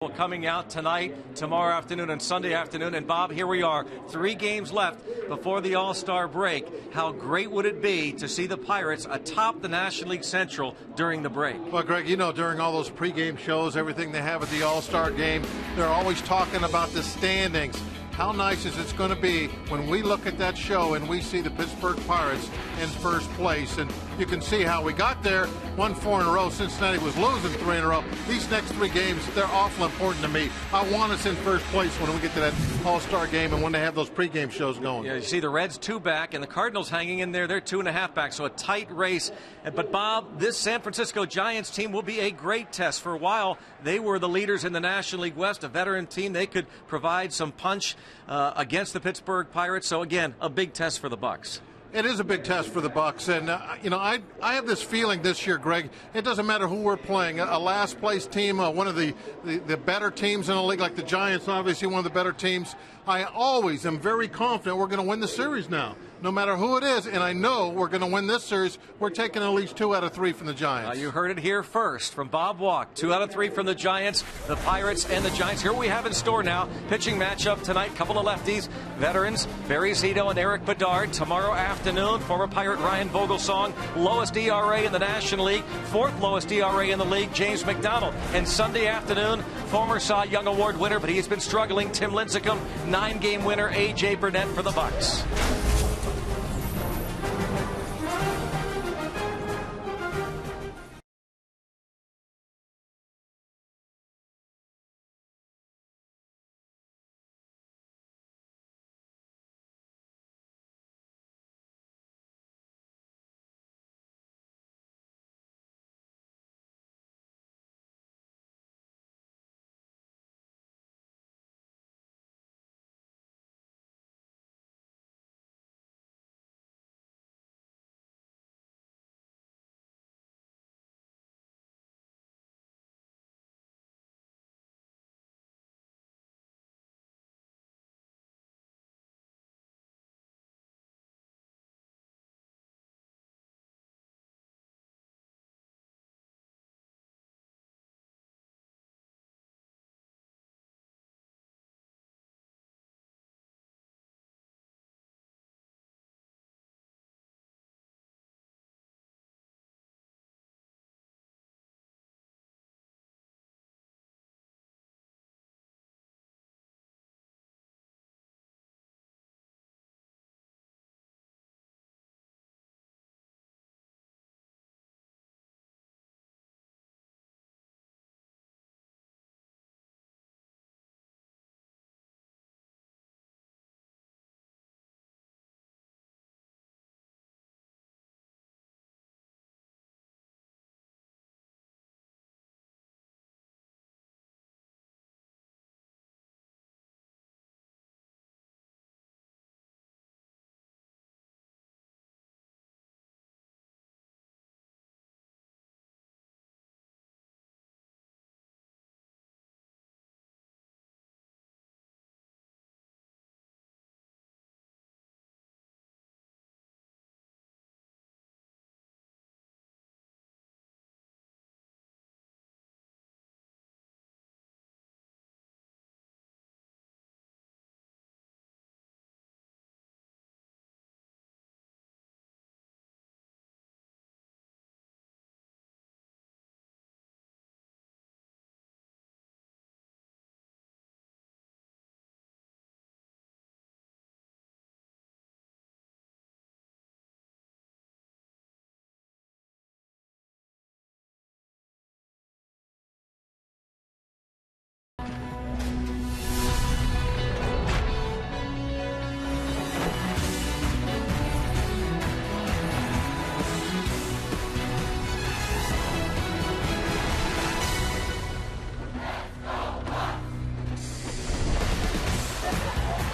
Coming out tonight, tomorrow afternoon, and Sunday afternoon. And Bob, here we are, 3 games left before the All-Star break. How great would it be to see the Pirates atop the National League Central during the break? Well, Greg, you know, during all those pregame shows, everything they have at the All-Star game, they're always talking about the standings. How nice is it going to be when we look at that show and we see the Pittsburgh Pirates in first place? And you can see how we got there. Won 4 in a row. Cincinnati was losing 3 in a row. These next 3 games, they're awful important to me. I want us in first place when we get to that All-Star game and when they have those pregame shows going. Yeah, you see the Reds 2 back and the Cardinals hanging in there. They're 2.5 back, so a tight race. But, Bob, this San Francisco Giants team will be a great test. For a while, they were the leaders in the National League West, a veteran team. They could provide some punch against the Pittsburgh Pirates. So, again, a big test for the Bucks. It is a big test for the Bucks, and you know, I have this feeling this year, Greg. It doesn't matter who we're playing. A last-place team, one of the better teams in the league, like the Giants, obviously one of the better teams. I always am very confident we're going to win the series now, no matter who it is. And I know we're going to win this series. We're taking at least 2 out of 3 from the Giants. You heard it here first from Bob Walk. 2 out of 3 from the Giants, the Pirates, and the Giants. Here we have in store now. Pitching matchup tonight. Couple of lefties, veterans, Barry Zito and Eric Bedard. Tomorrow afternoon, former Pirate Ryan Vogelsong, lowest ERA in the National League, 4th lowest ERA in the league, James McDonald. And Sunday afternoon, former Cy Young Award winner, but he has been struggling, Tim Lincecum, 9-game winner, A.J. Burnett for the Bucks.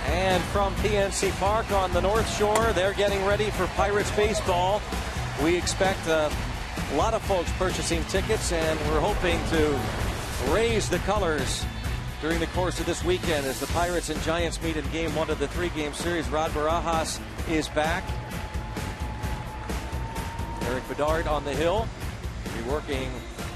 And from PNC Park on the North Shore, they're getting ready for Pirates baseball. We expect a lot of folks purchasing tickets, and we're hoping to raise the colors during the course of this weekend as the Pirates and Giants meet in Game 1 of the 3-game series. Rod Barajas is back. Eric Bedard on the hill. Be working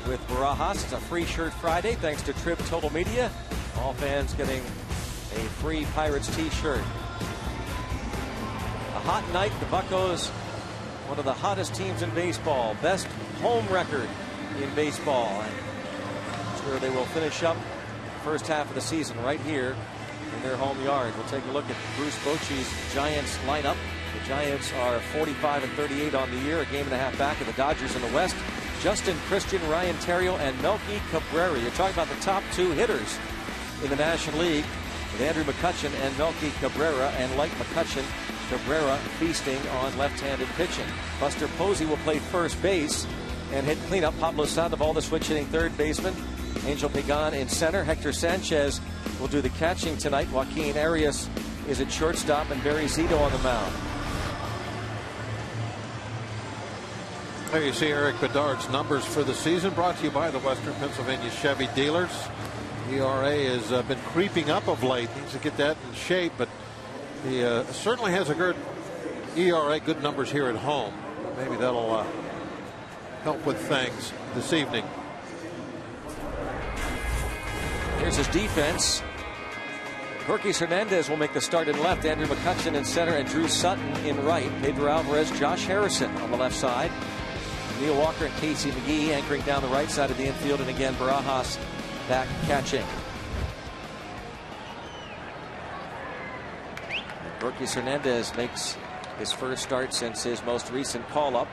with Barajas. It's a free shirt Friday thanks to Trib Total Media. All fans getting a free Pirates t-shirt. A hot night. The Buccos, one of the hottest teams in baseball. Best home record in baseball. And I'm sure they will finish up the first half of the season right here in their home yard. We'll take a look at Bruce Bochy's Giants lineup. The Giants are 45-38 on the year, a game and a half back of the Dodgers in the West. Justin Christian, Ryan Theriot, and Melky Cabrera. You're talking about the top two hitters in the National League, with Andrew McCutchen and Melky Cabrera, and like McCutchen, Cabrera feasting on left-handed pitching. Buster Posey will play first base and hit cleanup. Pablo Sandoval, the switch-hitting third baseman. Angel Pagan in center. Hector Sanchez will do the catching tonight. Joaquin Arias is at shortstop, and Barry Zito on the mound. There you see Eric Bedard's numbers for the season, brought to you by the Western Pennsylvania Chevy dealers. ERA has been creeping up of late. Needs to get that in shape, but he certainly has a good ERA, good numbers here at home. Maybe that'll help with things this evening. Here's his defense. Corky Hernandez will make the start in left. Andrew McCutchen in center, and Drew Sutton in right. Pedro Alvarez, Josh Harrison on the left side. Neil Walker and Casey McGee anchoring down the right side of the infield, and again Barajas back catching. Corky Hernandez makes his first start since his most recent call-up,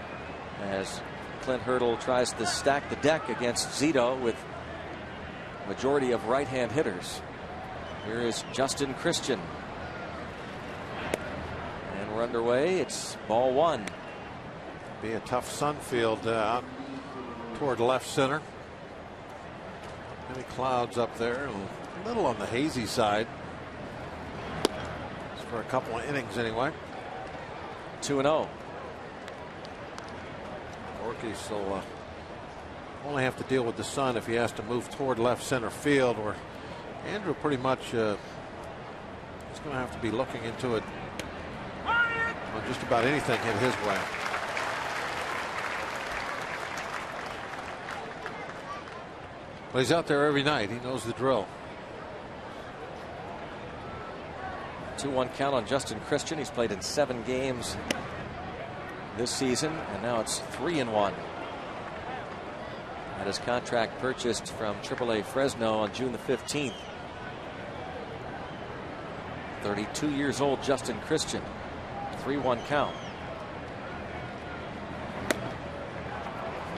as Clint Hurdle tries to stack the deck against Zito with majority of right-hand hitters. Here is Justin Christian, and we're underway. It's ball one. Be a tough sun field out toward left center. Many clouds up there, a little on the hazy side. It's for a couple of innings anyway. 2-0. Orkis will only have to deal with the sun if he has to move toward left center field, where Andrew pretty much is going to have to be looking into it on just about anything hit his way. But he's out there every night. He knows the drill. 2-1 count on Justin Christian. He's played in 7 games this season, and now it's 3-1. Had his contract purchased from AAA Fresno on June the 15th. 32 years old, Justin Christian. 3-1 count.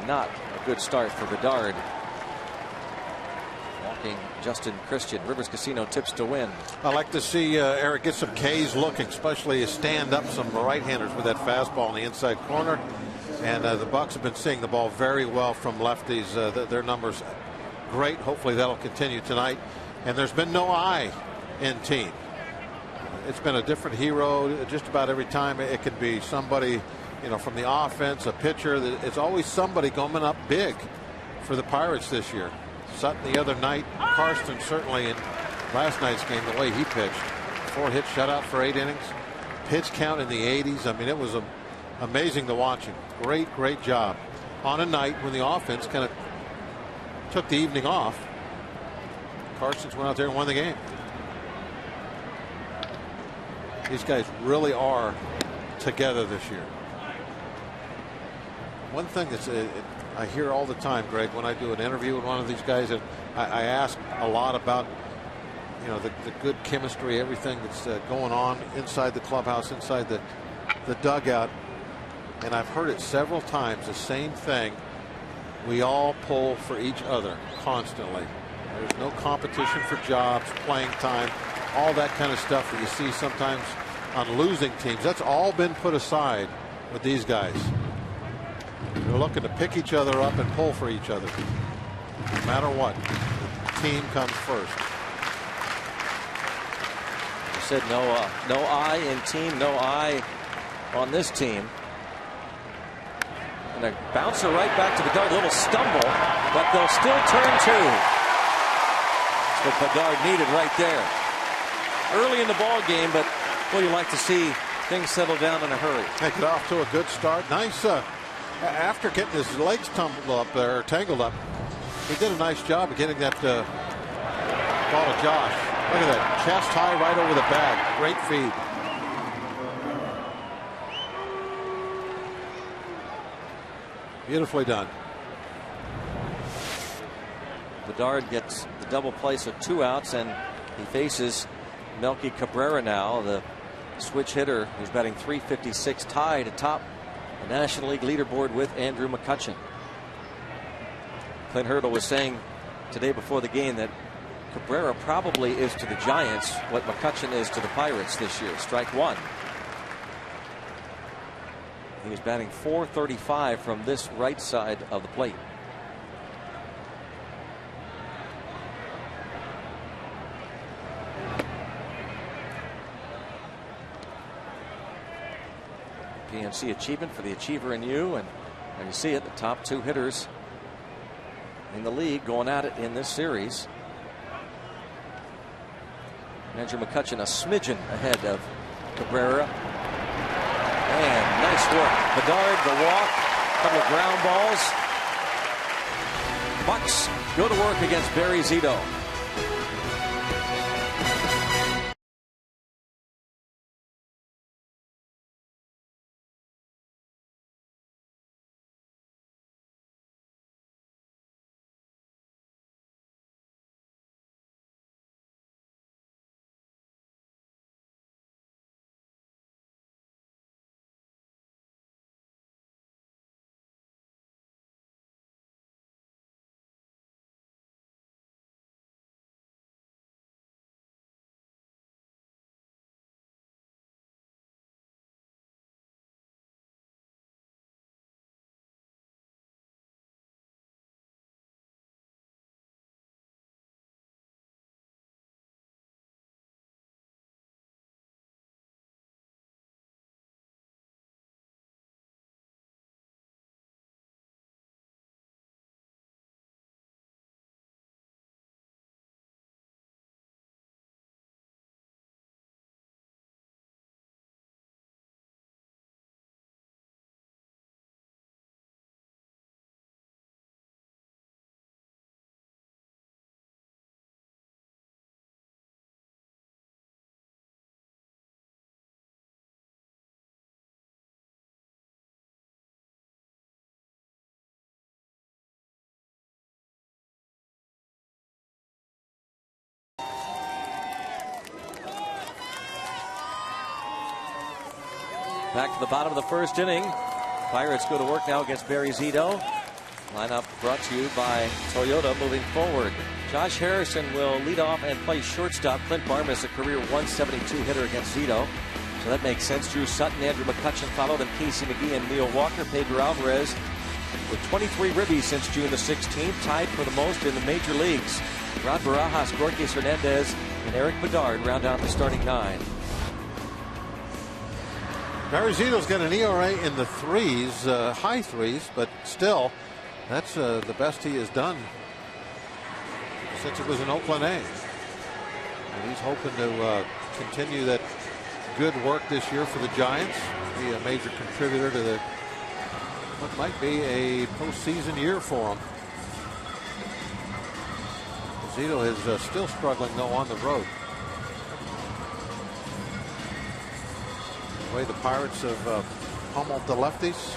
Not a good start for Bedard. Walking Justin Christian. Rivers Casino tips to win. I like to see Eric get some K's looking, especially stand up some right-handers with that fastball in the inside corner. And the Bucs have been seeing the ball very well from lefties. Their numbers great. Hopefully that'll continue tonight. And there's been no I in team. It's been a different hero just about every time. It could be somebody, from the offense, a pitcher. It's always somebody coming up big for the Pirates this year. Sutton the other night. Karsten certainly in last night's game, the way he pitched. 4-hit shutout for 8 innings. Pitch count in the 80s. I mean, it was amazing to watch him. Great job on a night when the offense kind of took the evening off. Carstens went out there and won the game. These guys really are together this year. One thing that's I hear all the time, Greg, when I do an interview with one of these guys, and I ask a lot about the good chemistry, everything that's going on inside the clubhouse, inside the dugout. And I've heard it several times, the same thing. We all pull for each other constantly. There's no competition for jobs, playing time, all that kind of stuff that you see sometimes on losing teams. That's all been put aside with these guys. They're looking to pick each other up and pull for each other. No matter what, the team comes first. You said no I in team, no I on this team. And a bouncer right back to Bedard. A little stumble, but they'll still turn 2. That's what Bedard needed right there. Early in the ball game, but well, you like to see things settle down in a hurry. Take it off to a good start. Nice. After getting his legs tumbled up there, tangled up, He did a nice job of getting that ball to Josh. Look at that. Chest high right over the bag. Great feed. Beautifully done. Bedard gets the double place of 2 outs, and he faces McGee Cabrera now, the switch hitter who's batting .356, tied atop the National League leaderboard with Andrew McCutchen. Clint Hurdle was saying today before the game that Cabrera probably is to the Giants what McCutchen is to the Pirates this year. Strike one. He was batting .435 from this right side of the plate. PNC achievement for the achiever in you, and there you see it, the top 2 hitters in the league going at it in this series. Andrew McCutchen a smidgen ahead of Cabrera. And nice work. Bedard, the walk, a couple of ground balls. Bucks go to work against Barry Zito. Back to the bottom of the first inning. Pirates go to work now against Barry Zito. Lineup brought to you by Toyota moving forward. Josh Harrison will lead off and play shortstop. Clint Barham is a career .172 hitter against Zito, so that makes sense. Drew Sutton, Andrew McCutchen followed, and Casey McGee and Neil Walker. Pedro Alvarez with 23 ribbies since June the 16th, tied for the most in the major leagues. Rod Barajas, Gorkis Hernandez, and Eric Bedard round out the starting 9. Barry Zito's got an ERA in the 3s, high 3s, but still, that's the best he has done since it was in Oakland A. And he's hoping to continue that good work this year for the Giants, be a major contributor to what might be a postseason year for him. Zito is still struggling, though, on the road. The way the Pirates have pummeled the lefties,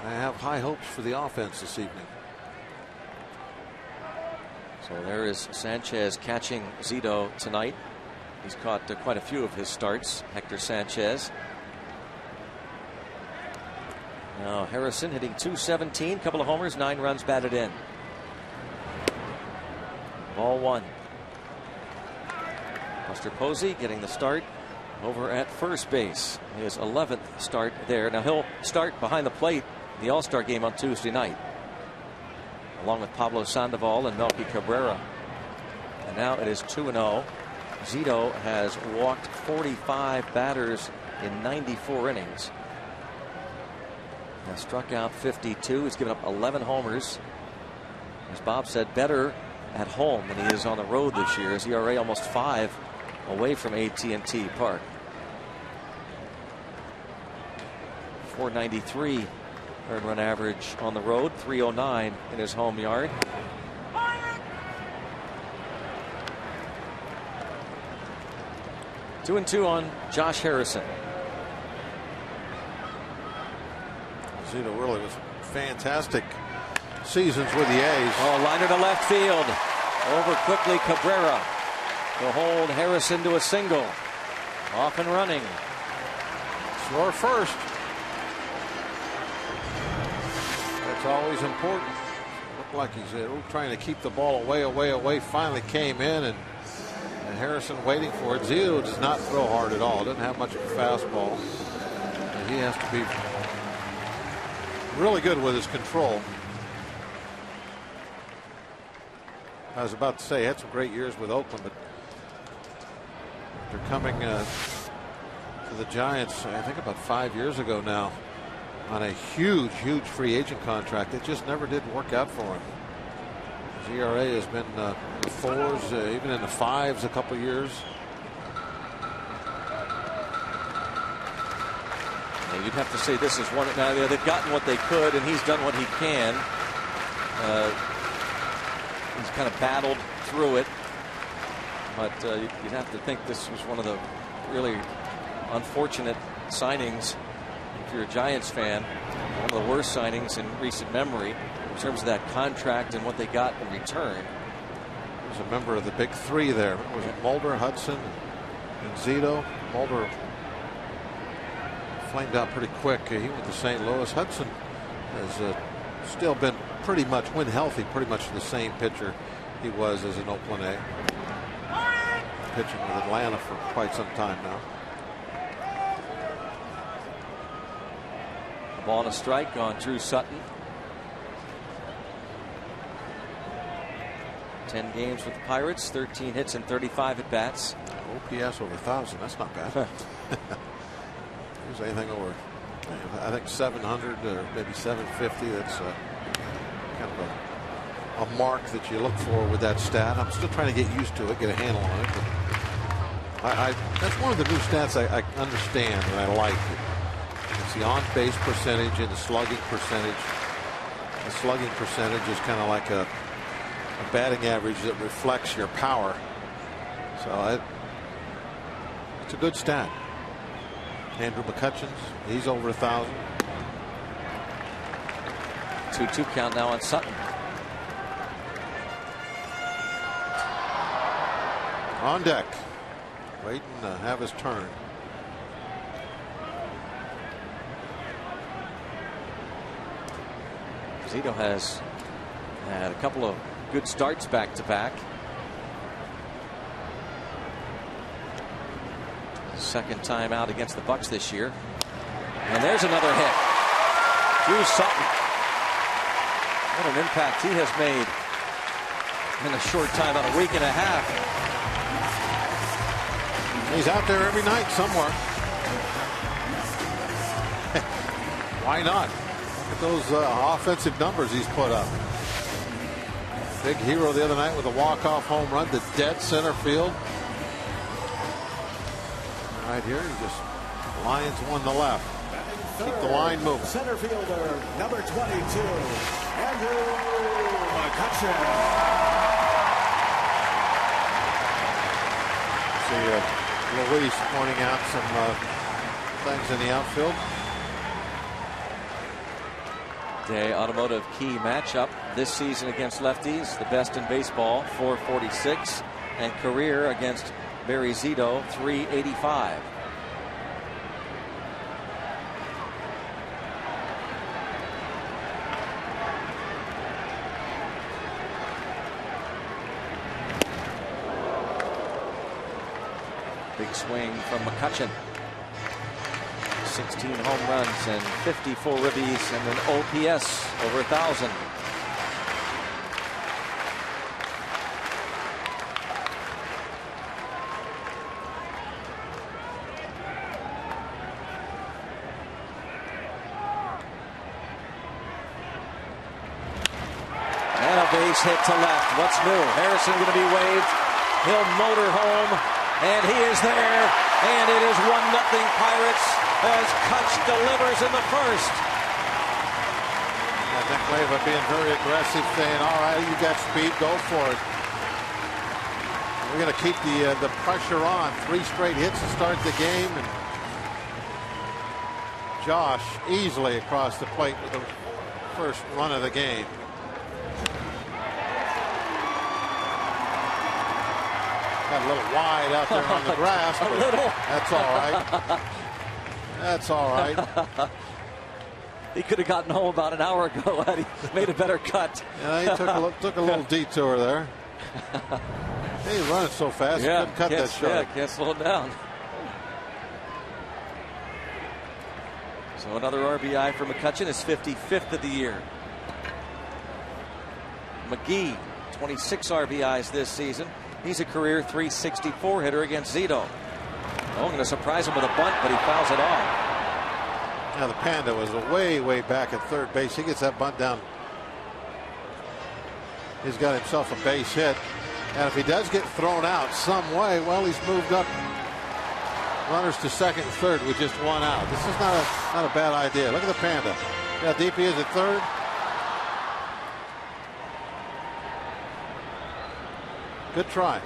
I have high hopes for the offense this evening. So there is Sanchez catching Zito tonight. He's caught quite a few of his starts, Hector Sanchez. Now Harrison hitting .217, couple of homers, 9 runs batted in. Ball 1. Buster Posey getting the start over at first base. His 11th start there. Now he'll start behind the plate in the All-Star game on Tuesday night, along with Pablo Sandoval and McGee Cabrera. And now it is 2-0. Zito has walked 45 batters in 94 innings. Has struck out 52. He's given up 11 homers. As Bob said, better at home than he is on the road this year. His ERA almost 5 away from AT&T Park. .493 Earned run average on the road, 309 in his home yard. Two and two on Josh Harrison. Zito really was fantastic seasons with the A's. Oh, liner to left field. Over quickly, Cabrera to hold Harrison to a single. Off and running. Score first. That's always important. Looked like he's trying to keep the ball away. Finally came in, and Harrison waiting for it. Zito does not throw hard at all. Doesn't have much of a fastball. And he has to be really good with his control. I was about to say, he had some great years with Oakland, but they're coming to the Giants, I think about 5 years ago now, on a huge free agent contract. It just never did work out for him. His ERA has been in the fours, even in the fives a couple years. Yeah, you'd have to say this is one. Now they've gotten what they could, and he's done what he can. He's kind of battled through it, but you'd have to think this was one of the really unfortunate signings. If you're a Giants fan, one of the worst signings in recent memory in terms of that contract and what they got in return. He was a member of the big three there. Was it Mulder, Hudson, and Zito? Mulder flamed out pretty quick. He went to St. Louis. Hudson has still been pretty much, when healthy, pretty much the same pitcher he was as an Oakland A. Pitching with Atlanta for quite some time now. A ball and a strike on Drew Sutton. 10 games with the Pirates, 13 hits and 35 at bats. OPS over 1,000. That's not bad. There's anything over, I think 700 or maybe 750. That's kind of a mark that you look for with that stat. I'm still trying to get used to it, get a handle on it. But that's one of the new stats I understand and I like. It's the on-base percentage and the slugging percentage. The slugging percentage is kind of like a batting average that reflects your power. So it's a good stat. Andrew McCutcheon's, he's over 1,000. 2-2 count now on Sutton. On deck, waiting to have his turn. Zito has had a couple of good starts back to back. Second time out against the Bucks this year. And there's another hit. Drew Sutton. What an impact he has made in a short time, about a week and a half. He's out there every night somewhere. Why not? Look at those offensive numbers he's put up. Big hero the other night with a walk-off home run to dead center field. Right here, he just Lions won the left. Keep the line moving. Center fielder, number 22, Andrew McCutcheon. See Luis pointing out some things in the outfield. Day Automotive key matchup this season against lefties, the best in baseball, 446, and career against Barry Zito, 385. Big swing from McCutcheon. 16 home runs and 54 ribbies and an OPS over 1,000. And a base hit to left. What's new? Harrison going to be waved. He'll motor home, and he is there. And it is 1-0 Pirates as Kutch delivers in the first. Nick being very aggressive, saying, all right, you got speed, go for it. We're going to keep the pressure on. 3 straight hits to start the game. And Josh easily across the plate with the first run of the game. Got a little wide out there on the grass, but that's all right. That's all right. He could have gotten home about an hour ago had he made a better cut. Yeah, he took a little detour there. He's running so fast, he couldn't cut that short. Yeah, can't slow it down. So another RBI for McCutchen, his 55th of the year. McGee, 26 RBIs this season. He's a career .364 hitter against Zito. Oh, going to surprise him with a bunt, but he fouls it off. Now the Panda was way back at third base. He gets that bunt down. He's got himself a base hit. And if he does get thrown out some way, well, he's moved up runners to second and third with just 1 out. This is not a bad idea. Look at the Panda. Yeah, deep he is at third. Good try.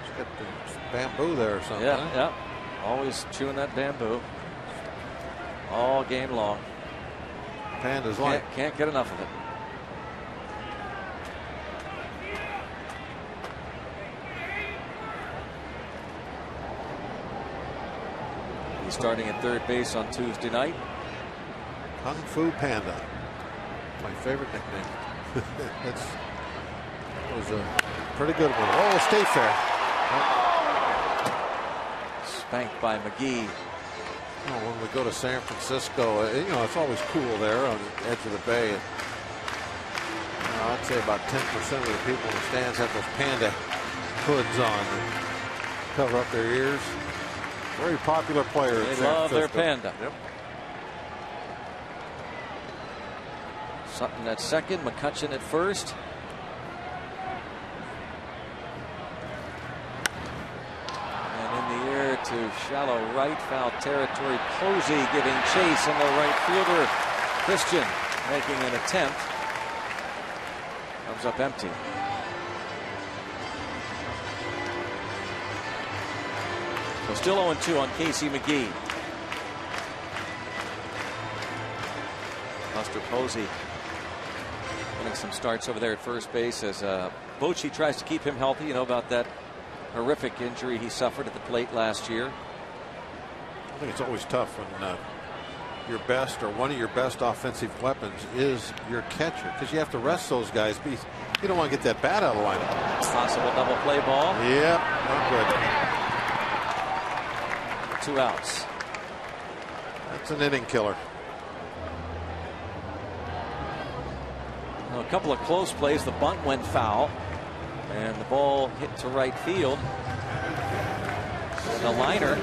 He's got the bamboo there or something. Yeah. Always chewing that bamboo all game long. Panda's can't get enough of it. He's starting at third base on Tuesday night. Kung Fu Panda. My favorite nickname. That was a pretty good one. Oh, stay fair. Spanked by McGee. Oh, when we go to San Francisco, you know, it's always cool there on the edge of the bay. And, I'd say about 10% of the people in the stands have those Panda hoods on to cover up their ears. Very popular player. They love their Panda. Yep. Sutton at second, McCutchen at first. And in the air to shallow right, foul territory. Posey giving chase, and the right fielder, Christian, making an attempt. Comes up empty. So still 0-2 on Casey McGee. Buster Posey winning some starts over there at first base as Bochy tries to keep him healthy. You know about that horrific injury he suffered at the plate last year. I think it's always tough when your best or one of your best offensive weapons is your catcher, because you have to rest those guys. You don't want to get that bat out of the lineup. Possible double play ball. Yep, not good. 2 outs. That's an inning killer. A couple of close plays. The bunt went foul, and the ball hit to right field. And a liner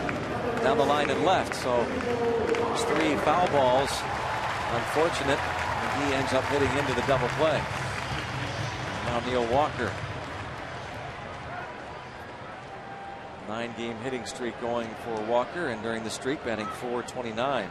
down the line and left. So there's 3 foul balls. Unfortunate. And he ends up hitting into the double play. Now Neil Walker. 9-game hitting streak going for Walker, and during the streak batting .429.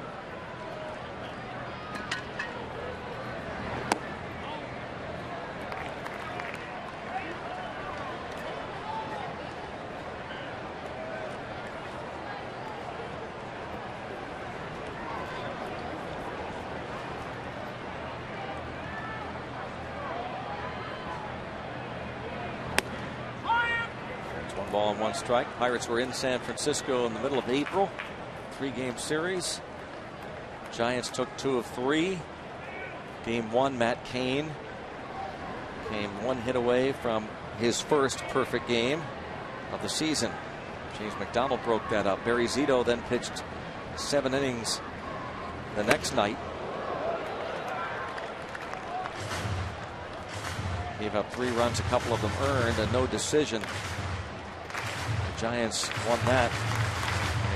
Ball and 1 strike. Pirates were in San Francisco in the middle of April. 3-game series. Giants took 2 of 3. Game 1, Matt Cain came 1 hit away from his first perfect game of the season. James McDonald broke that up. Barry Zito then pitched 7 innings the next night. Gave up 3 runs, a couple of them earned, and no decision. Giants won that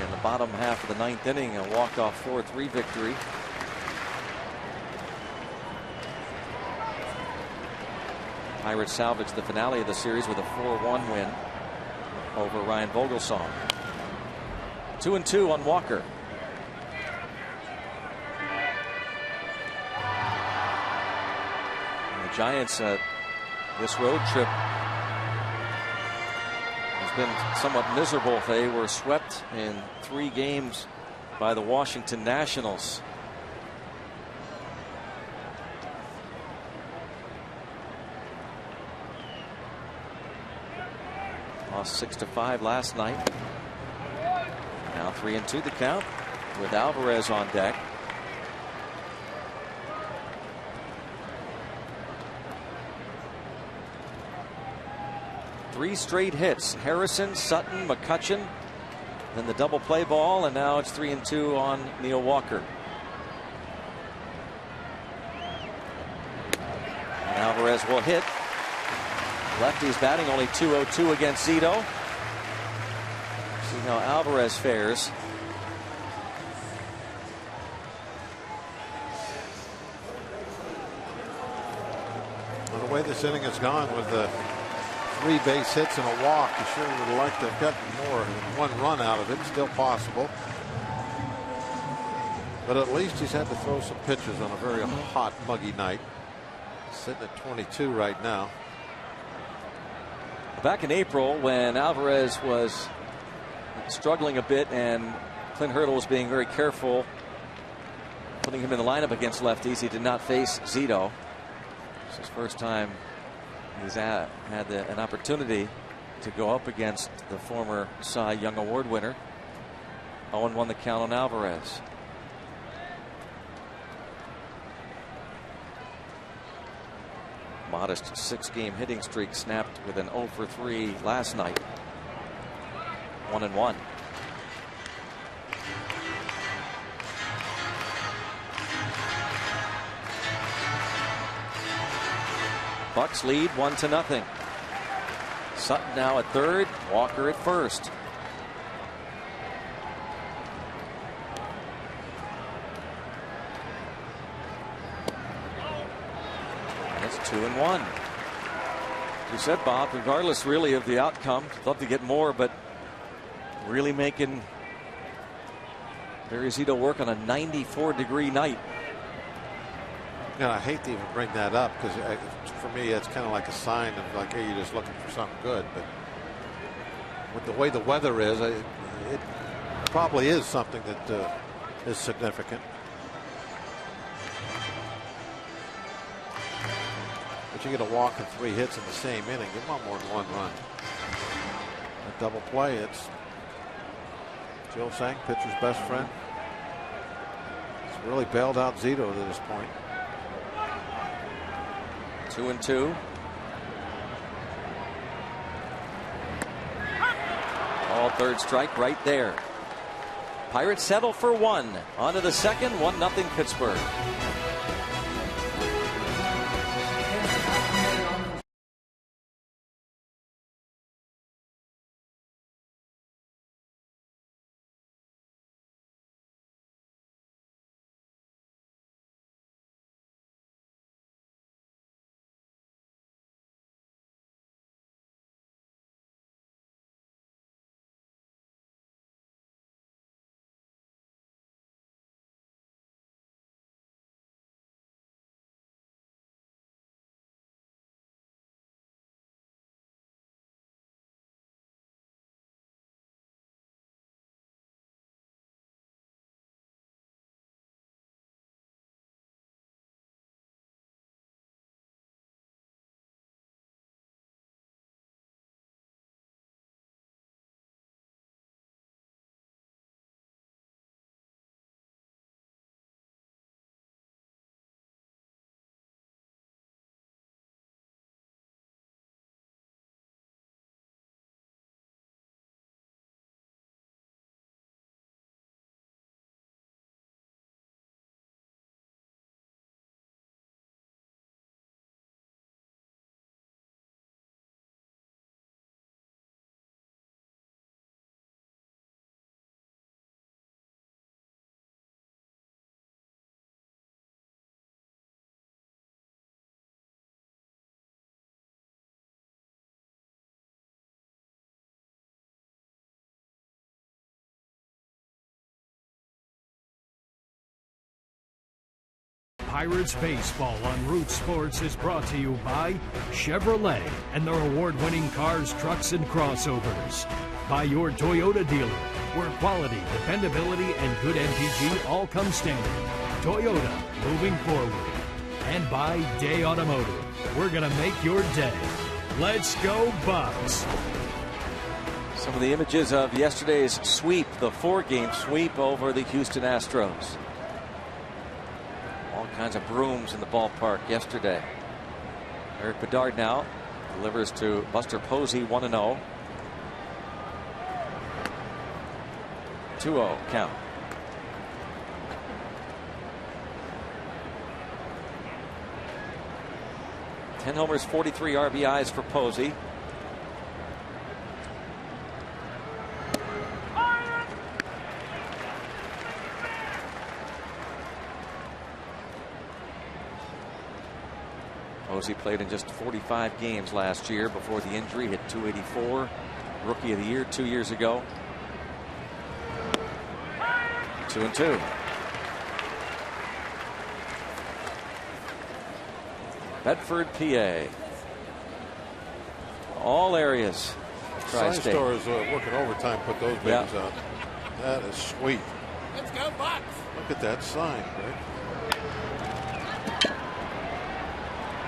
in the bottom half of the 9th inning, a walk-off 4-3 victory. Pirates salvaged the finale of the series with a 4-1 win over Ryan Vogelsong. 2-2 on Walker. Giants, this road trip has been somewhat miserable. They were swept in 3 games by the Washington Nationals. Lost 6-5 last night. Now 3-2 the count with Alvarez on deck. Three straight hits. Harrison, Sutton, McCutchen, then the double play ball, and now it's 3-2 on Neil Walker. And Alvarez will hit. Lefty's batting only .202 against Zito. See how Alvarez fares. Well, the way this inning has gone with the 3 base hits and a walk, you sure would have liked to have gotten more than 1 run out of it. Still possible. But at least he's had to throw some pitches on a very hot, muggy night. Sitting at 22 right now. Back in April, when Alvarez was struggling a bit and Clint Hurdle was being very careful putting him in the lineup against lefties, he did not face Zito. It's his first time he's had an opportunity to go up against the former Cy Young Award winner. 0-1 the count on Alvarez. Modest 6-game hitting streak snapped with an 0 for 3 last night. 1-1. Bucks lead 1-0. Sutton now at third, Walker at first. That's 2-1. You said, Bob, regardless really of the outcome, love to get more, but really making Barry Zito work on a 94-degree night. And I hate to even bring that up because for me it's kind of like a sign of like, hey, you're just looking for something good. But with the way the weather is, it probably is something that is significant. But you get a walk and 3 hits in the same inning. You want more than 1 run. A double play. It's Joe Sang, pitcher's best friend. It's really bailed out Zito to this point. 2-2. All third strike right there. Pirates settle for 1. On to the second. 1-0 Pittsburgh. Pirates baseball on Root Sports is brought to you by Chevrolet and their award-winning cars, trucks, and crossovers. By your Toyota dealer, where quality, dependability, and good MPG all come standard. Toyota, moving forward. And by Day Automotive. We're going to make your day. Let's go Bucks! Some of the images of yesterday's sweep, the 4-game sweep over the Houston Astros. All kinds of brooms in the ballpark yesterday. Eric Bedard now delivers to Buster Posey, 1-0. 2-0 count. Ten homers, 43 RBIs for Posey. Posey played in just 45 games last year before the injury. Hit .284. Rookie of the Year 2 years ago. 2-2. Bedford, PA. All areas. Sign Store is working overtime. Put those babies out. That is sweet. Let's go Bucks! Look at that sign, Greg.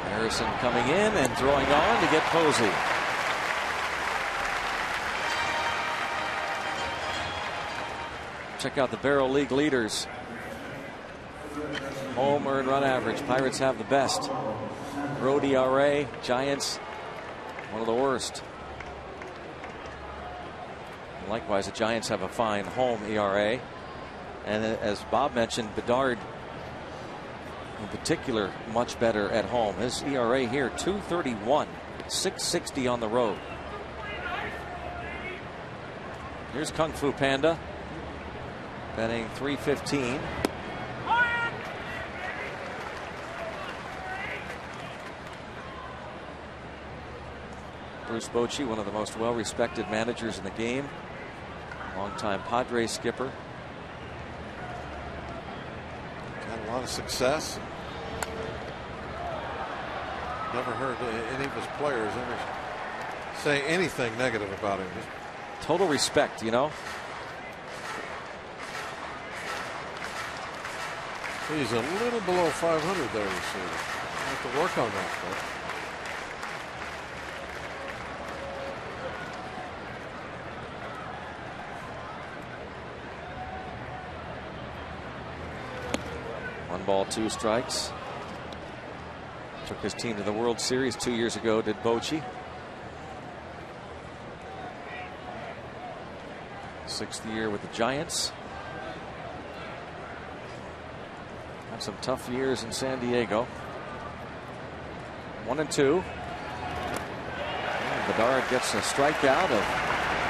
Harrison coming in and throwing on to get Posey. Check out the Barrel League leaders. Home earned run average. Pirates have the best. Road ERA. Giants, one of the worst. Likewise, the Giants have a fine home ERA. And as Bob mentioned, Bedard in particular much better at home. His ERA here 2.31, 6.60 on the road. Here's Kung Fu Panda batting .315. Bruce Bochy, one of the most well-respected managers in the game, longtime Padres skipper. Got a lot of success. Never heard any of his players ever say anything negative about him. Total respect, you know. He's a little below 500 there, you see. I have to work on that, but. One ball, 2 strikes. Took his team to the World Series 2 years ago, did Bochy. 6th year with the Giants. Had some tough years in San Diego. 1-2. Bedard gets a strikeout of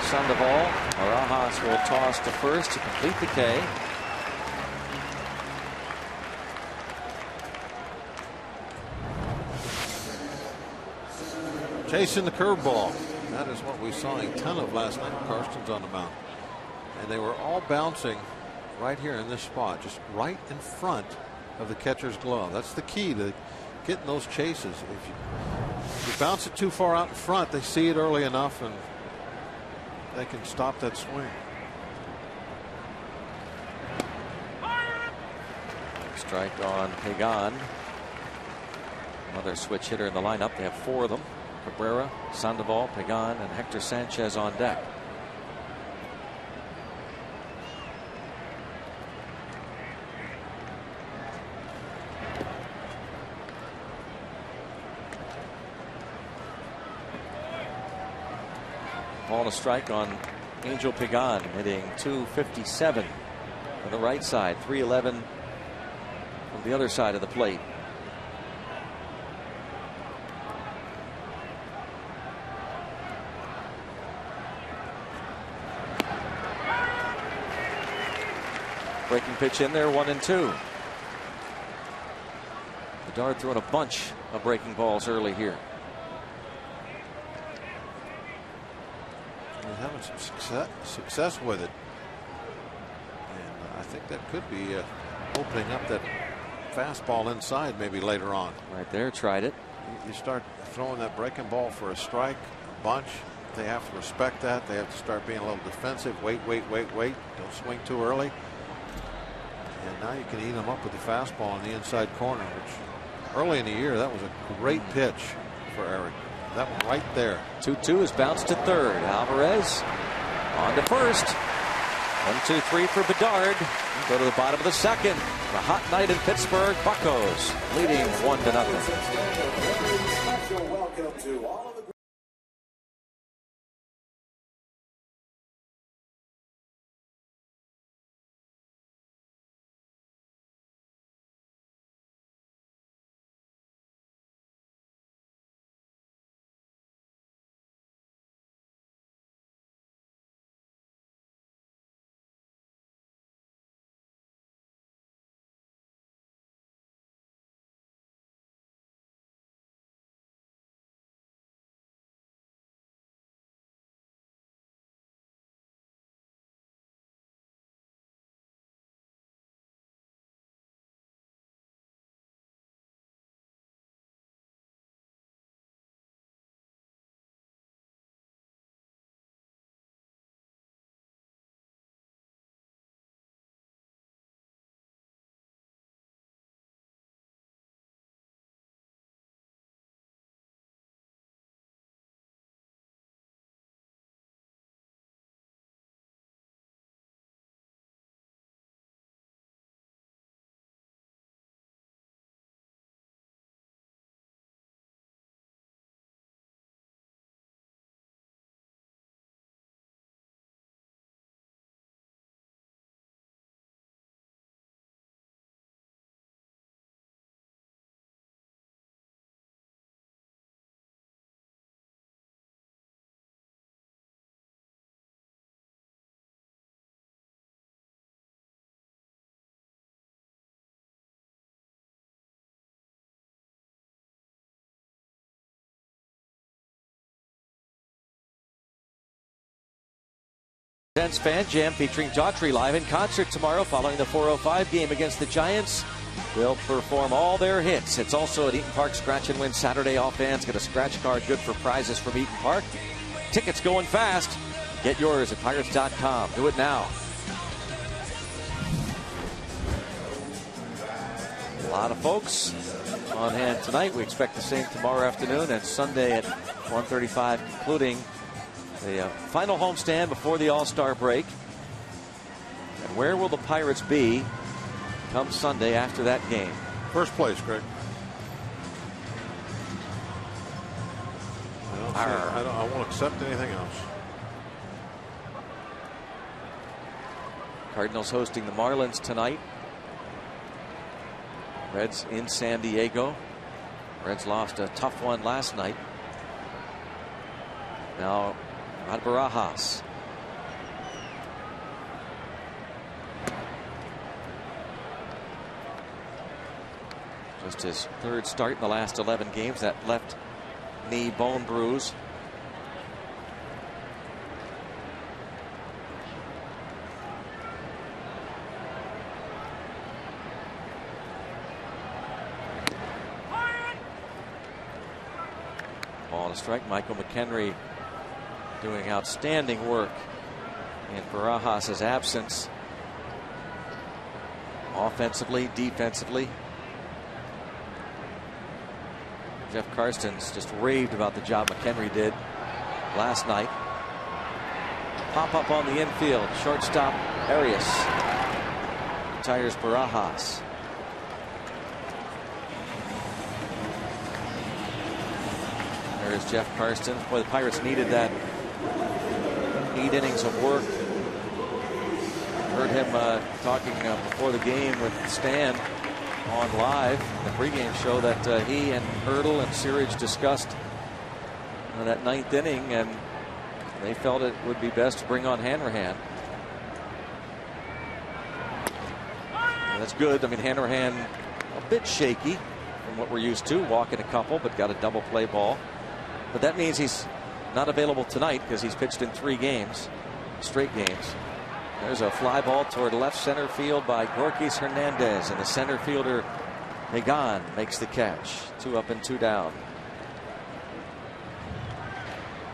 Sandoval. Barajas will toss to first to complete the K. Chasing the curveball. That is what we saw a ton of last night. Karsten's on the mound. And they were all bouncing right here in this spot, just right in front of the catcher's glove. That's the key to getting those chases. If you bounce it too far out in front, they see it early enough and they can stop that swing. Strike on Pagan. Another switch hitter in the lineup. They have 4 of them. Cabrera, Sandoval, Pagan, and Hector Sanchez on deck. Ball and a strike on Angel Pagan, hitting .257 on the right side, .311 from the other side of the plate. Breaking pitch in there, 1-2. Bedard throwing a bunch of breaking balls early here. He's having some success with it. And I think that could be opening up that fastball inside maybe later on. Right there, tried it. You start throwing that breaking ball for a strike, a bunch. They have to respect that. They have to start being a little defensive. Wait. Don't swing too early. And now you can eat them up with the fastball in the inside corner, which early in the year, that was a great pitch for Eric. That one right there. 2-2 is bounced to third. Alvarez on to first. 1-2-3 for Bedard. Go to the bottom of the second. A hot night in Pittsburgh. Buccos leading 1-0. Welcome to all of the Fan Jam featuring Daughtry live in concert tomorrow following the 4:05 game against the Giants. They'll perform all their hits. It's also at Eaton Park Scratch and Win Saturday. All fans get a scratch card good for prizes from Eaton Park. Tickets going fast. Get yours at Pirates.com. Do it now. A lot of folks on hand tonight. We expect the same tomorrow afternoon and Sunday at 1:35, concluding the final homestand before the All-Star break. And where will the Pirates be come Sunday after that game? First place, Greg. I won't accept anything else. Cardinals hosting the Marlins tonight. Reds in San Diego. Reds lost a tough one last night. Now Rod Barajas. Just his third start in the last 11 games. That left knee bone bruise. Ball to strike. Michael McHenry doing outstanding work in Barajas' absence. Offensively, defensively. Jeff Karstens just raved about the job McHenry did last night. Pop up on the infield. Shortstop Arias retires Barajas. There's Jeff Karstens. Boy, the Pirates needed that 8 innings of work. Heard him talking before the game with Stan on live, the pregame show, that he and Erdl and Searage discussed that 9th inning, and they felt it would be best to bring on Hanrahan. And that's good. I mean, Hanrahan a bit shaky from what we're used to, walking a couple, but got a double play ball. But that means he's not available tonight because he's pitched in 3 games, straight games. There's a fly ball toward left center field by Gorkis Hernandez, and the center fielder Pagan makes the catch. 2 up and 2 down.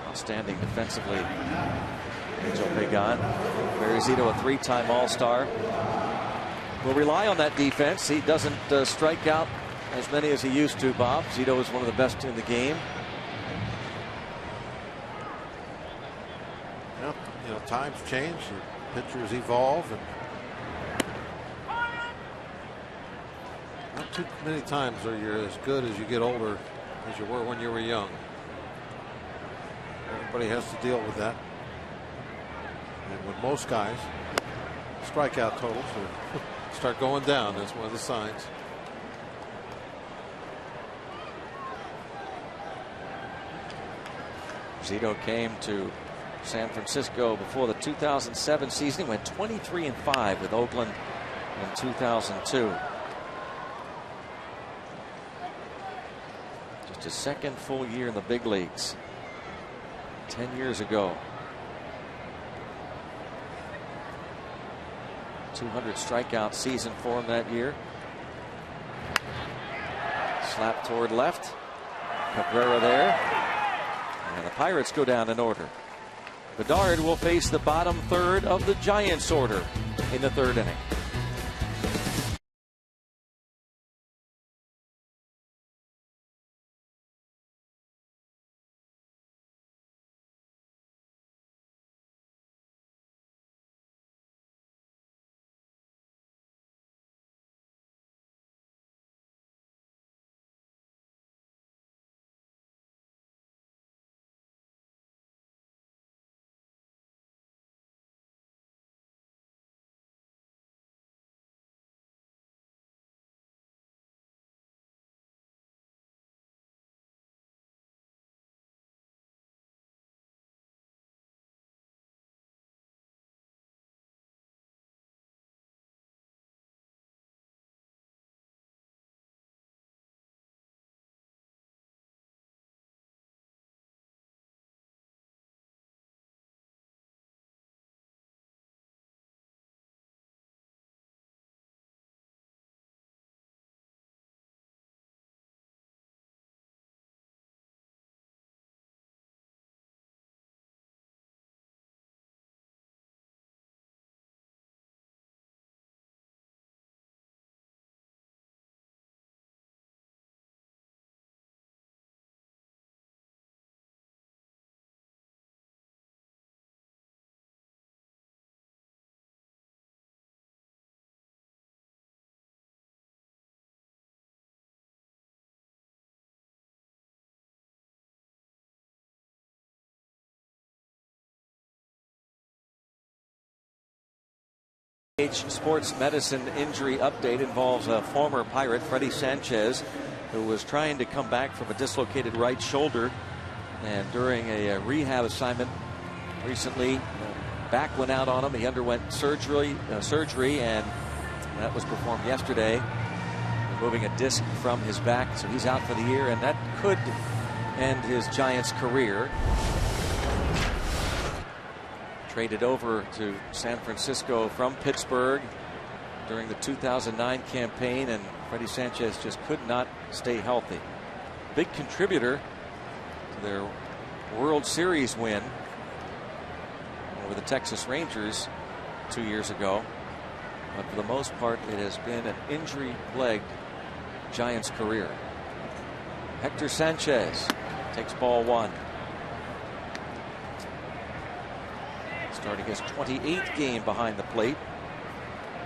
Outstanding defensively, Angel Pagan. Barry Zito, a 3-time All-Star, will rely on that defense. He doesn't strike out as many as he used to, Bob. Zito is one of the best in the game. Yep, you know, times change, pitchers evolve, and not too many times are you as good as you get older as you were when you were young. Everybody has to deal with that. And with most guys, strikeout totals start going down. That's one of the signs. Zito came to San Francisco before the 2007 season. He went 23-5 with Oakland in 2002. Just his second full year in the big leagues. 10 years ago. 200 strikeout season for him that year. Slap toward left. Cabrera there. And the Pirates go down in order. Bedard will face the bottom third of the Giants order in the 3rd inning. Sports medicine injury update involves a former Pirate, Freddie Sanchez, who was trying to come back from a dislocated right shoulder, and during a rehab assignment recently, back went out on him. He underwent surgery, and that was performed yesterday, removing a disc from his back, so he's out for the year, and that could end his Giants career. Traded over to San Francisco from Pittsburgh during the 2009 campaign, and Freddie Sanchez just could not stay healthy. Big contributor to their World Series win over the Texas Rangers 2 years ago. But for the most part, it has been an injury-plagued Giants career. Hector Sanchez takes ball 1. Starting his 28th game behind the plate.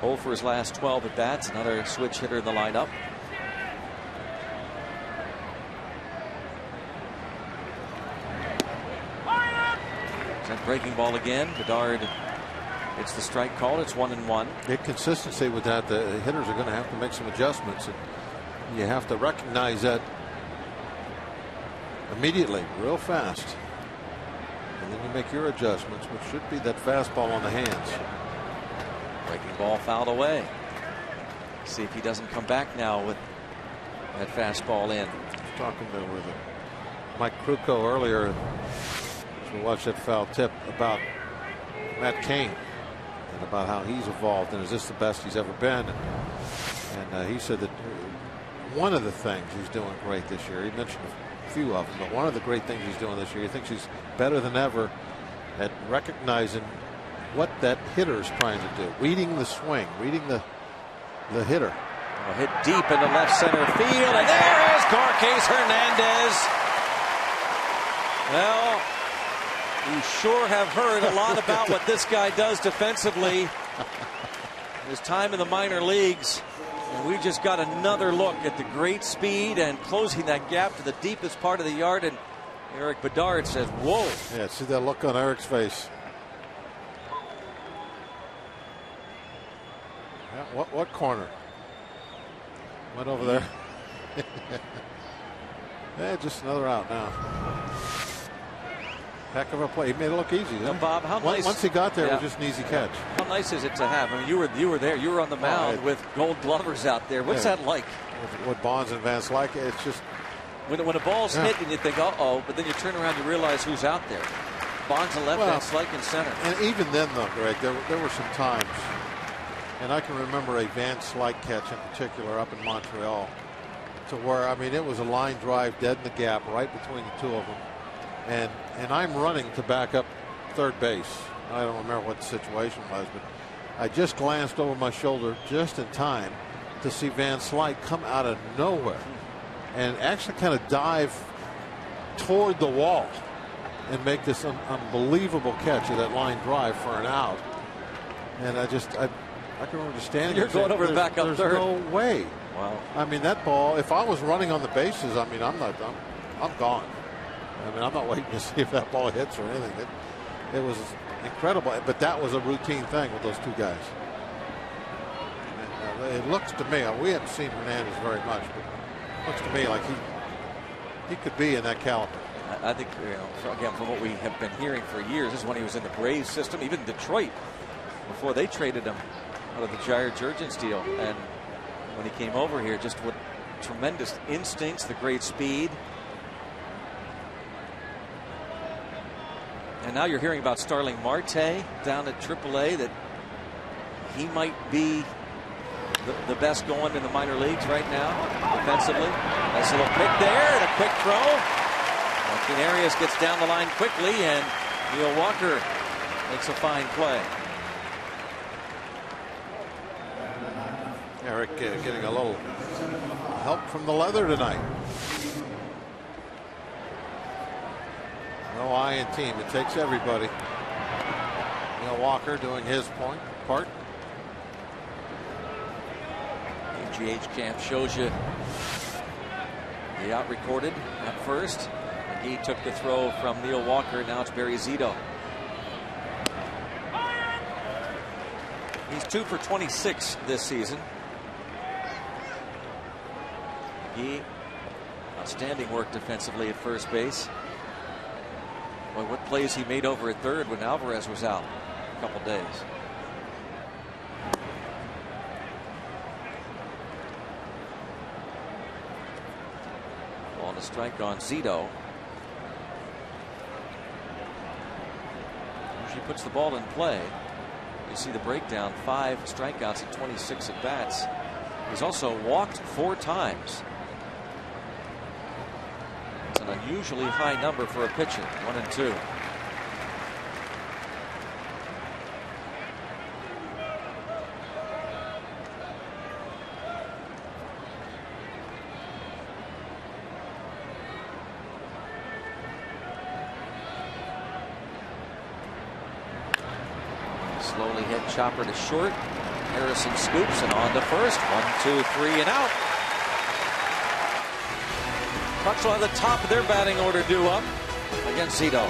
0 for his last 12 at bats. Another switch hitter in the lineup. Sent breaking ball again. Bedard, it's the strike call. It's 1-1. Big consistency with that. The hitters are going to have to make some adjustments, and you have to recognize that immediately, real fast. And then you make your adjustments, which should be that fastball on the hands. Breaking ball fouled away. See if he doesn't come back now with that fastball in. I was talking with Mike Krukow earlier as we watched that foul tip about Matt Cain and about how he's evolved and is this the best he's ever been. And he said that one of the things he's doing great this year. He mentioned a few of them, but one of the great things he's doing this year, he thinks he's better than ever at recognizing what that hitter is trying to do, reading the swing, reading the hitter. A hit deep into left center field, and there is Gorkys Hernandez. Well, you sure have heard a lot about what this guy does defensively. His time in the minor leagues. And we just got another look at the great speed and closing that gap to the deepest part of the yard. And Eric Bedard says, whoa. Yeah, see that look on Eric's face. Yeah, what corner? Went over there. Yeah, just another out now. Heck of a play. He made it look easy. Now, Bob, how nice. Once he got there, it was just an easy catch. How nice is it to have? I mean, you were there. You were on the mound with Gold Glovers out there. What's that like? With Bonds and Van Slyke, it's just when a ball's hit and you think, uh-oh, but then you turn around and you realize who's out there. Bonds in left, Van Slyke in center. And even then, though, Greg, there were some times, and I can remember a Van Slyke catch in particular up in Montreal, to where, I mean, it was a line drive dead in the gap right between the two of them. And I'm running to back up third base. I don't remember what the situation was, but I just glanced over my shoulder just in time to see Van Slyke come out of nowhere and actually kind of dive toward the wall and make this unbelievable catch of that line drive for an out. And I can remember just standing there. You're going over to back up third. There's no way. Wow. I mean, that ball, if I was running on the bases, I mean, I'm gone. I mean, I'm not waiting to see if that ball hits or anything. It was incredible, but that was a routine thing with those two guys. And, it looks to me, we haven't seen Hernandez very much, but it looks to me like he could be in that caliber. I think, again, from what we have been hearing for years, this is when he was in the Braves system, even Detroit, before they traded him out of the Jair Jurgens deal. And when he came over here, just what tremendous instincts, the great speed. And now you're hearing about Starling Marte down at AAA, that he might be the best going in the minor leagues right now, defensively. Nice little pick there and a quick throw. Joaquin Arias gets down the line quickly, and Neil Walker makes a fine play. Eric getting a little help from the leather tonight. No I in team. It takes everybody. Neil Walker doing his part. GH Camp shows you the out recorded at first. McGee took the throw from Neil Walker. Now it's Barry Zito. He's 2 for 26 this season. McGee, outstanding work defensively at first base. Boy, what plays he made over at third when Alvarez was out a couple days. Ball and a strike on Zito. Usually puts the ball in play. You see the breakdown, 5 strikeouts and 26 at bats. He's also walked 4 times. It's an unusually high number for a pitcher. 1 and 2. Slowly hit chopper to short. Harrison scoops and on to first. 1, 2, 3 and out. Bucks will have the top of their batting order due up against Zito.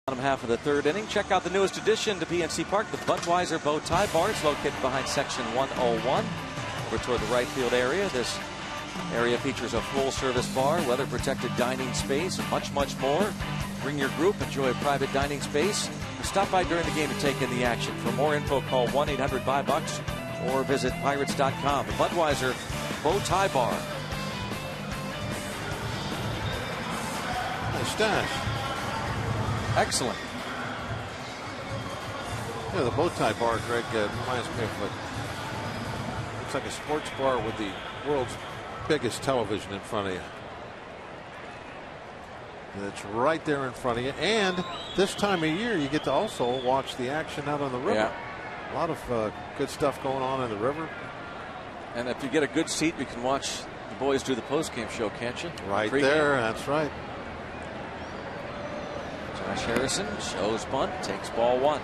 Bottom half of the third inning. Check out the newest addition to PNC Park, the Budweiser Bow Tie Bar. It's located behind section 101 over toward the right field area. This area features a full-service bar, weather-protected dining space, and much, much more. Bring your group, enjoy a private dining space, or stop by during the game to take in the action. For more info, call 1-800-BUY-BUCKS or visit Pirates.com. The Budweiser Bow Tie Bar. Nice stash. Excellent. Yeah, the bow tie bar, Greg, reminds me of what looks like a sports bar with the world's biggest television in front of you. It's right there in front of you. And this time of year, you get to also watch the action out on the river. Yeah. A lot of good stuff going on in the river. And if you get a good seat, you can watch the boys do the postgame show, can't you? Right Pre-game. there, that's right. Josh Harrison shows bunt, takes ball one.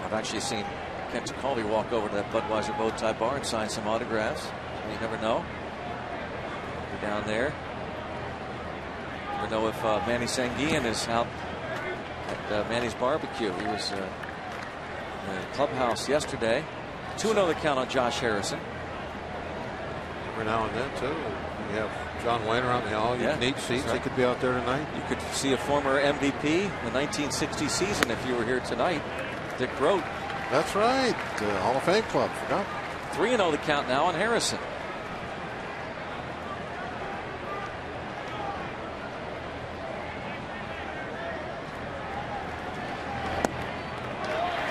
I've actually seen Kent Colby walk over to that Budweiser Bow Tie Bar and sign some autographs. You never know. You're down there. Never know if Manny Sanguillen is out at Manny's barbecue. He was in the clubhouse yesterday. 2-0 the count on Josh Harrison. Every now and then, too. We have John Wayne around the hall. Yeah, Neat seats. right. He could be out there tonight. You could see a former MVP in the 1960 season if you were here tonight. Dick Grote. That's right. The Hall of Fame Club. Forgot. 3-0 the count now on Harrison.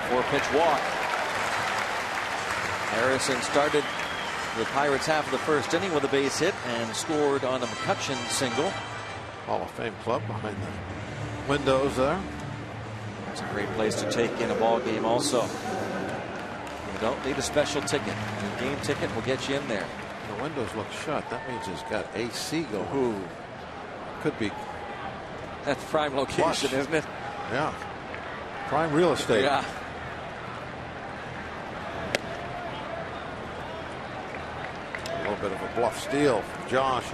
Four-pitch walk. Harrison started the Pirates half of the first inning with a base hit and scored on a McCutchen single. Hall of Fame Club behind the windows there. It's a great place to take in a ball game also. You don't need a special ticket. Your game ticket will get you in there. The windows look shut. That means it's got AC going. Ooh. Could be. That's prime location, Flush. isn't it? Yeah. Prime real estate. Yeah. A little bit of a bluff steal from Josh.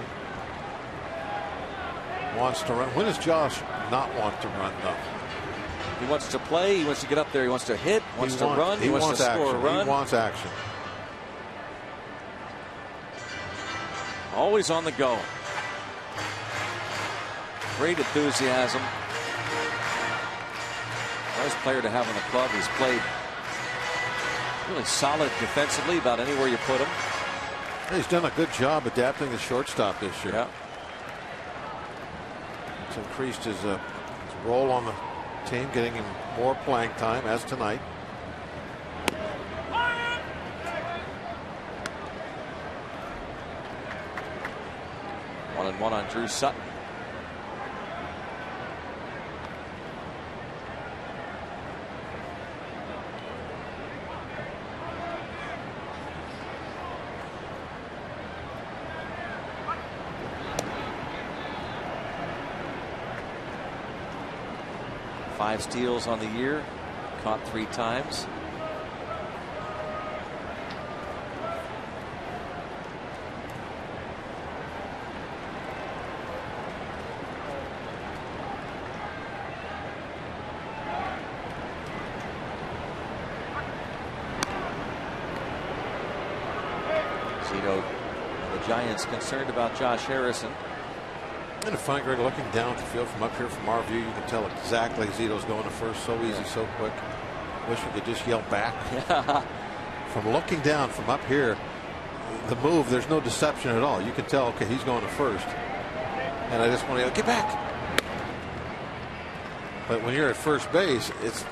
Wants to run. When does Josh not want to run, though? He wants to play. He wants to get up there. He wants to hit. Wants to run. He wants to score a run. He wants action. Always on the go. Great enthusiasm. Nice player to have in the club. He's played really solid defensively about anywhere you put him. He's done a good job adapting the shortstop this year. Yeah. It's increased his role on the team, getting him more playing time, as tonight. One and one on Drew Sutton. Five steals on the year, caught 3 times. Zito, the Giants concerned about Josh Harrison. And if fine, Greg, looking down the field from up here from our view, you can tell exactly Zito's going to first. So easy, so quick. Wish we could just yell back. From looking down from up here, the move, there's no deception at all. You can tell, okay, he's going to first. And I just want to yell, get back. But when you're at first base, it's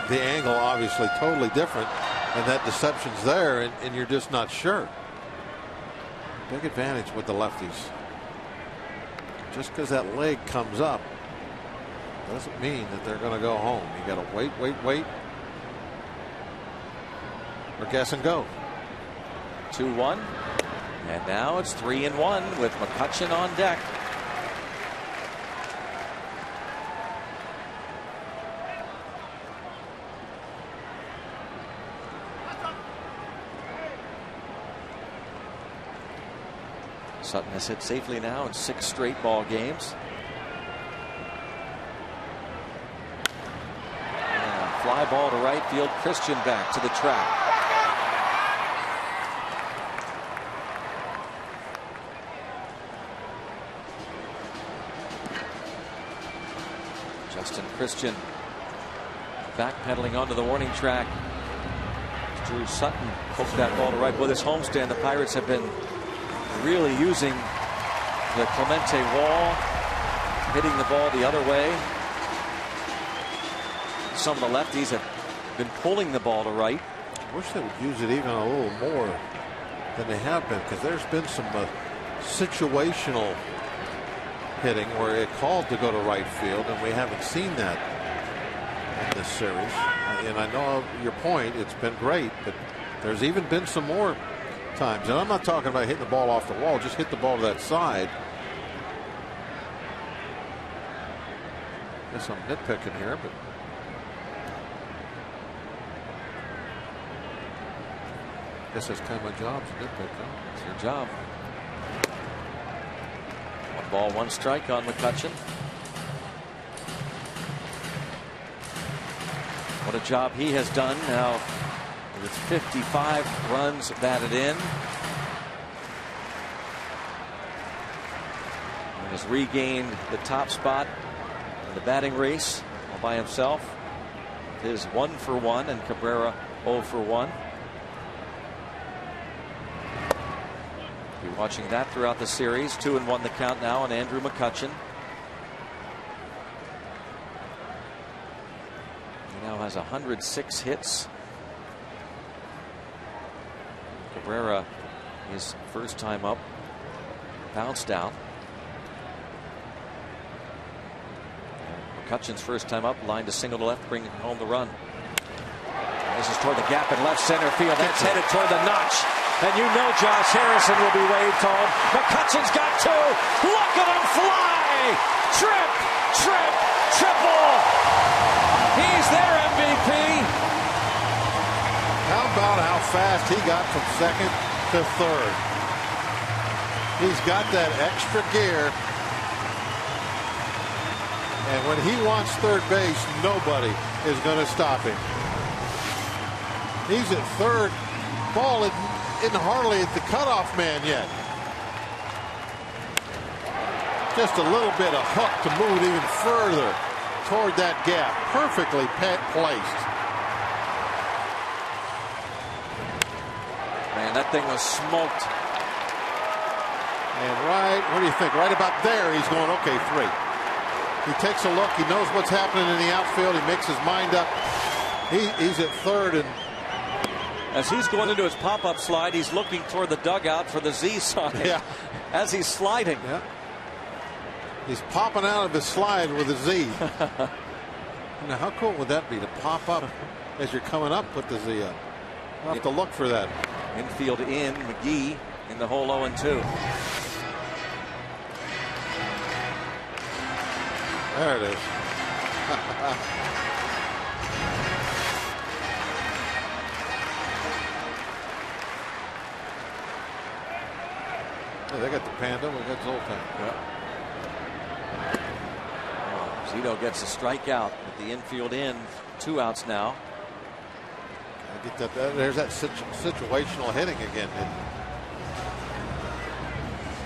the angle obviously totally different. And that deception's there, and you're just not sure. Big advantage with the lefties. Just because that leg comes up doesn't mean that they're going to go home. You got to wait, or guess and go. 2-1, and now it's 3-1 with McCutchen on deck. Sutton has hit safely now in 6 straight ball games. And fly ball to right field. Christian back to the track. Justin Christian backpedaling onto the warning track. Drew Sutton poked that ball to right. With his homestand, the Pirates have been really using the Clemente wall, hitting the ball the other way. Some of the lefties have been pulling the ball to right. I wish they would use it even a little more than they have been, because there's been some situational hitting where it called to go to right field, and we haven't seen that in this series. And I know your point, it's been great, but there's even been some more times, and I'm not talking about hitting the ball off the wall, just hit the ball to that side. Guess I'm nitpicking here, but I guess that's kind of my job, to nitpick, huh? It's your job. 1 ball, 1 strike on McCutchen. What a job he has done now with 55 runs batted in. And has regained the top spot in the batting race all by himself. His 1 for 1 and Cabrera 0 for 1. Be watching that throughout the series. 2-1 the count now on Andrew McCutchen. He now has 106 hits. Cabrera, his first time up, bounced out. McCutchen's first time up, lined a single to left, bringing home the run. This is toward the gap in left center field. That's headed toward the notch. And you know Josh Harrison will be waved home. McCutchen's got 2. Look at him fly! Trip, trip, triple! He's their MVP. How about how fast he got from second to third? He's got that extra gear. And when he wants third base, nobody is going to stop him. He's at third. Ball isn't hardly at the cutoff man yet. Just a little bit of hook to move it even further toward that gap. Perfectly placed. Man, that thing was smoked. And right, what do you think? Right about there, he's going, okay, 3. He takes a look. He knows what's happening in the outfield. He makes his mind up. He's at third, and as he's going into his pop-up slide, he's looking toward the dugout for the Z sign. Yeah. As he's sliding. Yeah. He's popping out of his slide with a Z. Now, how cool would that be to pop up as you're coming up, put the Z up? I'll have to look for that. Infield in, McGee in the hole 0-2. There it is. Yeah, they got the Panda, we got Zoltan. Yeah. Zito gets a strikeout with the infield in. 2 outs now. I get that. There's that situational hitting again.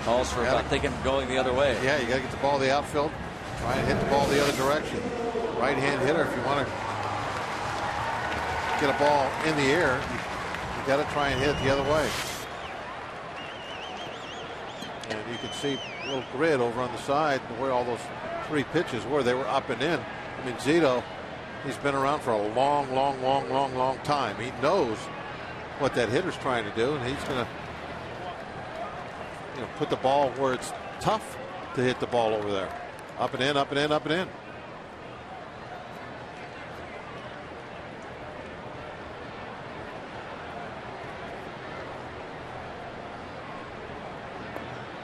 Calls for about thinking going the other way. Yeah, you got to get the ball to the outfield. Try and hit the ball the other direction. Right-hand hitter, if you want to get a ball in the air, you got to try and hit it the other way. And you can see a little grid over on the side where all those 3 pitches were. They were up and in. I mean, Zito, he's been around for a long time. He knows what that hitter's trying to do, and he's going to put the ball where it's tough to hit the ball over there. Up and in, up and in, up and in.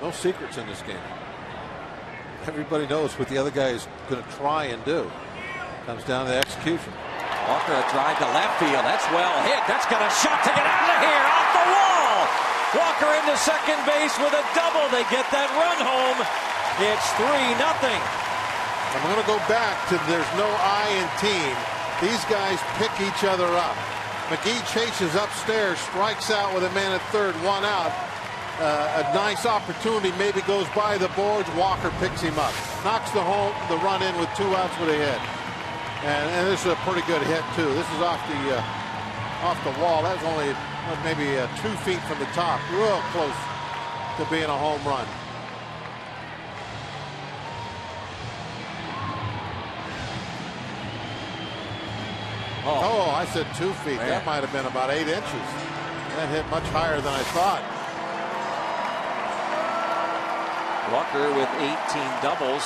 No secrets in this game. Everybody knows what the other guy is going to try and do. Comes down to the execution. Walker a drive to left field. That's well hit. That's got a shot to get out of here. Off the wall. Walker into second base with a double. They get that run home. It's 3-0. I'm going to go back to there's no I in team. These guys pick each other up. McGee chases upstairs, strikes out with a man at third, 1 out. A nice opportunity maybe goes by the boards. Walker picks him up, knocks the run in with 2 outs with a hit. And this is a pretty good hit too. This is off the wall. That's only maybe 2 feet from the top, real close to being a home run. Oh, I said 2 feet. Man. That might have been about 8 inches. That hit much higher than I thought. Walker with 18 doubles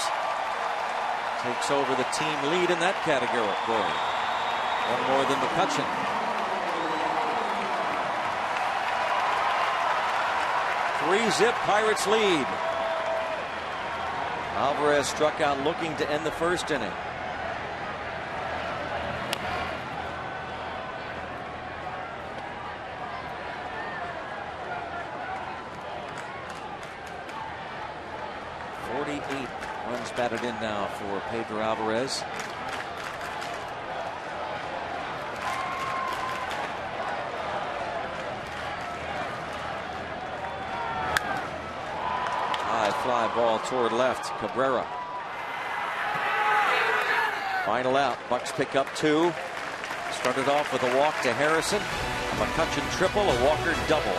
takes over the team lead in that category. 1 more than McCutchen. Three-zip Pirates lead. Alvarez struck out looking to end the first inning. Runs batted in now for Pedro Alvarez. High fly ball toward left. Cabrera. Final out. Bucks pick up 2. Started off with a walk to Harrison. A McCutchen triple, a Walker double.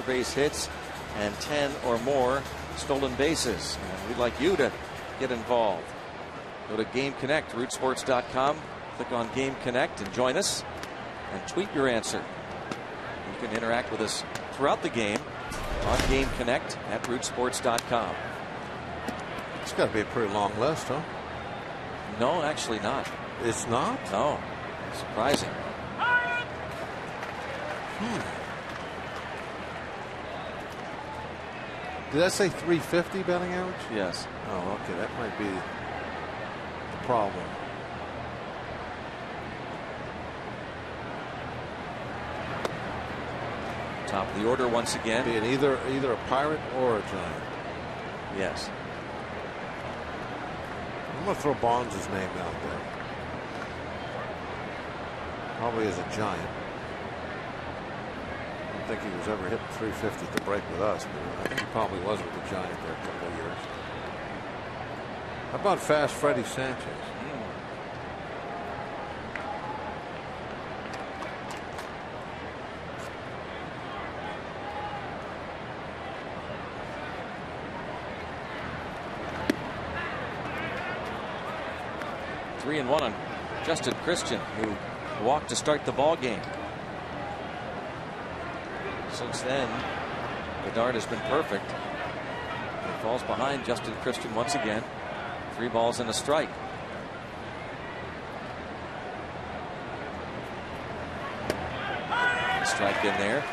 Base hits and 10 or more stolen bases. And we'd like you to get involved. Go to Game Connect, rootsports.com. Click on Game Connect and join us and tweet your answer. You can interact with us throughout the game on Game Connect at rootsports.com. It's got to be a pretty long list, huh? No, actually not. It's not? No. Surprising. Did I say 350 batting average? Yes. Oh, okay. That might be the problem. Top of the order once again. Being either a Pirate or a Giant. Yes. I'm going to throw Bonds' name out there. Probably as a Giant. I don't think he was ever hitting 350 at the break with us, but I think he probably was with the Giant there a couple of years. How about Fast Freddie Sanchez? 3-1 on Justin Christian, who walked to start the ball game. Since then, Bedard has been perfect. He falls behind Justin Christian once again. 3 balls and a strike. A strike in there.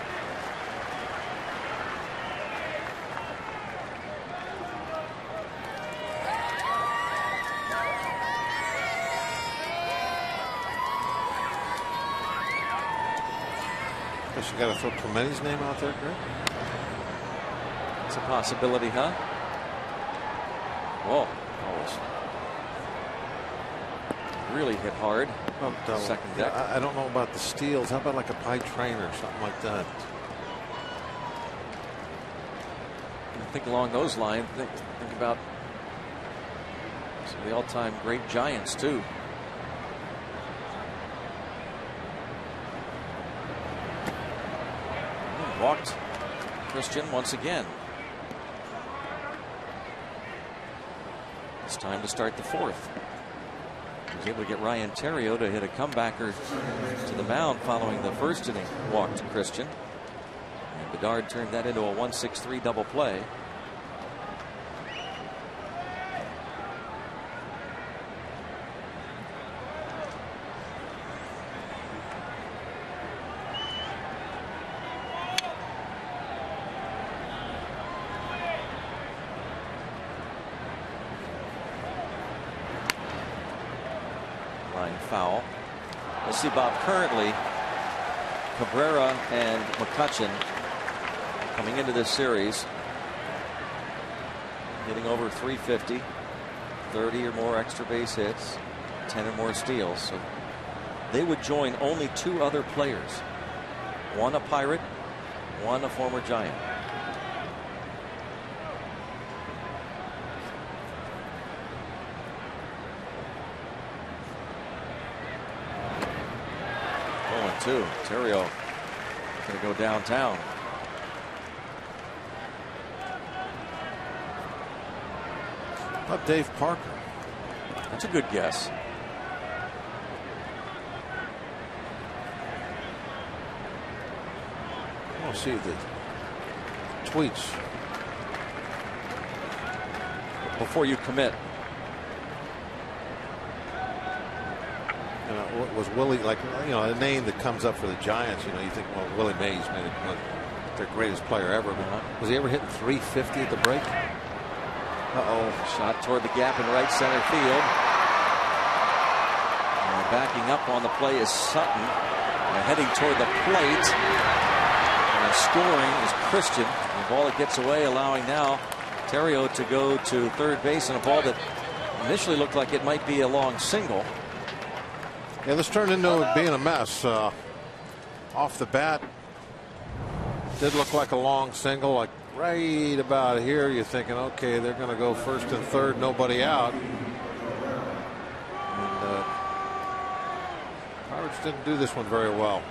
Guess you got to throw Clemente's name out there, Greg. It's a possibility, huh? Whoa. Really hit hard. Second deck. I don't know about the steals. How about like a pie trainer or something like that? I think along those lines. Think about some of the all-time great Giants too. Walked Christian once again. It's time to start the 4th. He was able to get Ryan Theriot to hit a comebacker to the mound following the first inning walk to Christian. And Bedard turned that into a 1-6-3 double play. Foul. Let's see, Bob. Currently, Cabrera and McCutchen coming into this series hitting over 350, 30 or more extra base hits, 10 or more steals. So they would join only 2 other players. One a Pirate, one a former Giant. Theriot going to go downtown. Up Dave Parker. That's a good guess. We'll see the tweets before you commit. Was Willie, like, a name that comes up for the Giants? You think, well, Willie Mays made it their greatest player ever. But was he ever hitting 350 at the break? Shot toward the gap in right center field. And backing up on the play is Sutton. And heading toward the plate. And scoring is Christian. The ball that gets away, allowing now Theriot to go to third base on a ball that initially looked like it might be a long single. Yeah, this turned into it being a mess. Off the bat, did look like a long single, like right about here. You're thinking, okay, they're going to go first and third, nobody out. And Pirates didn't do this one very well.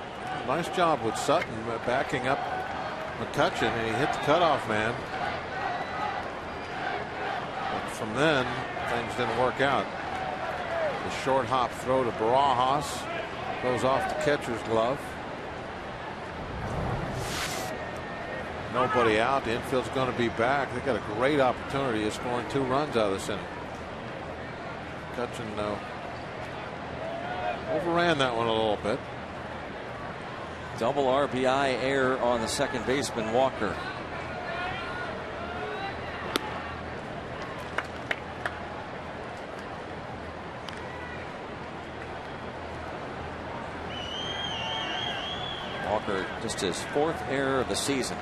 Nice job with Sutton backing up McCutchen, and he hit the cutoff man. But from then, things didn't work out. The short hop throw to Barajas goes off the catcher's glove. Nobody out. The infield's going to be back. They got a great opportunity of scoring 2 runs out of this inning. McCutchen overran that one a little bit. Double RBI error on the second baseman Walker. Walker, just his 4th error of the season.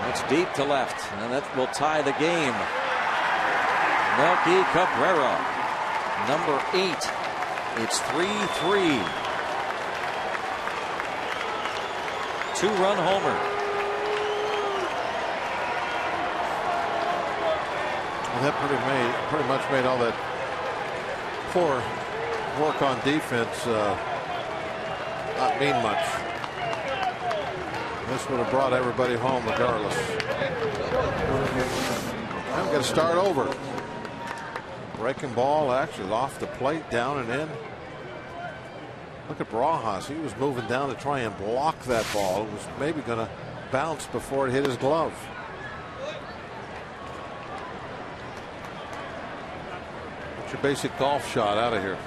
It's deep to left, and that will tie the game. Melky Cabrera, number 8. It's 3-3. 2-run homer. That pretty much made all that poor work on defense not mean much. This would have brought everybody home regardless. I'm going to start over. Breaking ball actually off the plate, down and in. Look at Barajas. He was moving down to try and block that ball. It was maybe going to bounce before it hit his glove. What's your basic golf shot out of here?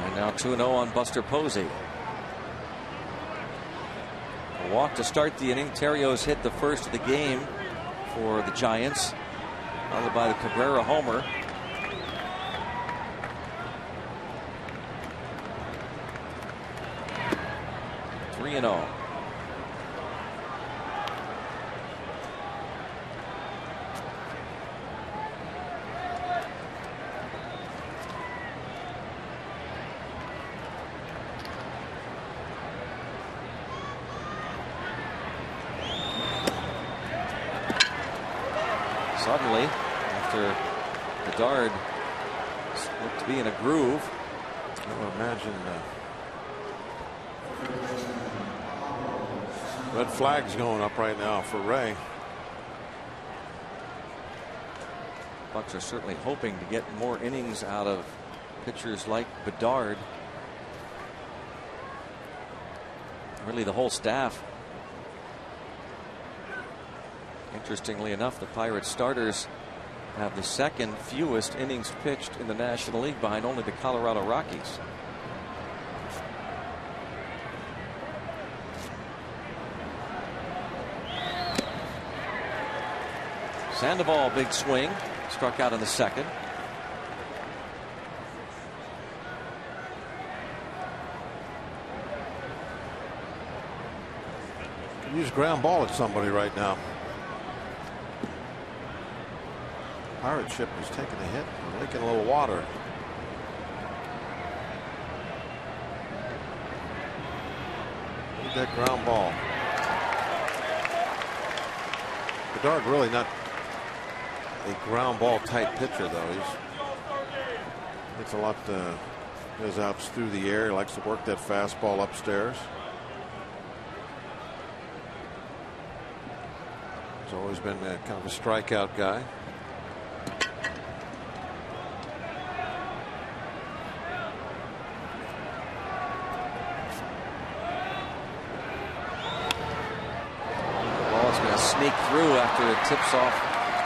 And now 2-0 on Buster Posey. A walk to start the inning. Terrios hit the first of the game for the Giants, followed by the Cabrera homer. And 0. Suddenly, after Bedard looked to be in a groove, I would imagine red flag's going up right now for Ray. Bucks are certainly hoping to get more innings out of pitchers like Bedard. Really, the whole staff. Interestingly enough, the Pirates starters have the second fewest innings pitched in the National League, behind only the Colorado Rockies. Sandoval, big swing, struck out in the second. Use ground ball at somebody right now. Pirate ship is taking a hit, leaking a little water. Need that ground ball. Bedard really not a ground ball type pitcher, though. It's a lot. Goes out through the air. He likes to work that fastball upstairs. He's always been kind of a strikeout guy. Ball's going to sneak through after it tips off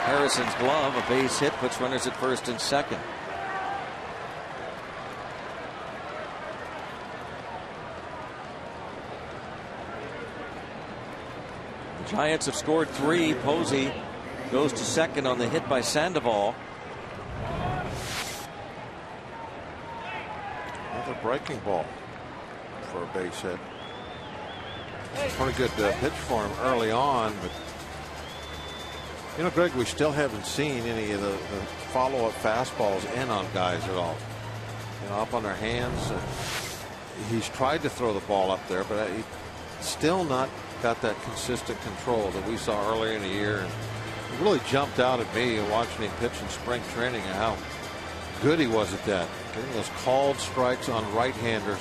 Harrison's glove. A base hit puts runners at first and second. The Giants have scored 3. Posey goes to second on the hit by Sandoval. Another breaking ball for a base hit. Pretty good pitch for him early on, but you know, Greg, we still haven't seen any of the follow-up fastballs in on guys at all. You know, up on their hands. He's tried to throw the ball up there, but he still not got that consistent control that we saw earlier in the year. And it really jumped out at me watching him pitch in spring training and how good he was at that. Getting those called strikes on right-handers.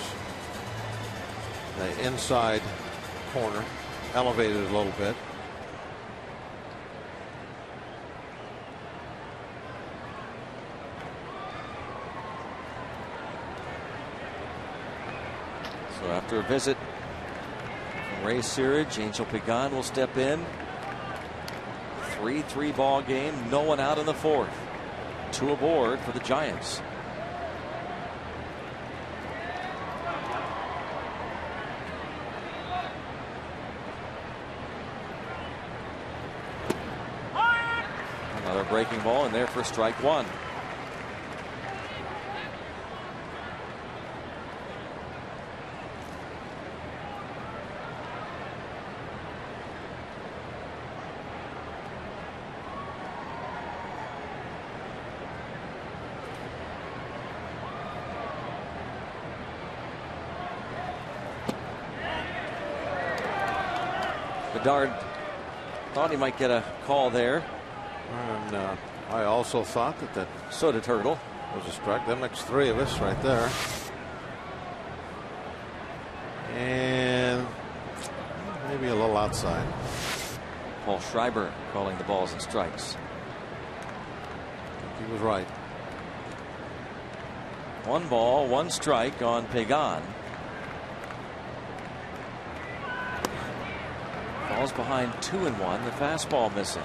The inside corner, elevated a little bit. So after a visit from Ray Searage, Angel Pagan will step in. 3-3 ball game. No one out in the fourth. 2 aboard for the Giants. Another breaking ball in there for strike 1. Bedard Thought he might get a call there. And I also thought that So did Hurdle. was a strike. That makes 3 of us right there. And maybe a little outside. Paul Schreiber calling the balls and strikes. He was right. 1 ball, 1 strike on Pagan. Falls behind 2-1. The fastball missing.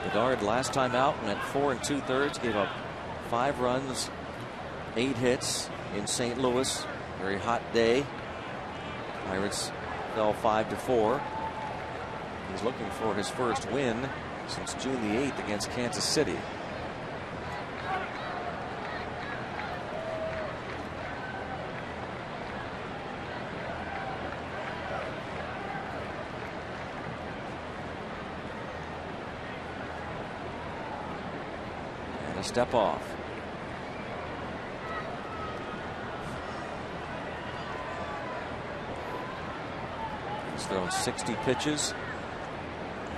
Bedard last time out went 4 2/3, gave up 5 runs, 8 hits in St. Louis. Very hot day. Pirates fell 5-4. He's looking for his first win since June the 8th against Kansas City. And a step off. He's thrown 60 pitches.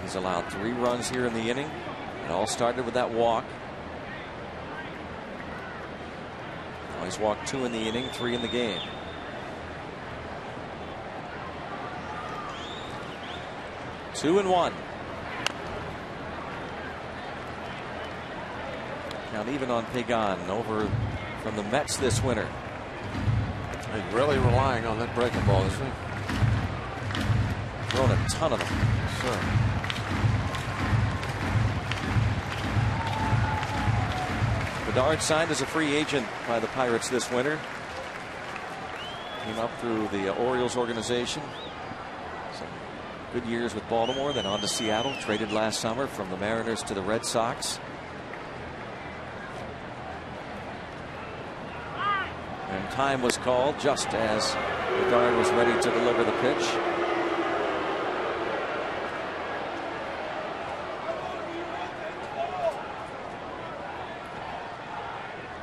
He's allowed 3 runs here in the inning. It all started with that walk. Now he's walked 2 in the inning, 3 in the game. Two and 1. Count even on Pagan over from the Mets this winter. He's really relying on that breaking ball, isn't he? Thrown a ton of them. Sure. Bedard signed as a free agent by the Pirates this winter. Came up through the Orioles organization. Some good years with Baltimore, then on to Seattle. Traded last summer from the Mariners to the Red Sox. And time was called just as Bedard was ready to deliver the pitch.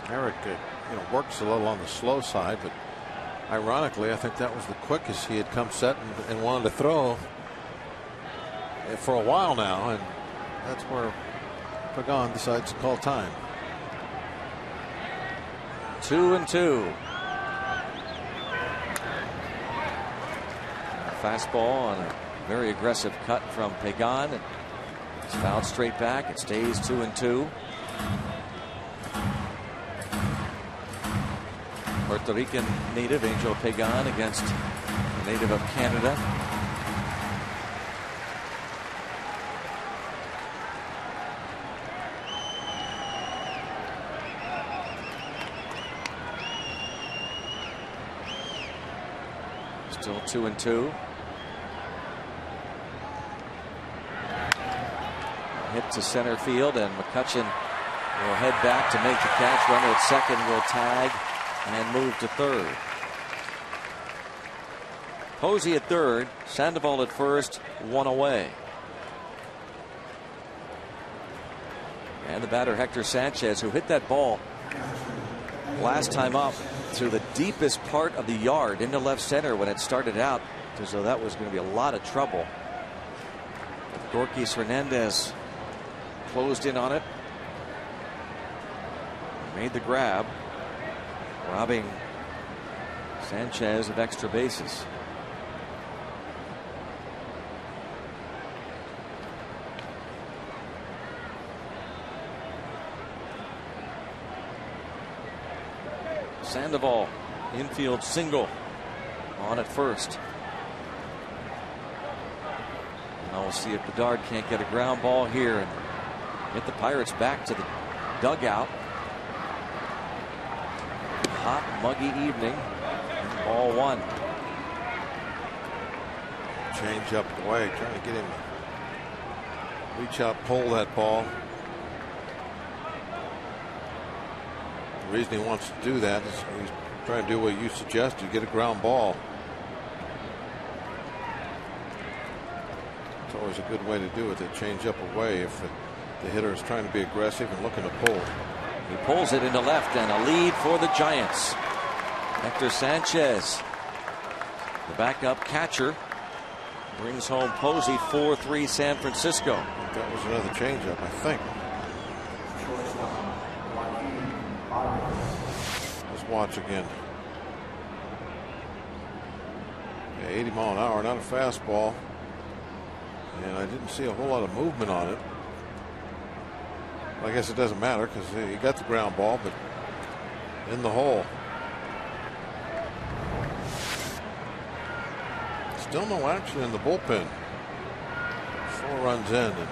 Eric works a little on the slow side, but ironically I think that was the quickest he had come set and wanted to throw for a while now, and that's where Pagan decides to call time. 2-2. Fastball on a very aggressive cut from Pagan. It's fouled straight back. It stays 2-2. Puerto Rican native Angel Pagan against the native of Canada. Still 2-2. Hit to center field, and McCutchen will head back to make the catch. Runner at second will tag and move to third. Posey at third, Sandoval at first, 1 away. And the batter Hector Sanchez, who hit that ball last time up through the deepest part of the yard into left center when it started out, so that was going to be a lot of trouble. Gorkis Hernandez closed in on it, made the grab, robbing Sanchez of extra bases. Sandoval, infield single on at first. Now we'll see if Bedard can't get a ground ball here and get the Pirates back to the dugout. Hot, muggy evening. Ball 1. Change up the way, trying to get him to reach out, pull that ball. The reason he wants to do that is he's trying to do what you suggest, you get a ground ball. It's always a good way to do it, to change up away if the hitter is trying to be aggressive and looking to pull. He pulls it into left, and a lead for the Giants. Hector Sanchez, the backup catcher, Brings home Posey. 4-3 San Francisco. That was another changeup, I think. Let's watch again. Yeah, 80 mile an hour, not a fastball. And I didn't see a whole lot of movement on it. I guess it doesn't matter because he got the ground ball, but in the hole. Still no action in the bullpen. 4 runs in and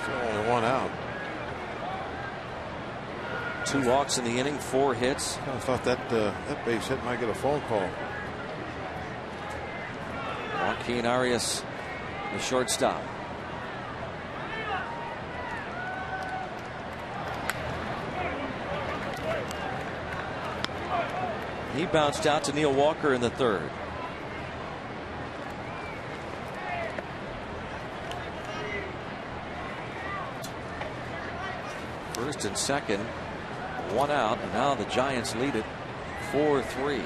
still only 1 out. 2 walks in the inning, 4 hits. I thought that base hit might get a phone call. Joaquin Arias, the shortstop. He bounced out to Neil Walker in the 3rd. First and second, 1 out, and now the Giants lead it 4-3.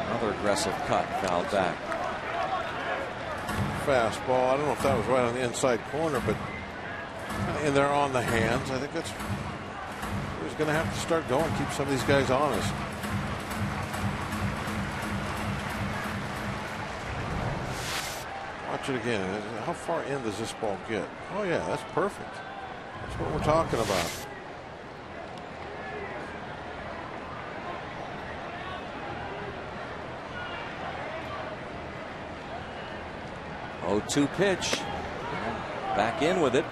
Another aggressive cut, fouled back. Fastball. I don't know if that was right on the inside corner, but in there on the hands. I think that's he's going to have to start going, keep some of these guys honest. Watch it again. How far in does this ball get? Oh yeah, that's perfect. That's what we're talking about. Oh, 2 pitch. Back in with it.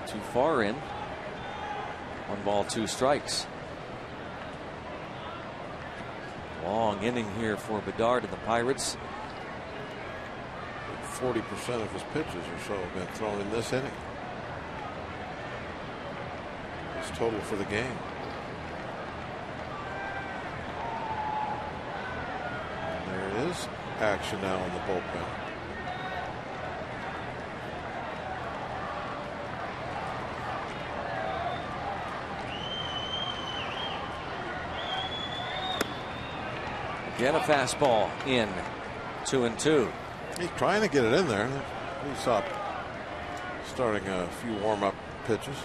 Too far in. 1 ball, 2 strikes. Long inning here for Bedard and the Pirates. 40% of his pitches or so have been thrown in this inning. It's total for the game. And there it is. Action now in the bullpen. Again a fastball in. 2-2. He's trying to get it in there. He's up. Starting a few warm-up pitches.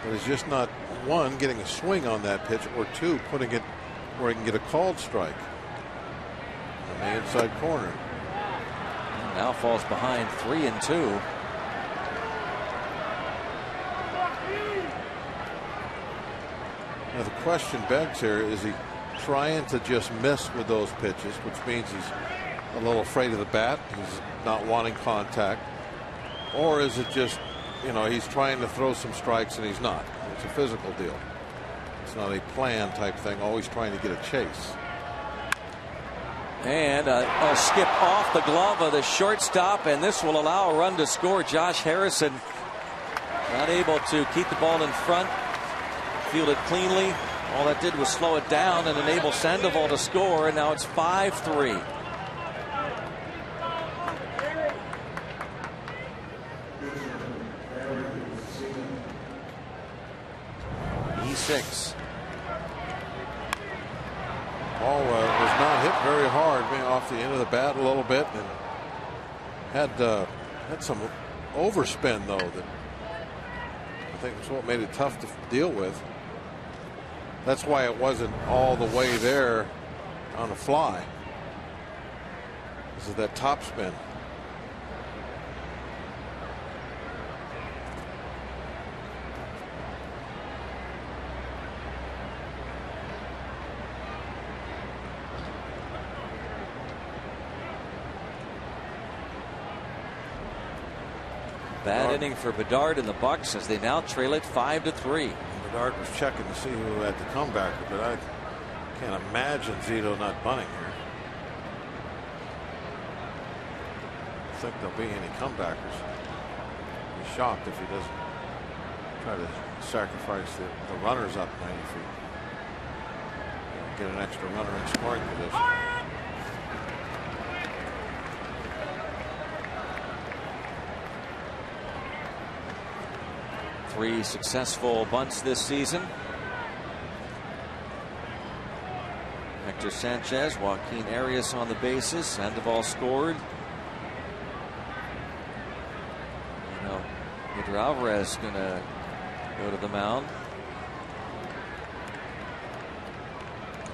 But he's just not, 1, getting a swing on that pitch, or 2, putting it where he can get a called strike on the inside corner. Now falls behind 3-2. Now the question begs here, is he trying to just miss with those pitches, which means he's a little afraid of the bat, he's not wanting contact, or is it just, you know, he's trying to throw some strikes and he's not? It's a physical deal. It's not a plan type thing, always trying to get a chase. And a skip off the glove of the shortstop, and this will allow a run to score. Josh Harrison not able to keep the ball in front, fielded cleanly. All that did was slow it down and enable Sandoval to score, and now it's 5-3. E6. Ball was not hit very hard, being off the end of the bat a little bit, and had some overspin though that I think was what made it tough to deal with. That's why it wasn't all the way there on a fly. This is that top spin. Bad inning for Bedard and the Bucks as they now trail it 5-3. Bedard was checking to see who had the comebacker, but I can't imagine Zito not bunting here. I think there'll be any comebackers. Be shocked if he doesn't try to sacrifice the runners up 90 feet. get an extra runner in scoring position. Three successful bunts this season. Hector Sanchez, Joaquin Arias on the bases. Sandoval scored. Pedro Alvarez going to go to the mound.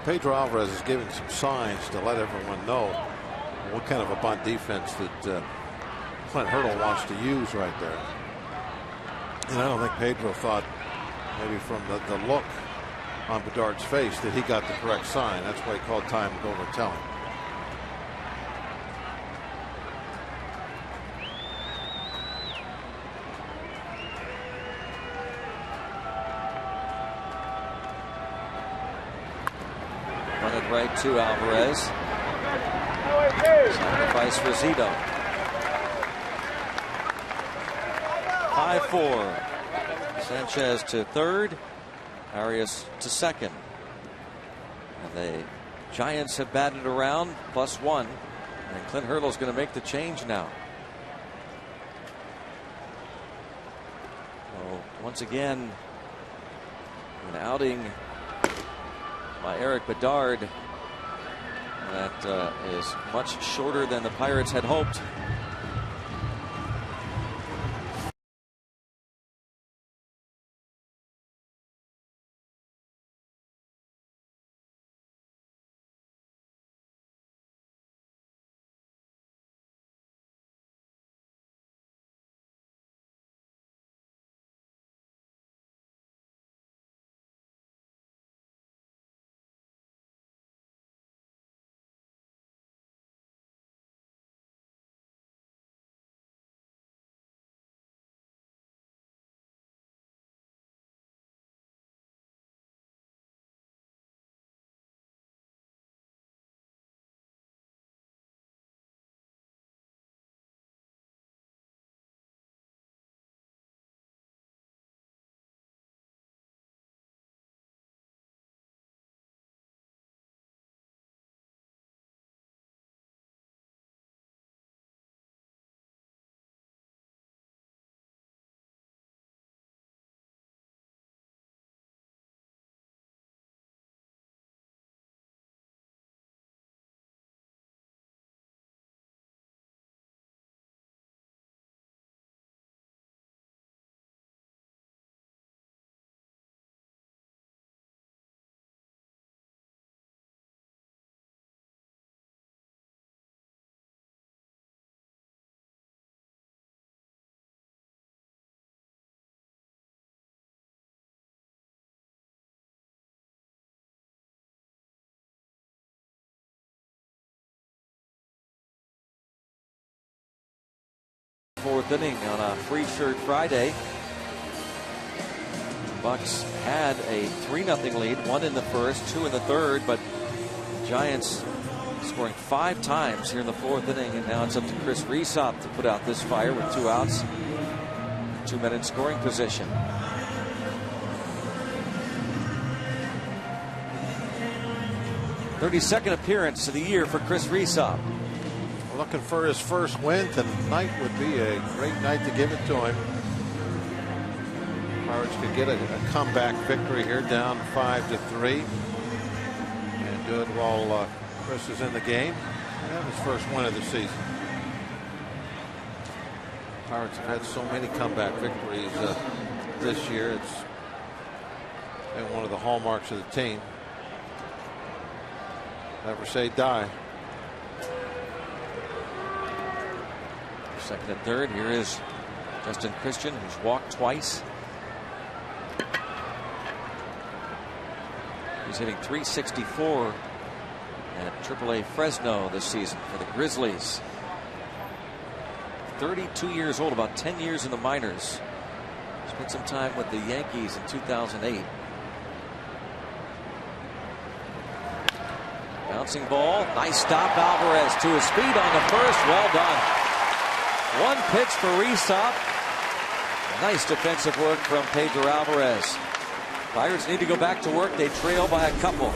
Pedro Alvarez is giving some signs to let everyone know what kind of a bunt defense that Clint Hurdle wants to use right there. And I don't think Pedro thought, maybe from the look on Bedard's face, that he got the correct sign. That's why he called time to go over and tell him. Running right to Alvarez. Sacrifice for Zito. 5-4. Sanchez to third. Arias to second. And the Giants have batted around +1. And Clint Hurdle's going to make the change now. So once again, an outing by Eric Bedard that is much shorter than the Pirates had hoped. Fourth inning on a free shirt Friday. The Bucks had a 3-0 lead, 1 in the first, 2 in the third, but the Giants scoring 5 times here in the fourth inning, and now it's up to Chris Resop to put out this fire with 2 outs, 2 men in scoring position. "32nd appearance of the year for Chris Resop. Looking for his first win tonight would be a great night to give it to him. Pirates could get a comeback victory here, down 5-3, and do it while Chris is in the game and have his first win of the season. Pirates have had so many comeback victories this year. It's been one of the hallmarks of the team. Never say die. Second and third. Here is Justin Christian, who's walked twice. He's hitting .364 at AAA Fresno this season for the Grizzlies. 32 years old, about 10 years in the minors. Spent some time with the Yankees in 2008. Bouncing ball. Nice stop. Alvarez to his feet on the first. Well done. 1 pitch for Resop. Nice defensive work from Pedro Alvarez. Pirates need to go back to work. They trail by a couple.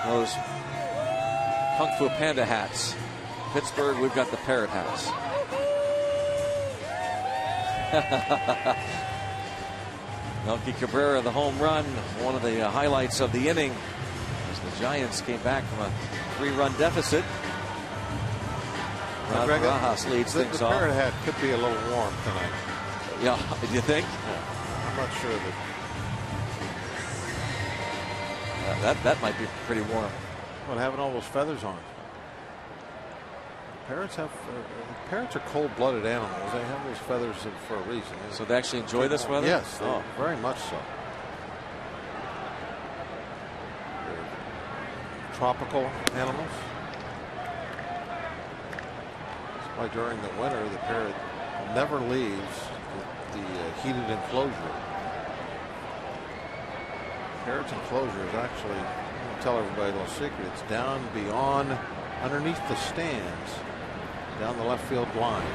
those Kung Fu Panda hats. Pittsburgh, we've got the parrot hats. Melky Cabrera, the home run, one of the highlights of the inning as the Giants came back from a 3-run deficit. Greg, Barajas leads things the off. parrot hat could be a little warm tonight. Yeah, do you think? Yeah, I'm not sure that. That might be pretty warm. Well, having all those feathers on. Parrots are cold-blooded animals. They have those feathers for a reason. So they actually enjoy this weather? Yes, very much so. They're tropical animals. That's why during the winter the parrot never leaves the heated enclosure. Parrot's enclosure is actually, I'll tell everybody a little secret, it's down beyond, underneath the stands, down the left field line.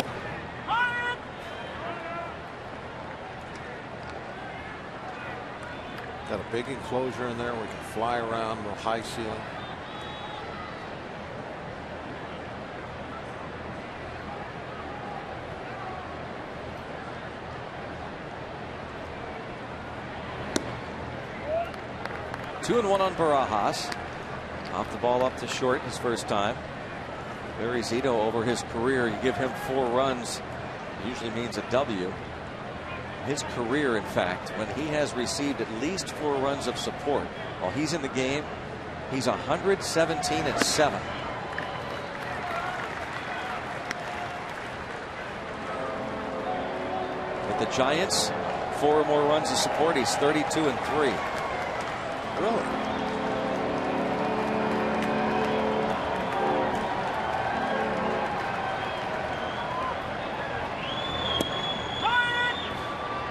Got a big enclosure in there. We can fly around, a little high ceiling. Two and one on Barajas. Off the ball up to short his first time. Barry Zito, over his career, you give him 4 runs, usually means a W. His career, in fact, when he has received at least 4 runs of support while he's in the game, he's 117-7. With the Giants, 4 or more runs of support, he's 32-3. Really?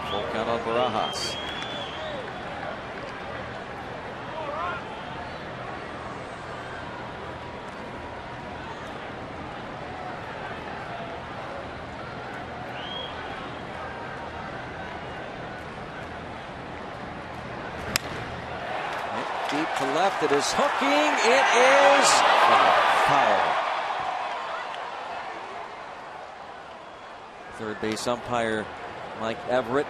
Full count on Barajas. Deep to left, it is hooking, it is foul. Third base umpire Mike Everett.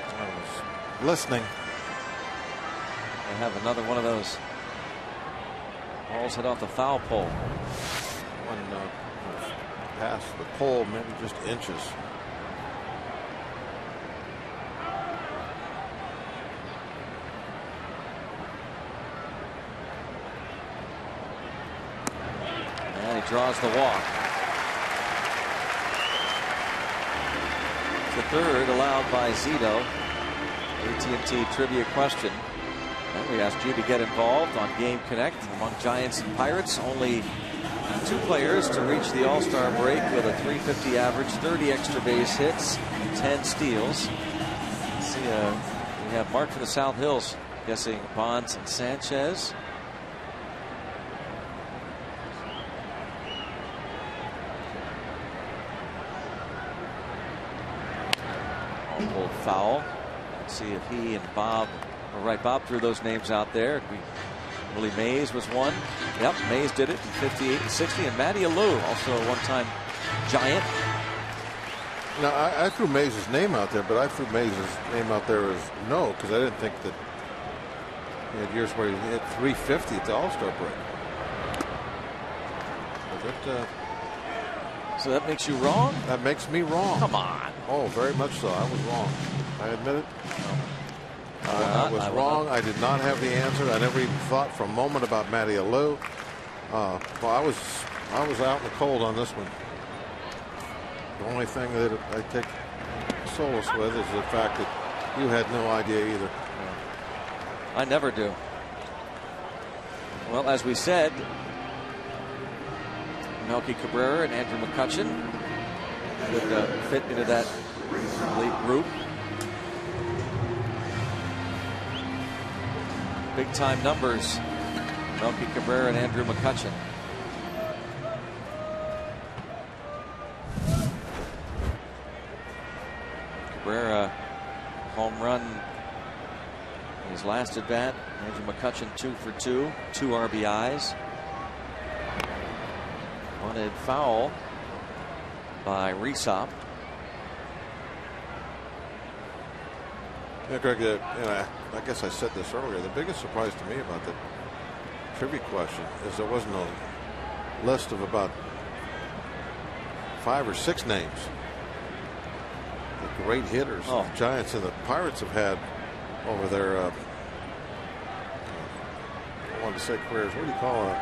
I was listening. They have another one of those balls hit off the foul pole. One past the pole, maybe just inches. And he draws the walk. The third allowed by Zito. AT&T trivia question. And we asked you to get involved on Game Connect among Giants and Pirates. Only 2 players to reach the All-Star break with a .350 average, 30 extra base hits, 10 steals. See, we have Mark from the South Hills guessing Bonds and Sanchez. All pulled foul. Let's see if he and Bob are right. Bob threw those names out there. Willie Mays was one. Yep, Mays did it in 58 and 60. And Matty Alou, also a one-time Giant. Now, I threw Mays' name out there, but I threw Mays' name out there as no, because I didn't think that he had years where he hit .350 at the All-Star break. But so that makes you wrong? that makes me wrong. Come on. Oh, very much so. I was wrong. I admit it. I was I will wrong. not. I did not have the answer. I never even thought for a moment about Matty Alou. Well, I was out in the cold on this one. The only thing that I take solace with is the fact that you had no idea either. I never do. Well, as we said, Melky Cabrera and Andrew McCutchen would fit into that elite group. Big time numbers, Melky Cabrera and Andrew McCutchen. Home run his last at bat. Andrew McCutchen 2 for 2, 2 RBIs. Bunted foul by Resop. Yeah, Greg, I guess I said this earlier. The biggest surprise to me about the trivia question is there wasn't a list of about 5 or 6 names. The great hitters the Giants and the Pirates have had over their, I wanted to say careers. What do you call it?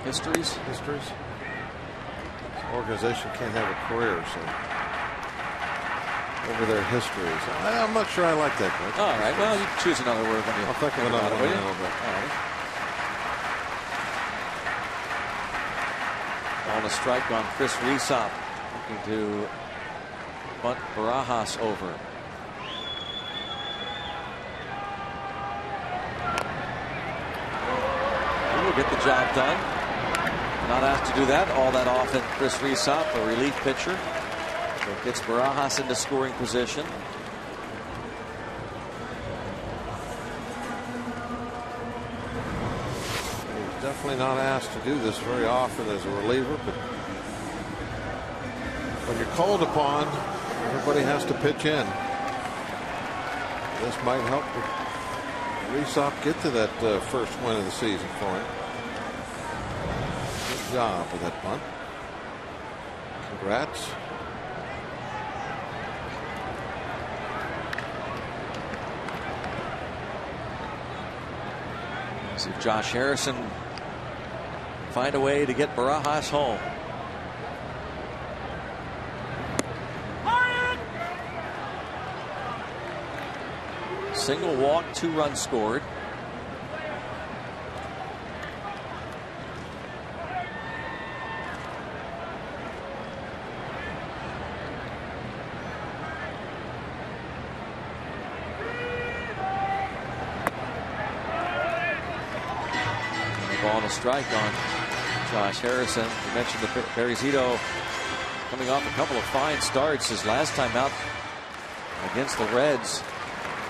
Histories? Histories. This organization can't have a career, so over their histories. I'm not sure I like that. Greg. All right. Well, you can choose another word when you I'll think of another one in a little bit. All right. On a strike on Chris Resop, looking to bunt Barajas over. He will get the job done. Not asked to do that all that often. Chris Resop, a relief pitcher, gets Barajas into scoring position. He's definitely not asked to do this very often as a reliever, but when you're called upon, everybody has to pitch in. This might help Resop get to that first win of the season for him. Good job with that bunt. Congrats. See if Josh Harrison can find a way to get Barajas home. Single walk, 2 runs scored. Ball and a strike on Josh Harrison. You mentioned the Barry Zito coming off a couple of fine starts. His last time out against the Reds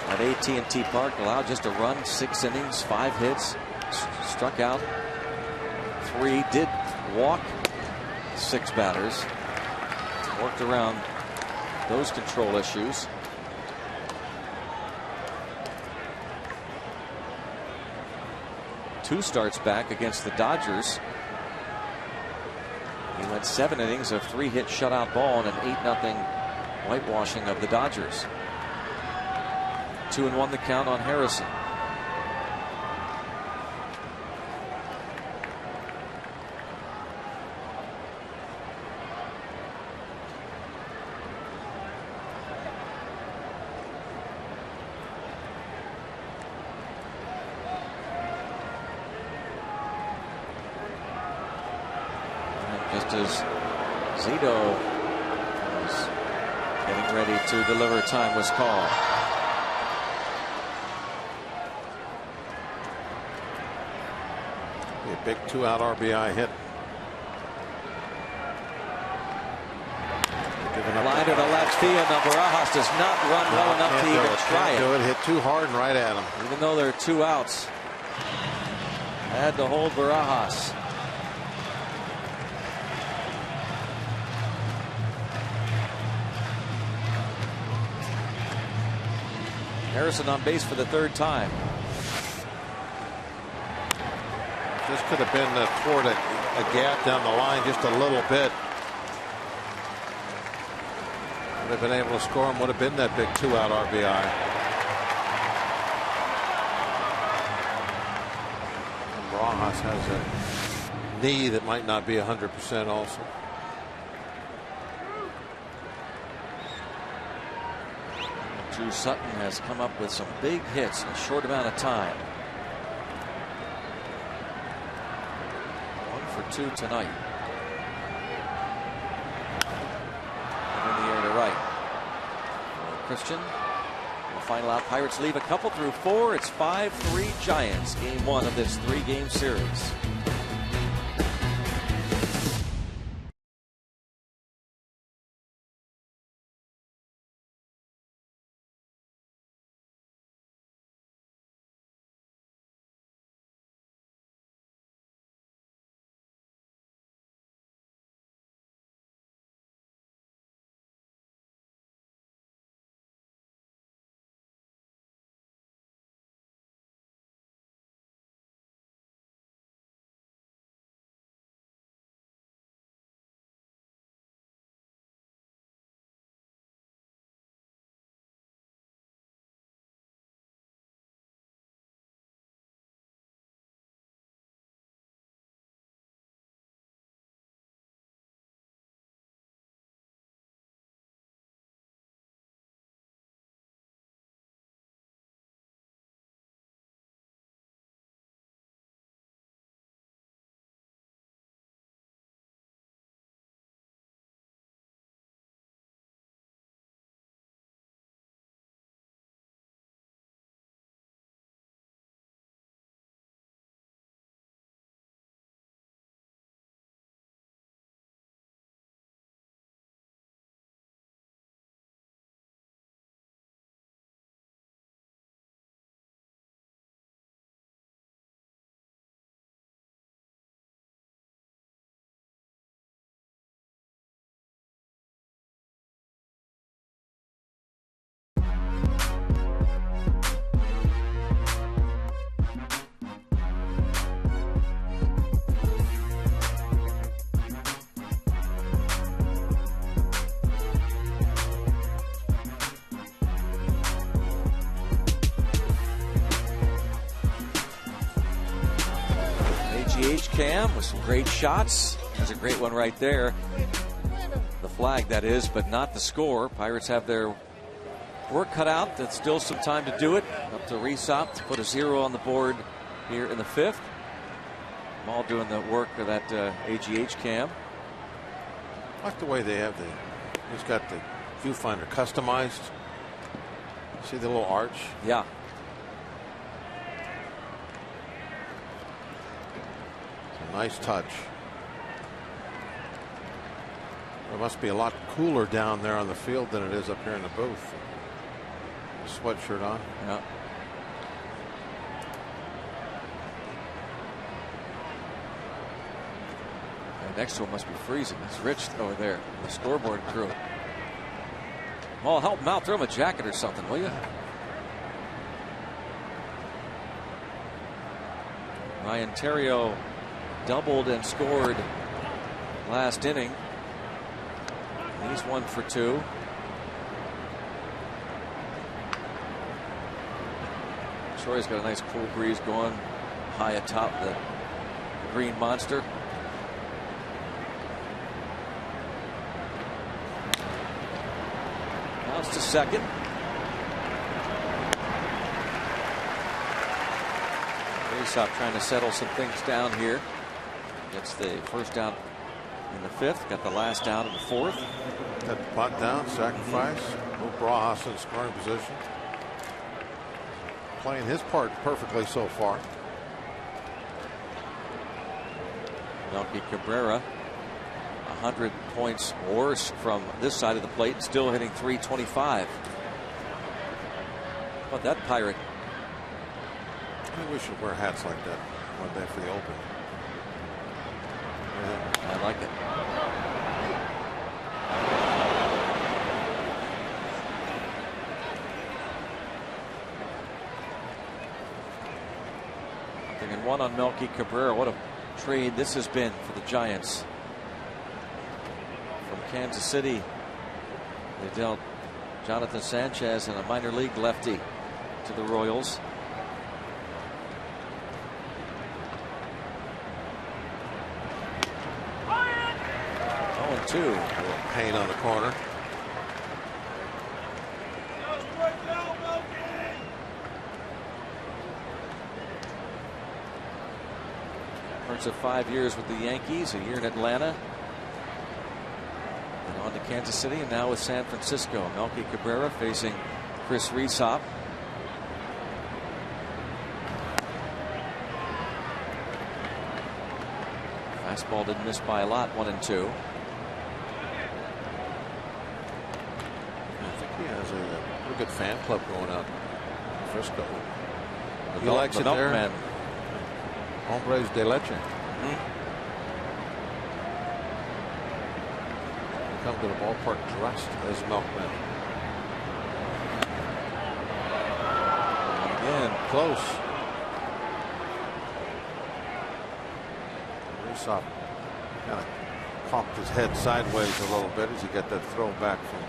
at AT&T Park, allowed just a run, 6 innings, 5 hits, struck out 3, did walk 6 batters, worked around those control issues. Two starts back against the Dodgers. He went 7 innings of 3-hit shutout ball and an 8-0 whitewashing of the Dodgers. 2-1 the count on Harrison. Just as Zito was getting ready to deliver, time was called. A big 2-out RBI hit. Line to the left field. Now Barajas does not run well enough to even try it. Hit too hard and right at him. Even though there are 2 outs, had to hold Barajas. Harrison on base for the 3rd time. This could have been toward a gap down the line just a little bit. Would have been able to score him. Would have been that big 2-out RBI. And Barajas has a knee that might not be 100% also. Drew Sutton has come up with some big hits in a short amount of time. 1 for 2 tonight. And in the air to right. Christian. The final out. Pirates leave a couple through 4. It's 5-3 Giants. Game 1 of this 3-game series. AGH cam with some great shots. There's a great one right there. The flag, that is, but not the score. Pirates have their work cut out. There's still some time to do it. Up to Resop to put a 0 on the board here in the 5th. All doing the work of that AGH cam. I like the way they have he's got the viewfinder customized. See the little arch? Yeah. It's a nice touch. It must be a lot cooler down there on the field than it is up here in the booth. Sweatshirt on. Yeah. And next to him must be freezing. It's Rich over there, the scoreboard crew. Well, help him out. Throw him a jacket or something, will you? Ryan Terrio doubled and scored last inning. He's 1 for 2. Troy's got a nice cool breeze going high atop the green monster. Now it's to second. Resop trying to settle some things down here. Gets the first down in the 5th, got the last down in the 4th. Got the punt down, sacrifice. No Barajas in scoring position. Playing his part perfectly so far. Melky Cabrera, 100 points worse from this side of the plate, still hitting .325. But that Pirate. I think we should wear hats like that one day for the Open. I like it. Thinking 1 on Melky Cabrera. What a trade this has been for the Giants. From Kansas City, they dealt Jonathan Sanchez and a minor league lefty to the Royals. 0-2. A little pain on the corner. First of 5 years with the Yankees, a year in Atlanta, and on to Kansas City, and now with San Francisco. Melky Cabrera facing Chris Resop. Fastball didn't miss by a lot, 1-2. I think he has a pretty good fan club going out in Frisco. He Milk- likes the it there. Milkman. Hombres de leche. Come to the ballpark dressed as milkmen. Again, close. Resop kind of cocked his head sideways a little bit as he got that throw back from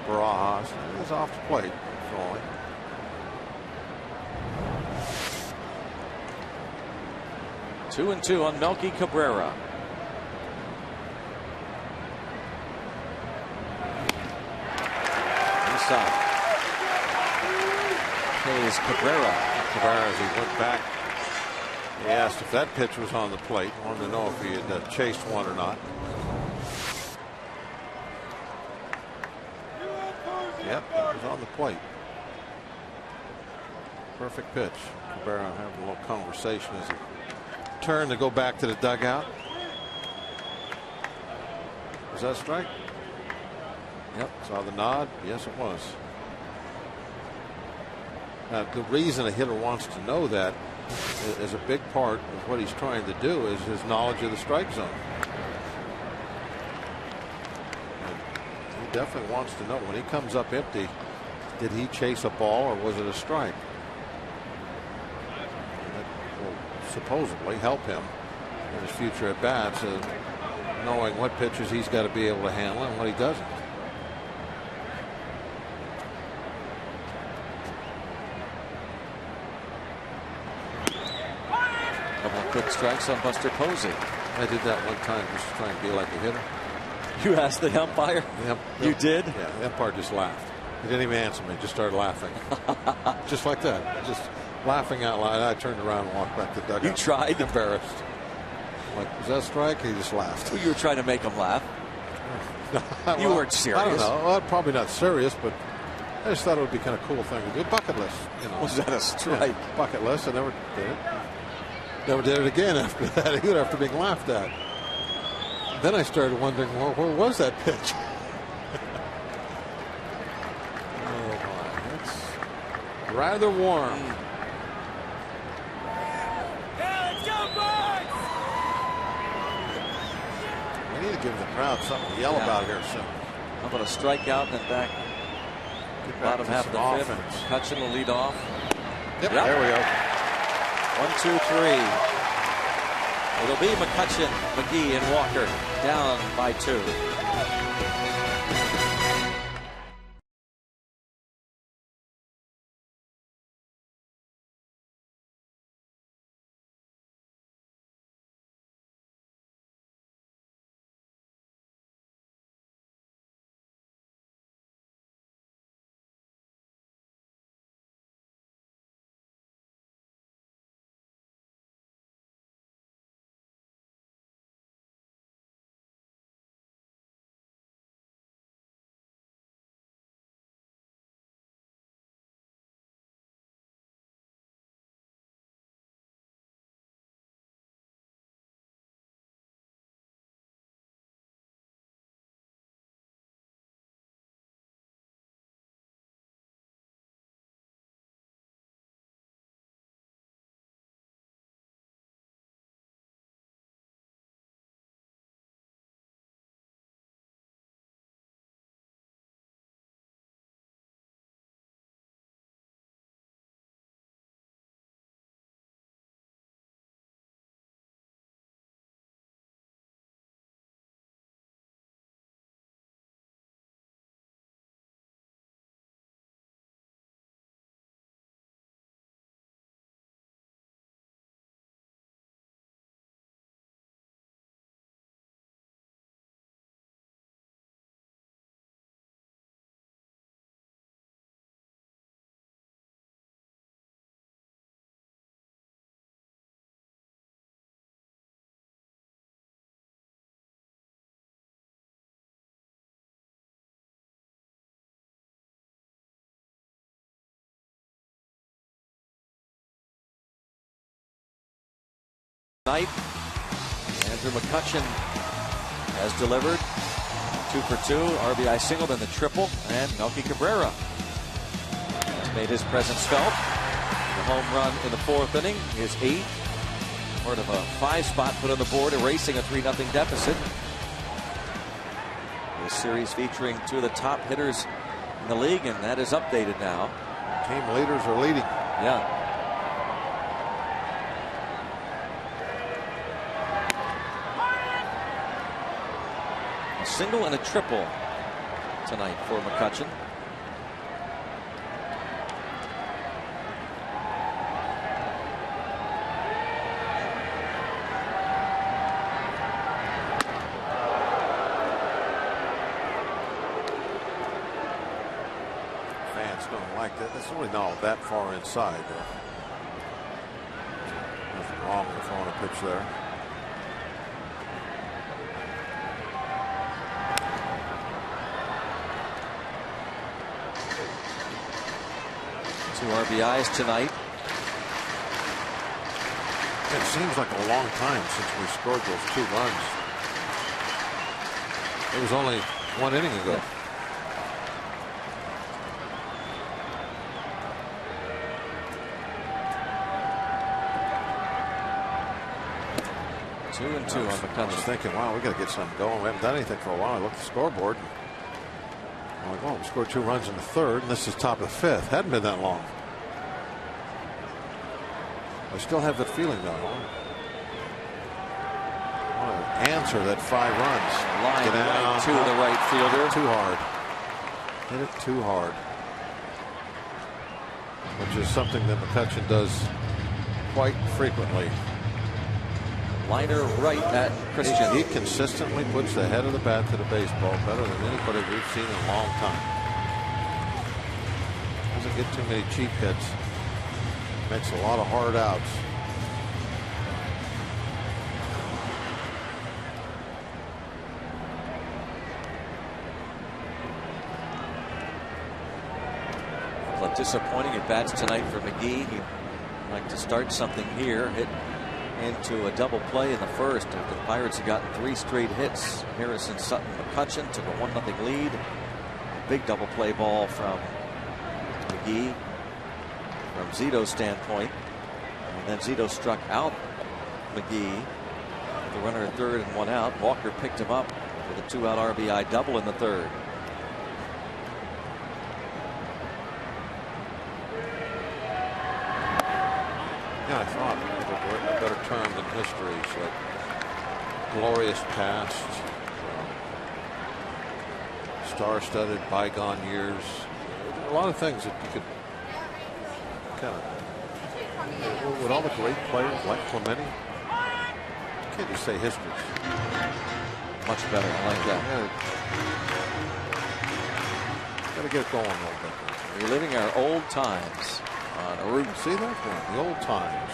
Barajas. He was off the plate throwing. 2-2 on Melky Cabrera. Resop pays Cabrera. Cabrera, as he went back, he asked if that pitch was on the plate. Wanted to know if he had chased one or not. Yep, it was on the plate. Perfect pitch. Cabrera having a little conversation as he turned to go back to the dugout. Was that a strike? Yep. Saw the nod. Yes, it was. Now, the reason a hitter wants to know that is a big part of what he's trying to do is his knowledge of the strike zone. And he definitely wants to know when he comes up empty, did he chase a ball or was it a strike? And that will supposedly help him in his future at bats, knowing what pitches he's got to be able to handle and what he doesn't. put strikes on Buster Posey. I did that one time just to try and be like a hitter. You asked the umpire? You did? Yeah, the umpire just laughed. He didn't even answer me, just started laughing. Just like that. Just laughing out loud. I turned around and walked back to the dugout. You tried? Embarrassed. Like, was that a strike? He just laughed. You were trying to make him laugh. Well, you weren't serious. I don't know. Well, probably not serious, but I just thought it would be kind of cool thing to do. Bucket list. You know. Was that a strike? Yeah, bucket list. I never did it. Never did it again after that, either, after being laughed at. Then I started wondering, well, where was that pitch? Oh, my. It's rather warm. We need to give the crowd something to yell about here soon. How about a strikeout and back? Bottom half of the fifth. McCutchen will lead off. Yep. There we go. 1, 2, 3. It'll be McCutchen, McGee, and Walker down by 2. Night. Andrew McCutchen has delivered 2 for 2, RBI single, then the triple, and Melky Cabrera has made his presence felt. The home run in the 4th inning, his 8th, part of a 5-spot put on the board, erasing a 3-0 deficit. This series featuring 2 of the top hitters in the league, and that is updated now. Team leaders are leading. Yeah. A single and a triple tonight for McCutchen. Fans don't like that. It's really not that far inside. Nothing wrong with throwing a pitch there. Two RBIs tonight. It seems like a long time since we scored those 2 runs. It was only 1 inning ago. Yeah. Two and 2 on McCutchen. I was thinking, wow, we got to get something going. We haven't done anything for a while. I looked at the scoreboard. I'm like, well, we scored 2 runs in the 3rd, and this is top of the 5th. Hadn't been that long. I still have that feeling, though. I want to answer that 5 runs. Line right to the right fielder. Too hard. Hit it too hard. Which is something that McCutchen does quite frequently. Liner right at Christian. He consistently puts the head of the bat to the baseball better than anybody we've seen in a long time. Doesn't get too many cheap hits. Makes a lot of hard outs. Well, disappointing at bats tonight for McGee. He'd like to start something here. Hit into a double play in the first. The Pirates have gotten 3 straight hits. Harrison, Sutton, McCutcheon took a 1-0 lead. Big double play ball from McGee from Zito's standpoint. And then Zito struck out McGee. The runner at third and 1 out. Walker picked him up with a 2-out RBI double in the third. Yeah, I thought a better term than history. It's like glorious past, star-studded bygone years. A lot of things that you could kind of. With all the great players like Clemente, you can't just say history. Much better. I like that. Got to get it going a little bit. Reliving our old times on a route. See that one? The old times.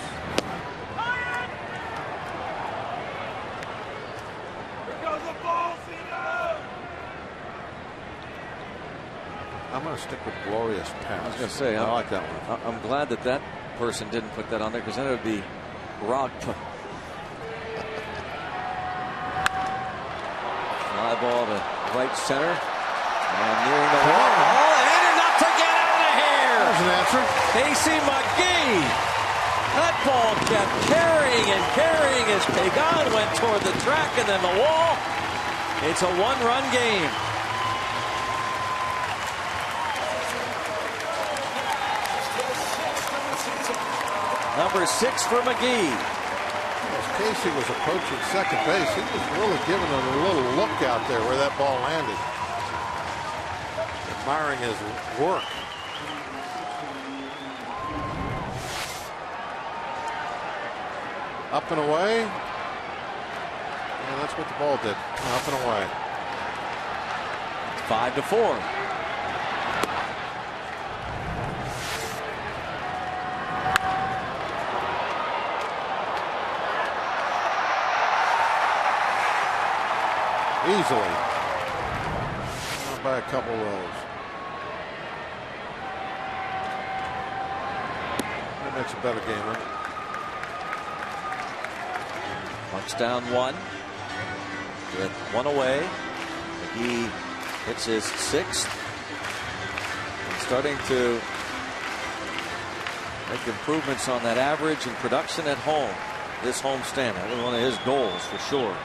I'm going to stick with glorious past. I was going to say, I like that one. I'm glad that that person didn't put that on there, because then it would be rocked. Fly ball to right center. And nearing the wall. Oh, and enough to get out of here. There's an answer. Casey McGee. That ball kept carrying and carrying as Pagan went toward the track and then the wall. It's a 1-run game. Number 6 for McGee. As Casey was approaching second base, he was really giving it a little look out there where that ball landed. Admiring his work. Up and away. And that's what the ball did. Up and away. 5-4. Easily. Not by a couple of those. That makes a better game, right? Bucks down 1 with 1 away. McGee hits his 6th. And starting to make improvements on that average and production at home. This homestand, that was one of his goals for sure.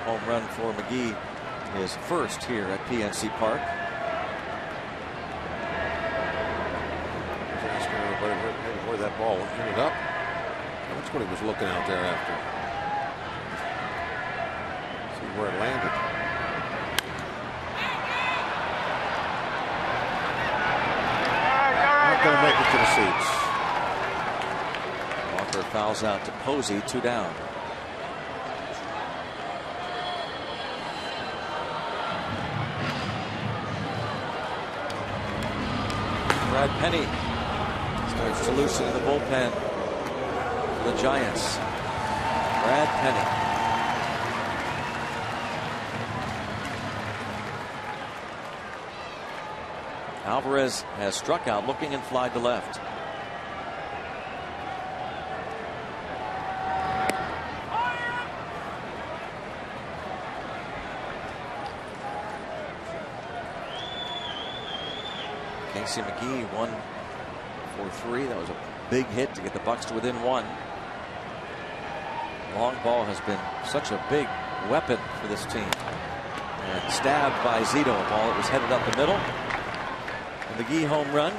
Home run for McGee, his first here at PNC Park. Where that ball ended up. That's what he was looking out there after. See where it landed. Not going to make it to the seats. Walker fouls out to Posey, 2 down. Brad Penny starts to loosen in the bullpen for the Giants. Brad Penny. Alvarez has struck out, looking and fly to left. Casey McGee 1 for 3. That was a big hit to get the Bucks to within 1. Long ball has been such a big weapon for this team. And stabbed by Zito, a ball that was headed up the middle. And McGee home run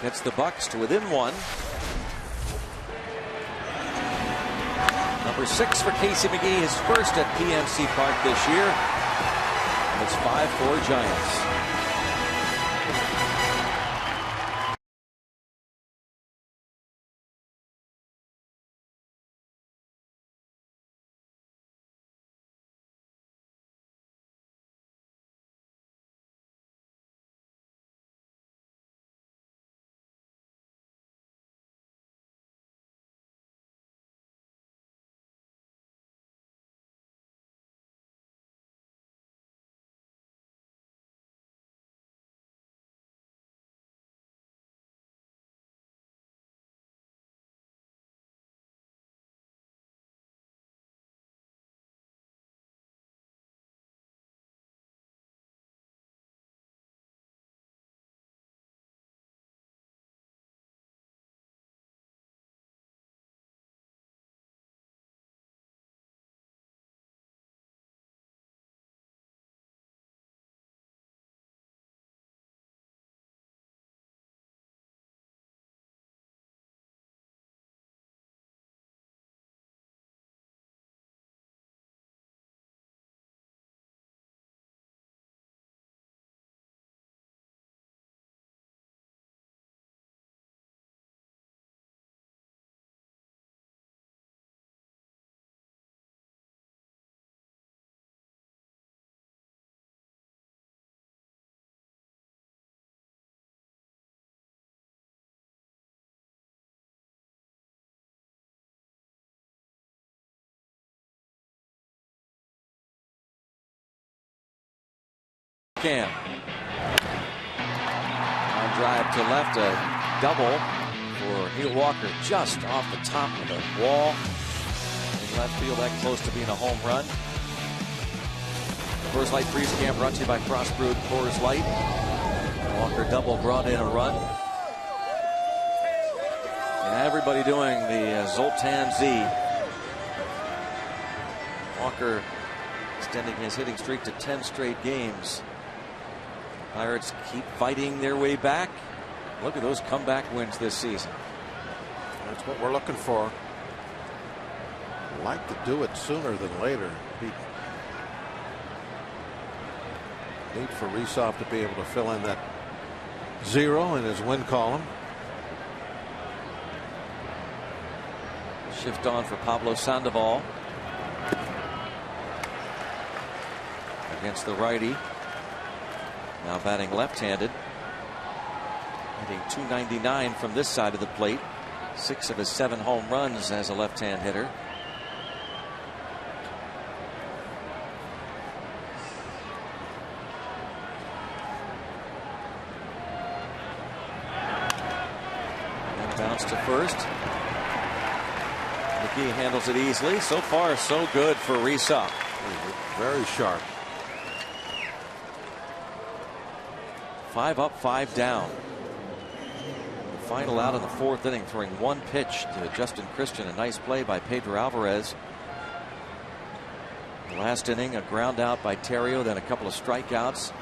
gets the Bucks to within 1. Number 6 for Casey McGee, his first at PNC Park this year. And it's 5-4 Giants. can. On drive to left, a double for Neil Walker just off the top of the wall. In left field, that close to being a home run. Coors Light Freeze Cam brought to you by Crossbrewed Coors Light. Walker double brought in a run. And everybody doing the Zoltan Z. Walker extending his hitting streak to 10 straight games. Pirates keep fighting their way back. Look at those comeback wins this season. That's what we're looking for. Like to do it sooner than later. Need for Rysov to be able to fill in that 0 in his win column. Shift on for Pablo Sandoval against the righty. Now batting left-handed. Hitting .299 from this side of the plate. 6 of his 7 home runs as a left-hand hitter. And bounce to first. McGee handles it easily. So far, so good for Rysov. Very sharp. 5 up, 5 down. The final out in the 4th inning, throwing 1 pitch to Justin Christian. A nice play by Pedro Alvarez. The last inning, a ground out by Terrio, then a couple of strikeouts.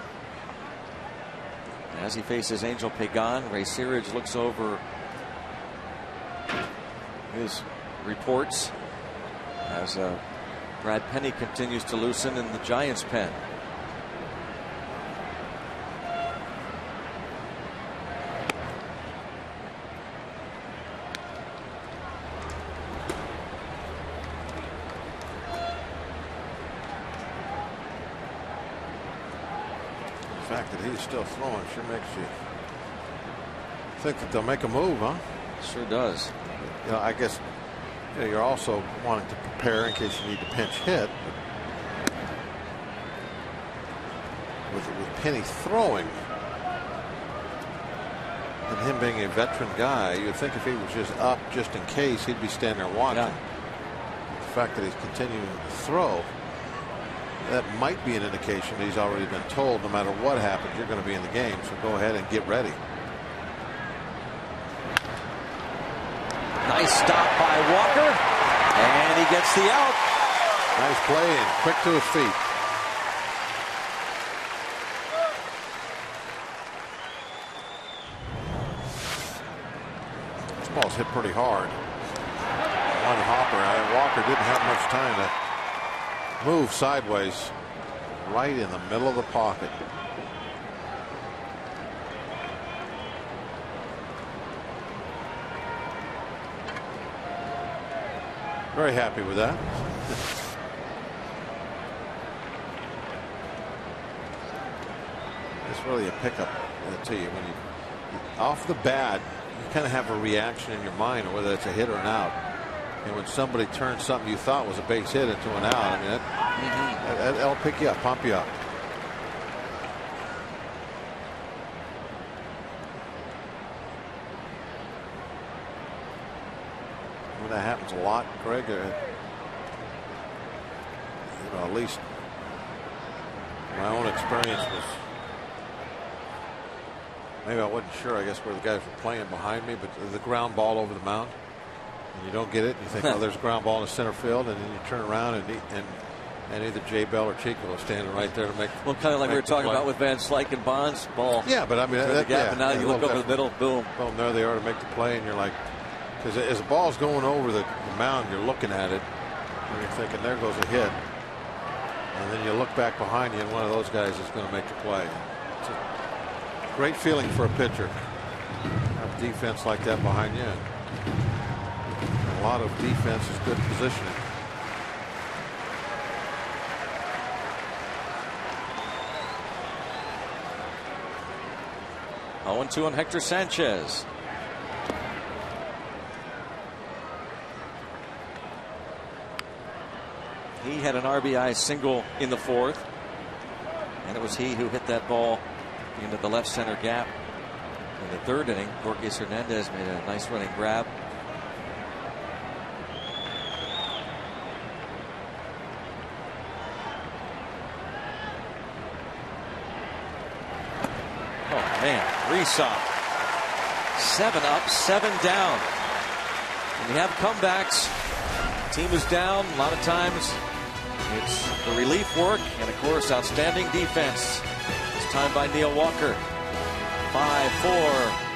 As he faces Angel Pagan, Ray Searage looks over his reports as Brad Penny continues to loosen in the Giants' pen. The fact that he's still throwing sure makes you think that they'll make a move, huh? Sure does. You know, I guess you're also wanting to prepare in case you need to pinch hit. With Penny throwing and him being a veteran guy, you'd think if he was just up just in case, he'd be standing there watching. Yeah. The fact that he's continuing to throw, that might be an indication that he's already been told no matter what happens, you're going to be in the game, so go ahead and get ready. Nice stop by Walker, and he gets the out. Nice play and quick to his feet. This ball's hit pretty hard. One hopper. Walker didn't have much time to move sideways, right in the middle of the pocket. Very happy with that. It's really a pickup to you when you off the bat, you kind of have a reaction in your mind of whether it's a hit or an out. And when somebody turns something you thought was a base hit into an out, I mean, that'll pick you up, pump you up. That happens a lot, Greg. You know, at least my own experience was, maybe I wasn't sure, I guess, where the guys were playing behind me, but the ground ball over the mound, and you don't get it, and you think, oh, there's a ground ball in the center field, and then you turn around and either Jay Bell or Chico is standing right there to make. Well, kind of like we were talking about with Van Slyke and Bonds, ball. Yeah, but I mean, the gap, and now you look over the middle, boom. Boom, there they are to make the play, and you're like, because as the ball's going over the mound, you're looking at it, and you're thinking, there goes a hit. And then you look back behind you, and one of those guys is going to make the play. It's a great feeling for a pitcher. Have defense like that behind you. A lot of defense is good positioning. Oh, 0-2 on Hector Sanchez. He had an RBI single in the 4th. And it was he who hit that ball into the left center gap in the third inning. Gorgeous Hernandez made a nice running grab. Oh man, Resaw. 7 up, 7 down. When you have comebacks, the team is down. A lot of times it's the relief work and, of course, outstanding defense. This time by Neil Walker. 5-4.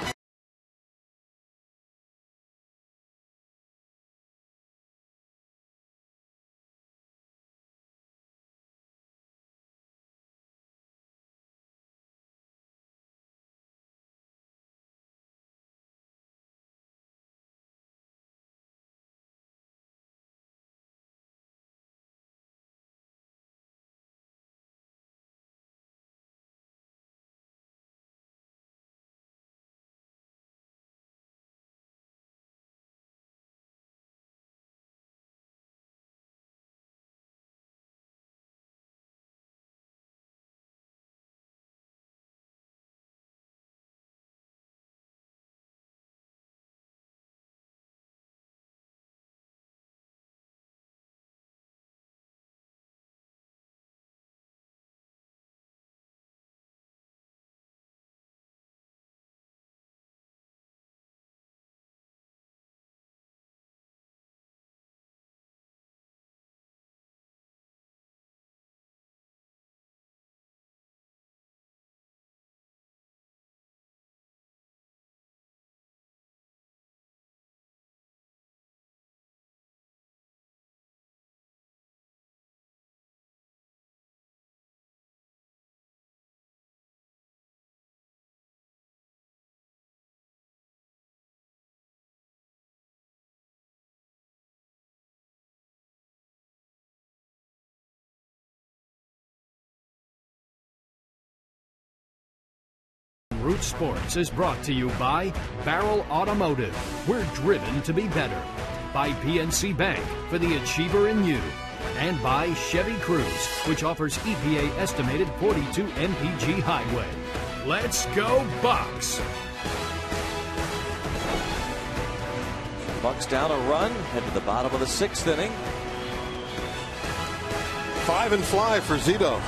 Root Sports is brought to you by Barrel Automotive. We're driven to be better. By PNC Bank for the achiever in you. And by Chevy Cruze, which offers EPA estimated 42 mpg highway. Let's go Bucks! Bucks down a run, head to the bottom of the 6th inning. 5 and fly for Zito.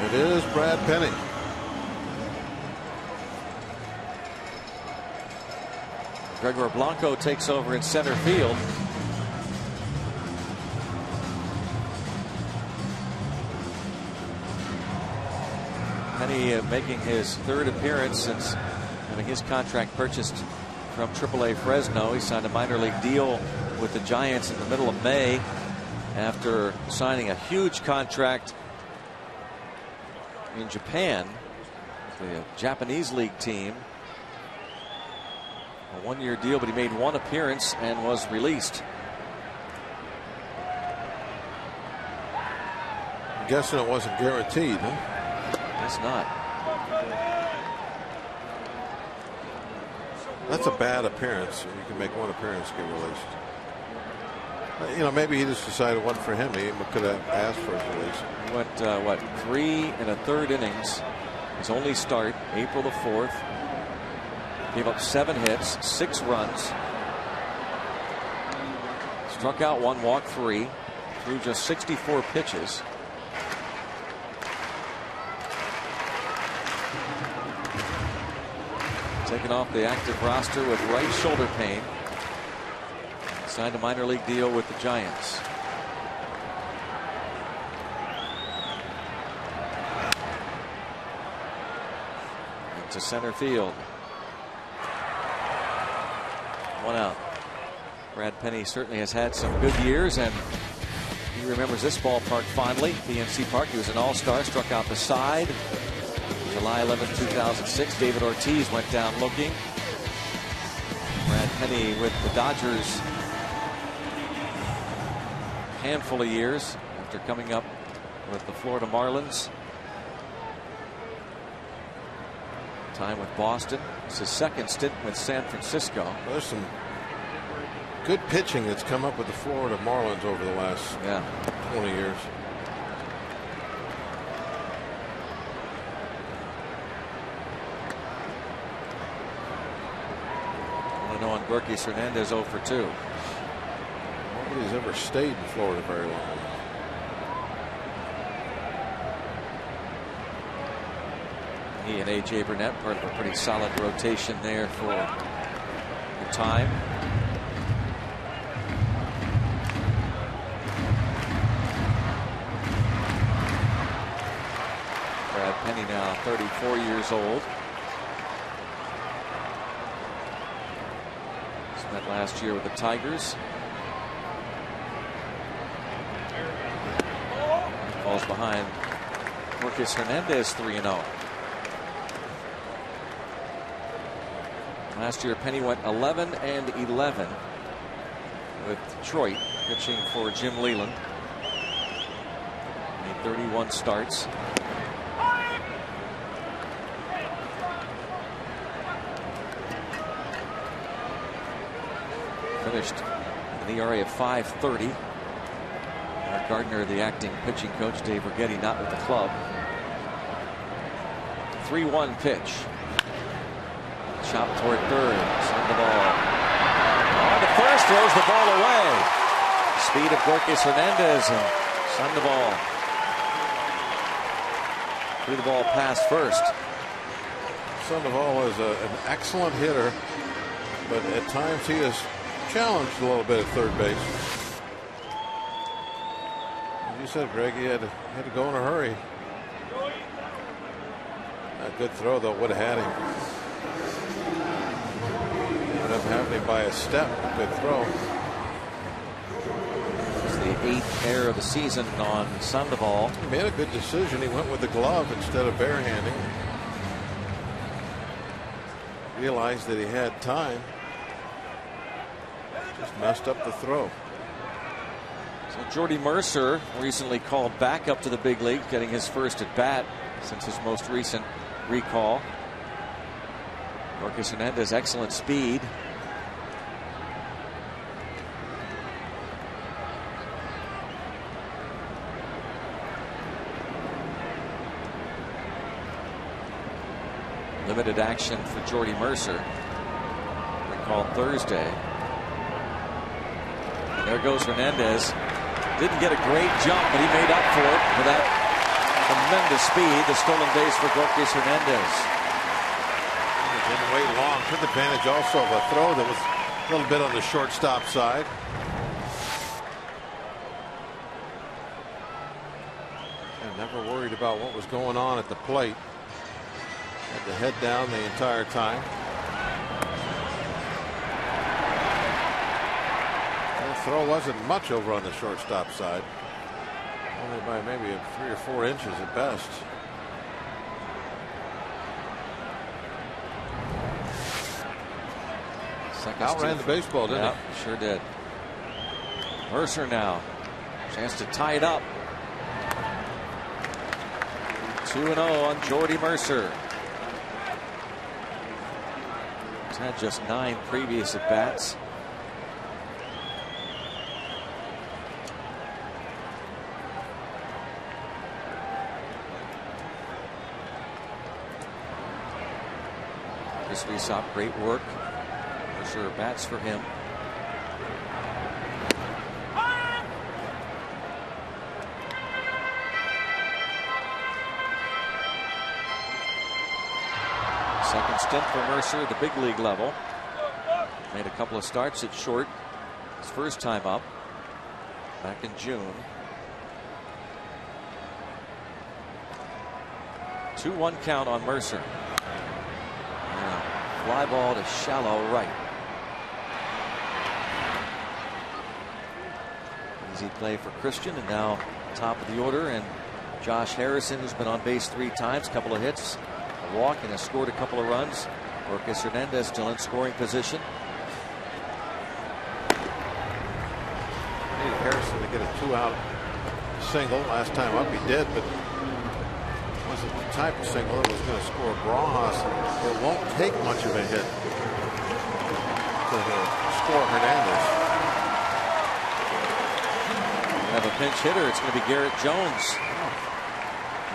It is Brad Penny. Gregor Blanco takes over in center field. Penny making his 3rd appearance since having his contract purchased from AAA Fresno. He signed a minor league deal with the Giants in the middle of May after signing a huge contract in Japan, the Japanese league team. A 1-year deal, but he made 1 appearance and was released. I'm guessing it wasn't guaranteed, huh? It's not. That's a bad appearance. You can make 1 appearance, get released. You know, maybe he just decided it wasn't for him. He could have asked for his release. He went, what, 3 1/3 innings. His only start, April the 4th. Gave up 7 hits, 6 runs. Struck out 1, walked 3. Threw just 64 pitches. Taken off the active roster with right shoulder pain. Signed a minor league deal with the Giants. Into center field. 1 out. Brad Penny certainly has had some good years, and he remembers this ballpark fondly. PNC Park. He was an all-star, struck out the side. July 11, 2006. David Ortiz went down looking. Brad Penny with the Dodgers handful of years after coming up with the Florida Marlins. Time with Boston. It's his 2nd stint with San Francisco. Well, there's some good pitching that's come up with the Florida Marlins over the last 20 years. 1-0 on Gorkis Hernandez, 0 for 2. Nobody's ever stayed in Florida very long. He and A.J. Burnett, part of a pretty solid rotation there for the time. Brad Penny now 34 years old. Spent last year with the Tigers. Falls behind Gorkis Hernandez 3-0. Last year, Penny went 11-11 with Detroit, pitching for Jim Leyland. Made 31 starts. Finished an ERA of 5.30. Mark Gardner, the acting pitching coach, Dave Righetti, not with the club. 3-1 pitch. Chop toward third. Send the ball. On to first. Throws the ball away. Speed of Gorkis Hernandez and send the ball. Threw the ball past first. Sandoval is an excellent hitter, but at times he is challenged a little bit at third base. As you said, Greg, he had to go in a hurry. A good throw, though, would have had him. Ended up happening by a step. Good throw. It's the 8th error of the season on Sandoval. He made a good decision. He went with the glove instead of barehanding. Realized that he had time. Just messed up the throw. So Jordy Mercer recently called back up to the big league, getting his first at bat since his most recent recall. Gorkis Hernandez, excellent speed. Limited action for Jordy Mercer. Recalled Thursday. And there goes Hernandez. Didn't get a great jump, but he made up for it with that tremendous speed. The stolen base for Gorkis Hernandez. Didn't wait long. Took advantage also of a throw that was a little bit on the shortstop side. And never worried about what was going on at the plate. Had the head down the entire time. That throw wasn't much over on the shortstop side. Only by maybe 3 or 4 inches at best. Outran the baseball, didn't he? Sure did. Mercer now. Chance to tie it up. 2-0 on Jordy Mercer. He's had just 9 previous at bats. Chris Wiesop, great work. Mercer bats for him. Second stint for Mercer at the big league level. Made a couple of starts at short. His first time up back in June. 2-1 count on Mercer. Fly ball to shallow right. Easy play for Christian, and now top of the order, and Josh Harrison, who's been on base 3 times, couple of hits, a walk, and has scored a couple of runs. Gorkis Hernandez still in scoring position. Needed Harrison to get a 2-out single. Last time up he did, but wasn't the type of single that was going to score Barajas. It won't take much of a hit to score Hernandez. We have a pinch hitter. It's going to be Garrett Jones.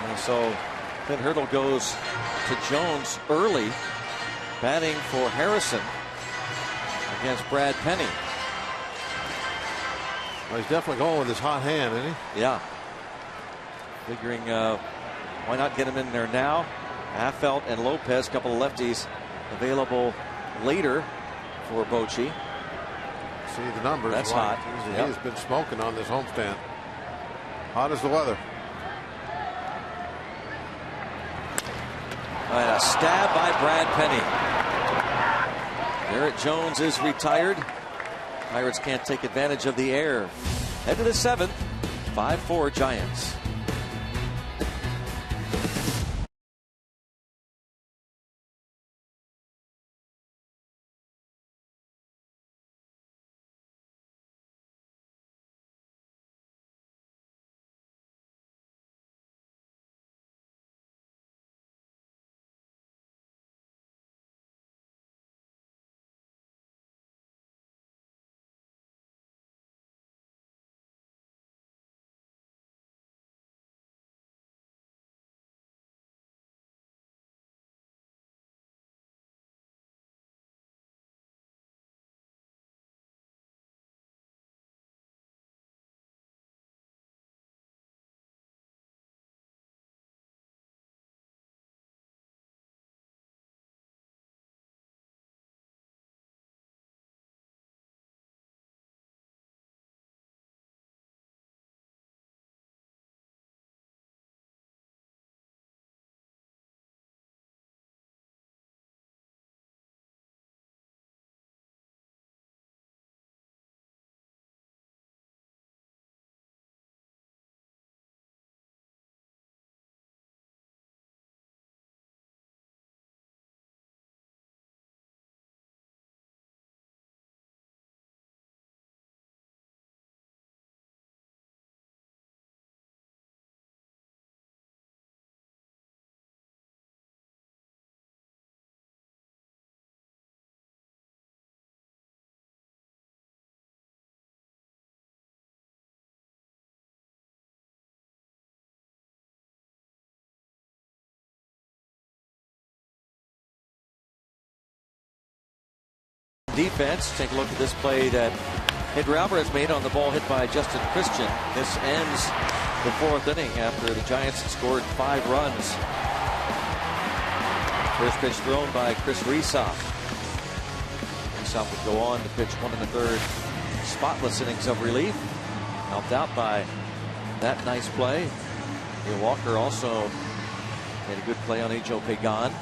And so Clint Hurdle goes to Jones early, batting for Harrison. against Brad Penny. Well, he's definitely going with his hot hand, isn't he? Yeah. Figuring why not get him in there now? Affelt and Lopez, a couple of lefties available later for Bochy. See the numbers. That's hot. He has been smoking on this homestand. Hot as the weather. And a stab by Brad Penny. Garrett Jones is retired. Pirates can't take advantage of the air. Head to the 7th. 5-4 Giants. Defense. Take a look at this play that Pedro Alvarez made on the ball hit by Justin Christian. This ends the 4th inning after the Giants scored 5 runs. First pitch thrown by Chris Resoff. Resoff would go on to pitch 1 1/3 spotless innings of relief. Helped out by that nice play. Neil Walker also made a good play on Ajo Pagan.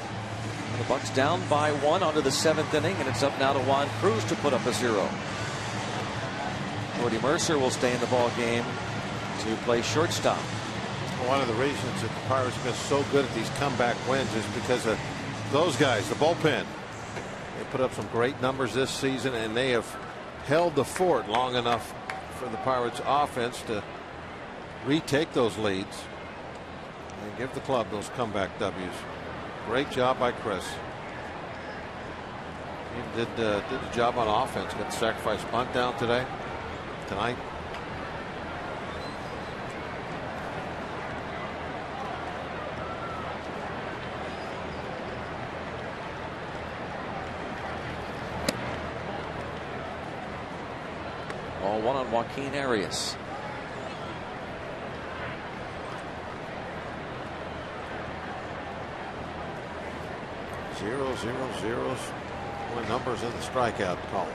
The Bucks down by 1 onto the 7th inning, and it's up now to Juan Cruz to put up a 0. Jordy Mercer will stay in the ball game to play shortstop. One of the reasons that the Pirates have been so good at these comeback wins is because of those guys, the bullpen. They put up some great numbers this season, and they have held the fort long enough for the Pirates offense to retake those leads and give the club those comeback W's. Great job by Chris. He did the job on offense. Got the sacrifice bunt down tonight. Ball 1 on Joaquin Arias. Zeros. More numbers in the strikeout column.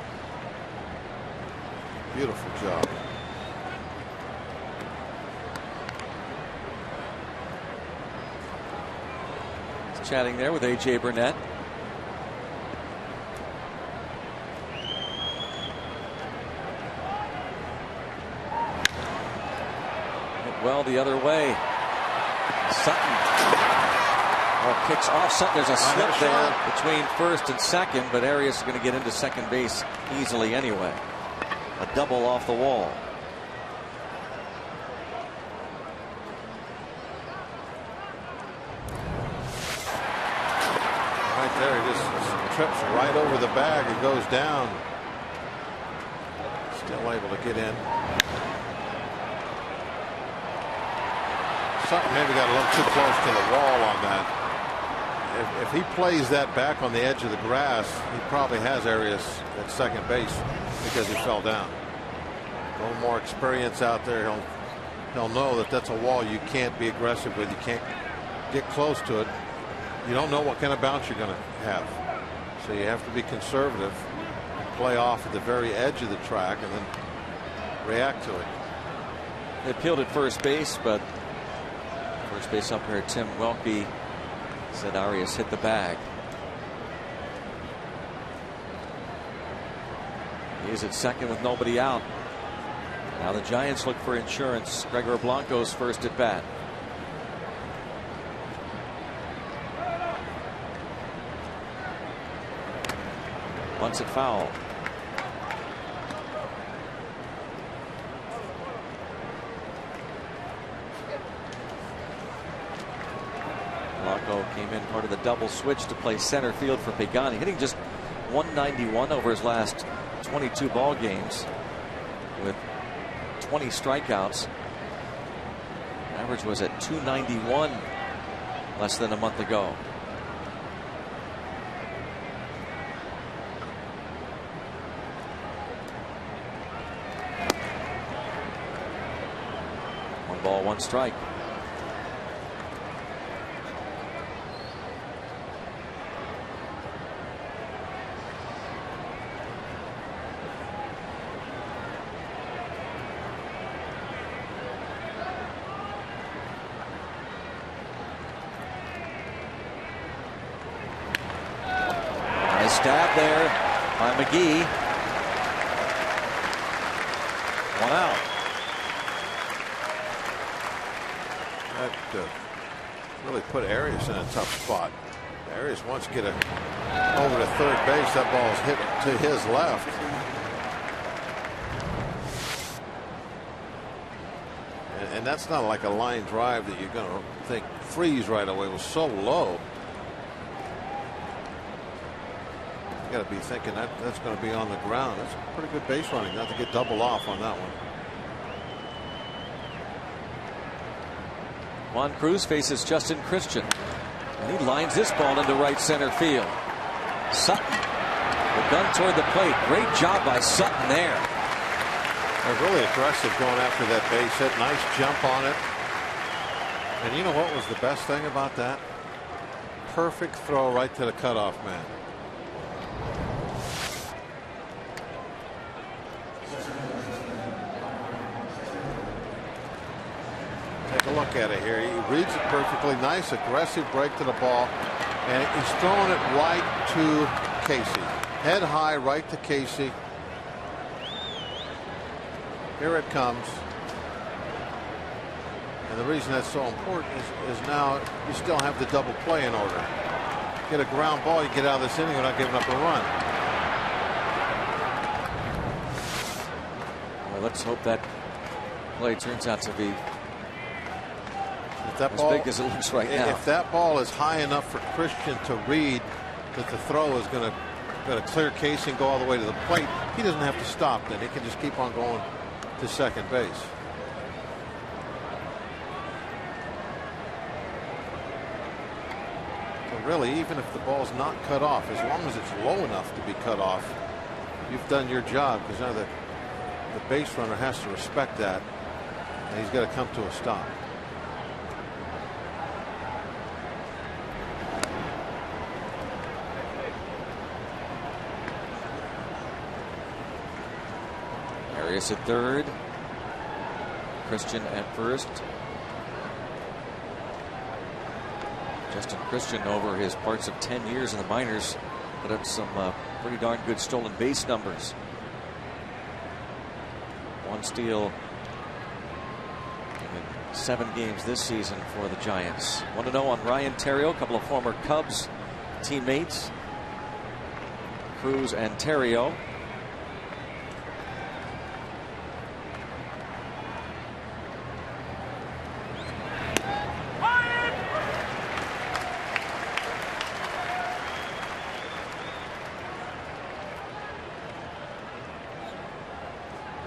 Beautiful job. He's chatting there with A.J. Burnett. Hit well the other way. Sutton. Kicks off Sutton. There's a slip there between first and second, but Arias is going to get into second base easily anyway. A double off the wall. Right there, he just trips right over the bag and goes down. Still able to get in. Sutton maybe got a little too close to the wall on that. if he plays that back on the edge of the grass, he probably has Arias at second base because he fell down. A little more experience out there. He'll know that that's a wall you can't be aggressive with. You can't get close to it. You don't know what kind of bounce you're going to have. So you have to be conservative and play off at the very edge of the track and then react to it. They appealed at first base, but first base umpire Tim Welke said Arias hit the bag. He's at second with nobody out. Now the Giants look for insurance. Gregor Blanco's first at bat. Once it foul. Blanco came in part of the double switch to play center field for Pagani, hitting just 191 over his last 22 ball games with 20 strikeouts. Average was at 291 less than a month ago. One ball, one strike. Stab there by McGee. One out. That really put Arias in a tough spot. Arias wants to get over to third base. That ball's hit to his left. And that's not like a line drive that you're going to think freeze right away. It was so low. Got to be thinking that's going to be on the ground. That's pretty good base running not to get double off on that one. Juan Cruz faces Justin Christian, and he lines this ball into right center field. Sutton, the gun toward the plate. Great job by Sutton there. They're really aggressive going after that base hit. Nice jump on it. And you know what was the best thing about that? Perfect throw right to the cutoff man. Take a look at it here. He reads it perfectly. Nice aggressive break to the ball, and he's throwing it right to Casey. Head high right to Casey. Here it comes. And the reason that's so important is now you still have the double play in order. Get a ground ball, you get out of this inning without giving up a run. Well, let's hope that play turns out to be as big as it looks right now. If that ball is high enough for Christian to read that the throw is going to clear Casey and go all the way to the plate, he doesn't have to stop then. He can just keep on going to second base. So really, even if the ball's not cut off, as long as it's low enough to be cut off, you've done your job, because now the base runner has to respect that, and he's got to come to a stop. Arias at third. Christian at first. Justin Christian, over his parts of 10 years in the minors, put up some pretty darn good stolen base numbers. One steal in 7 games this season for the Giants. 1-0 on Ryan Theriot, a couple of former Cubs teammates, Cruz and Theriot.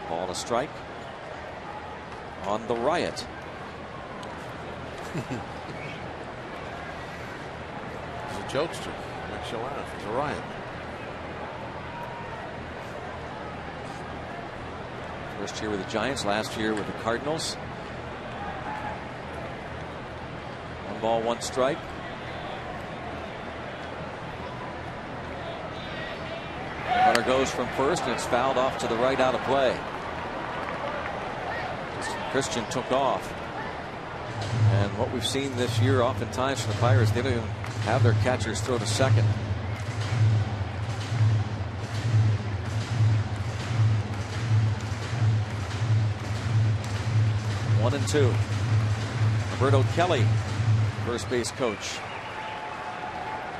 Ball a strike on the riot. jokester. Makes you laugh. He's a riot. First year with the Giants, last year with the Cardinals. 1 ball, 1 strike. Runner goes from first, and it's fouled off to the right, out of play. Christian took off. And what we've seen this year oftentimes from the Pirates, they don't even have their catchers throw to second. One and two. Roberto Kelly, first base coach.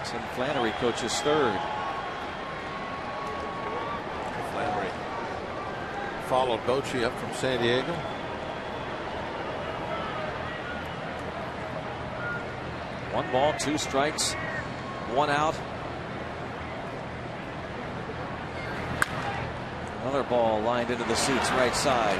Tim Flannery coaches third. Flannery followed Bochy up from San Diego. One ball, 2 strikes, 1 out. Another ball lined into the seats right side.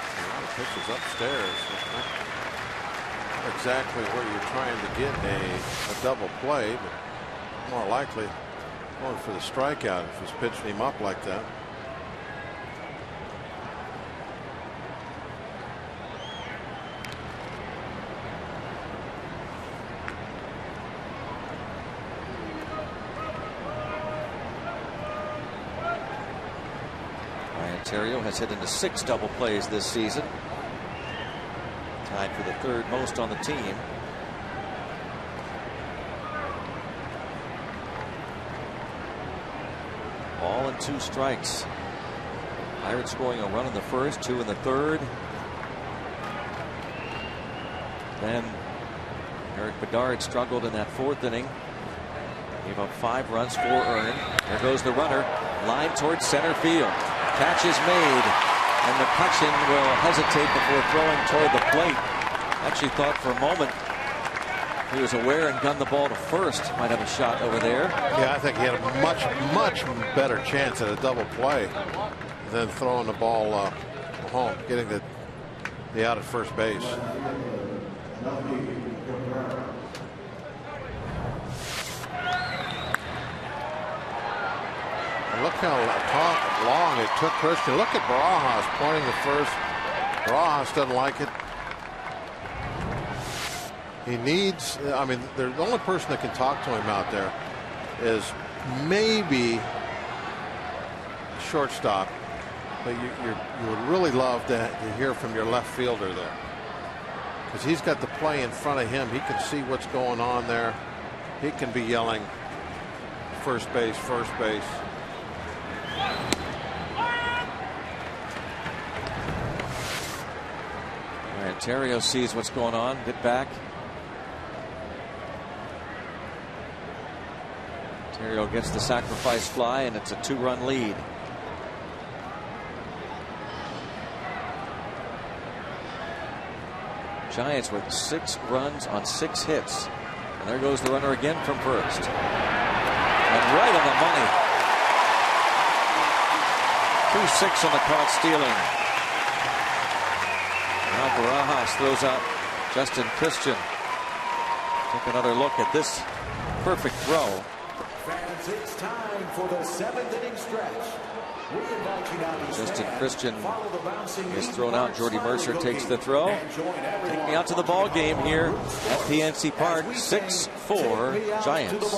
A lot of pitches upstairs. Not exactly where you're trying to get a double play, but more likely going for the strikeout if he's pitching him up like that. Ontario has hit into 6 double plays this season. Tied for the 3rd most on the team. Ball and 2 strikes. Pirates scoring a run in the first, 2 in the third. Then Eric Bedard struggled in that 4th inning. Gave up 5 runs, 4 earned. There goes the runner. Line towards center field. Catch is made, and McCutchen will hesitate before throwing toward the plate. Actually thought for a moment he was aware and gunned the ball to first. Might have a shot over there. Yeah, I think he had a much better chance at a double play than throwing the ball home, getting the out at first base. And look how long it took Christian. Look at Barajas pointing to first. Barajas doesn't like it. He needs, I mean, the only person that can talk to him out there is maybe shortstop, but you would really love to hear from your left fielder there, because he's got the play in front of him. He can see what's going on there. He can be yelling first base, first base. Ontario sees what's going on. Get back. Ontario gets the sacrifice fly, and it's a 2-run lead. Giants with 6 runs on 6 hits. And there goes the runner again from first. And right on the money. 2-6 on the caught stealing. Now Barajas throws out Justin Christian. Take another look at this perfect throw. Fans, it's time for the 7th inning stretch. We invite you now to Justin Christian follow the bouncing is thrown out. Jordy Mercer takes the throw. Taking me out to the ball game here at PNC Park. 6-4 Giants.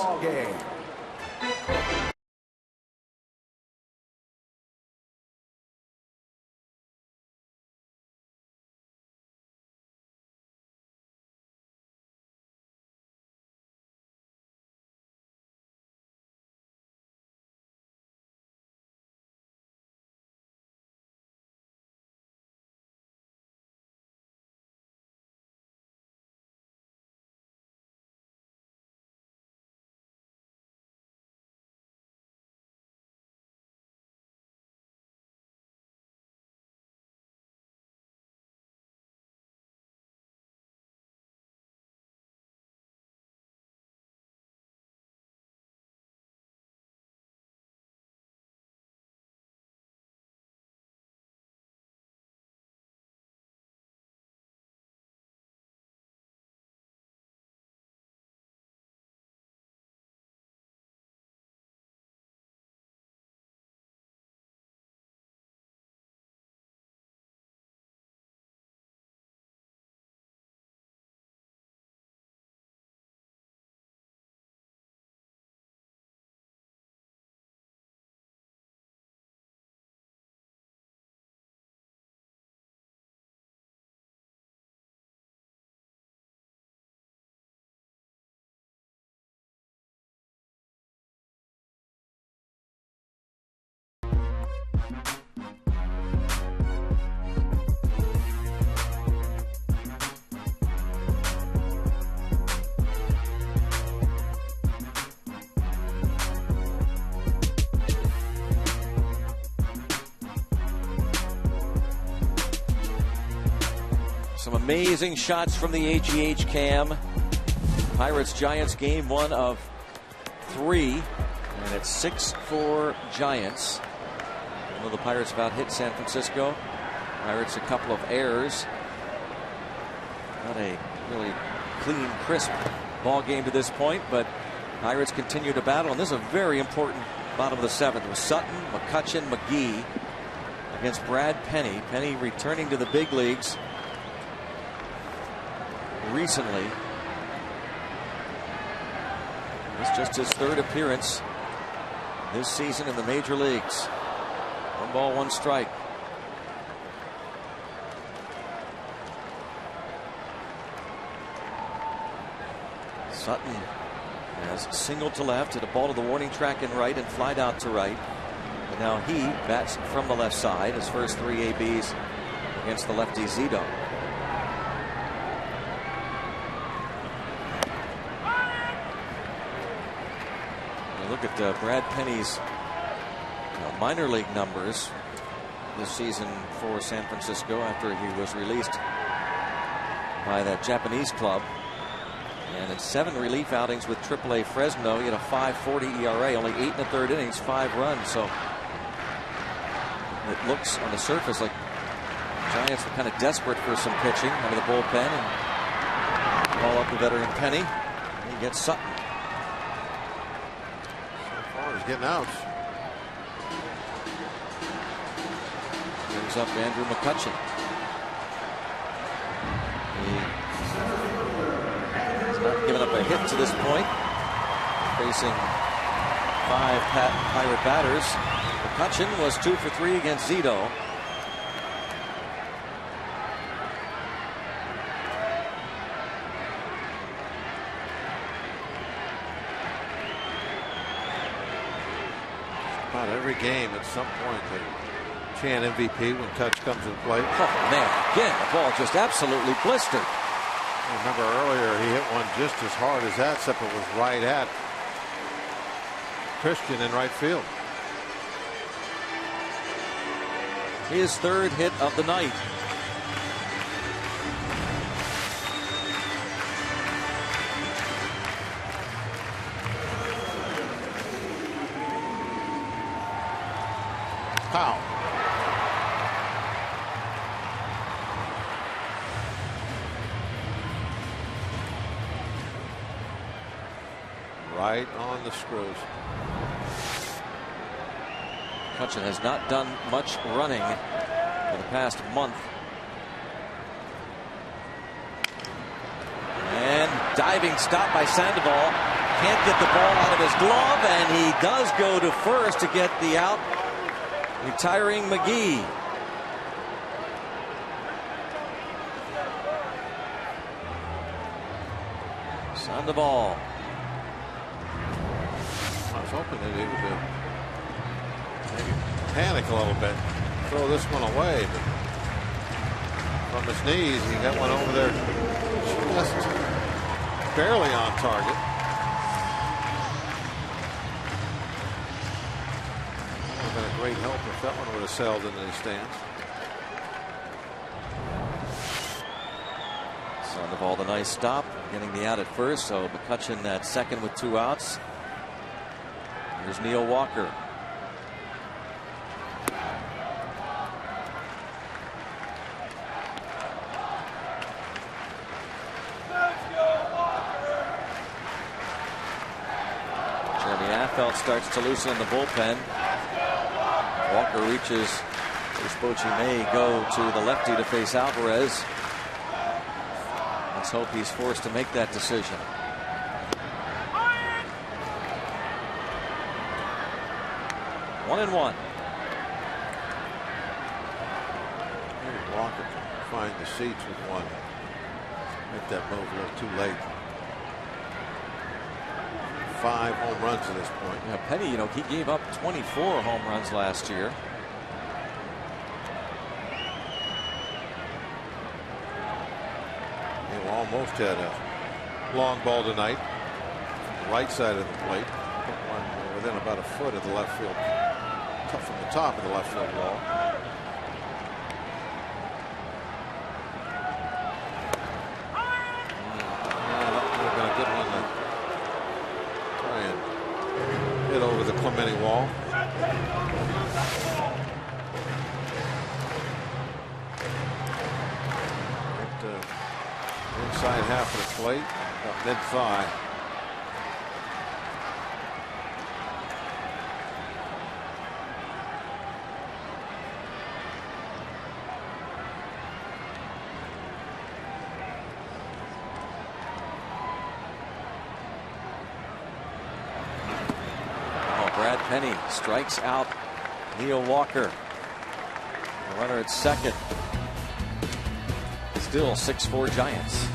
Some amazing shots from the AGH cam. Pirates-Giants game 1 of 3. And it's 6-4 Giants. Although the Pirates have hit San Francisco. Pirates a couple of errors. Not a really clean, crisp ball game to this point, but Pirates continue to battle. And this is a very important bottom of the 7th with Sutton, McCutchen, McGee against Brad Penny. Penny returning to the big leagues recently. It's just his 3rd appearance this season in the major leagues. 1 ball, 1 strike. Sutton has singled to left, hit a ball to the warning track in right and flied out to right. And now he bats from the left side. His first 3 ABs against the lefty Zito. Look at Brad Penny's minor league numbers this season for San Francisco after he was released by that Japanese club. And in 7 relief outings with AAA Fresno, he had a 5.40 ERA, only 8 1/3 innings, 5 runs. So it looks on the surface like Giants were kind of desperate for some pitching out of the bullpen, and call up the veteran Penny. And he gets Sutton. He's getting outs. Brings up Andrew McCutchen. He's not given up a hit to this point. Facing 5 Pirate batters. McCutchen was 2 for 3 against Zito. About every game at some point they chant MVP when touch comes in play. Oh man, again the ball just absolutely blistered. Remember earlier he hit one just as hard as that, except it was right at Christian in right field. His 3rd hit of the night. Foul. Right on the screws. McCutchen has not done much running for the past month. And diving stop by Sandoval. Can't get the ball out of his glove, and he does go to first to get the out, retiring McGee. Sandoval. I was hoping that he would maybe panic a little bit, throw this one away, but from his knees he got one over there just barely on target. That would have been a great help if that one would have sailed into the stands. Sandoval, the nice stop, getting the out at first. So McCutchen at second with 2 outs. Here's Neil Walker. Jeremy Affeldt starts to loosen in the bullpen. Walker reaches. Bruce Bochy may go to the lefty to face Alvarez. Let's hope he's forced to make that decision. One and one. Maybe Walker can find the seats with one. Make that move a little too late. 5 home runs at this point. Yeah, Penny, he gave up 24 home runs last year. He almost had a long ball tonight. Right side of the plate. Put one within about a foot of the left field. From the top of the left field wall. the Clemente wall. Inside half of the plate, up mid-thigh. Brad Penny strikes out Leo Walker. The runner at second. Still 6-4 Giants.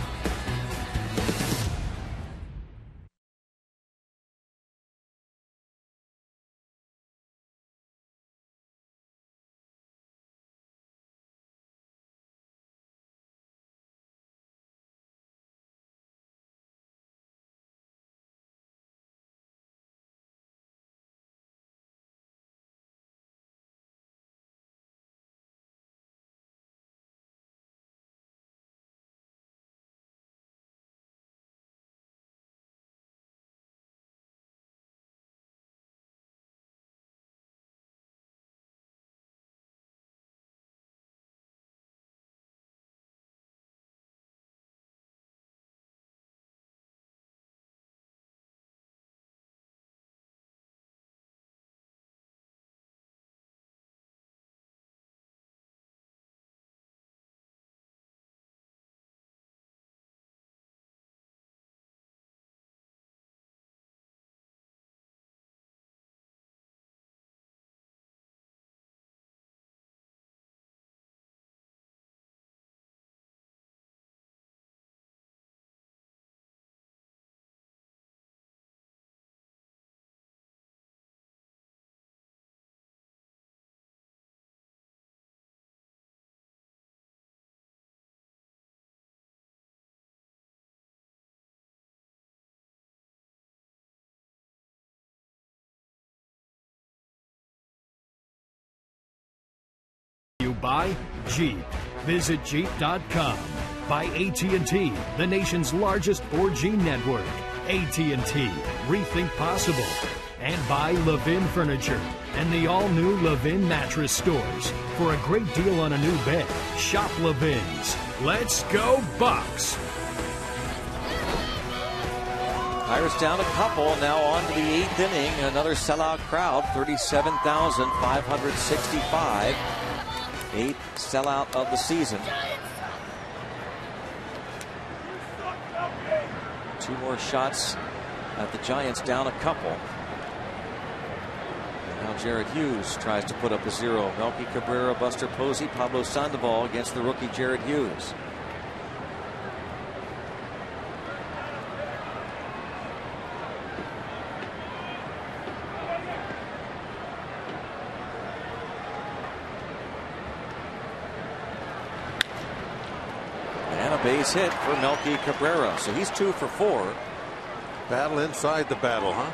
By Jeep. Visit Jeep.com. By AT&T, the nation's largest 4G network. AT&T, rethink possible. And by Levin Furniture and the all-new Levin mattress stores. For a great deal on a new bed, shop Levin's. Let's go Bucks! Pirates down a couple, now on to the 8th inning. Another sellout crowd, 37,565. 8th sellout of the season. 2 more shots at the Giants down a couple. And now Jared Hughes tries to put up a 0. Melky Cabrera, Buster Posey, Pablo Sandoval against the rookie Jared Hughes. Base hit for Melky Cabrera, so he's 2 for 4. Battle inside the battle, huh?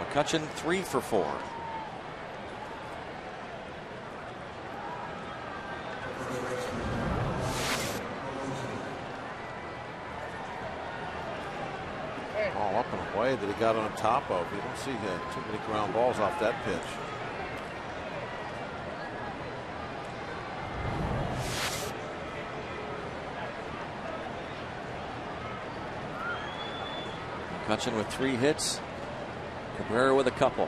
McCutchen 3 for 4. All up and away that he got on top of. You don't see too many ground balls off that pitch. McCutchen with 3 hits. Cabrera with a couple.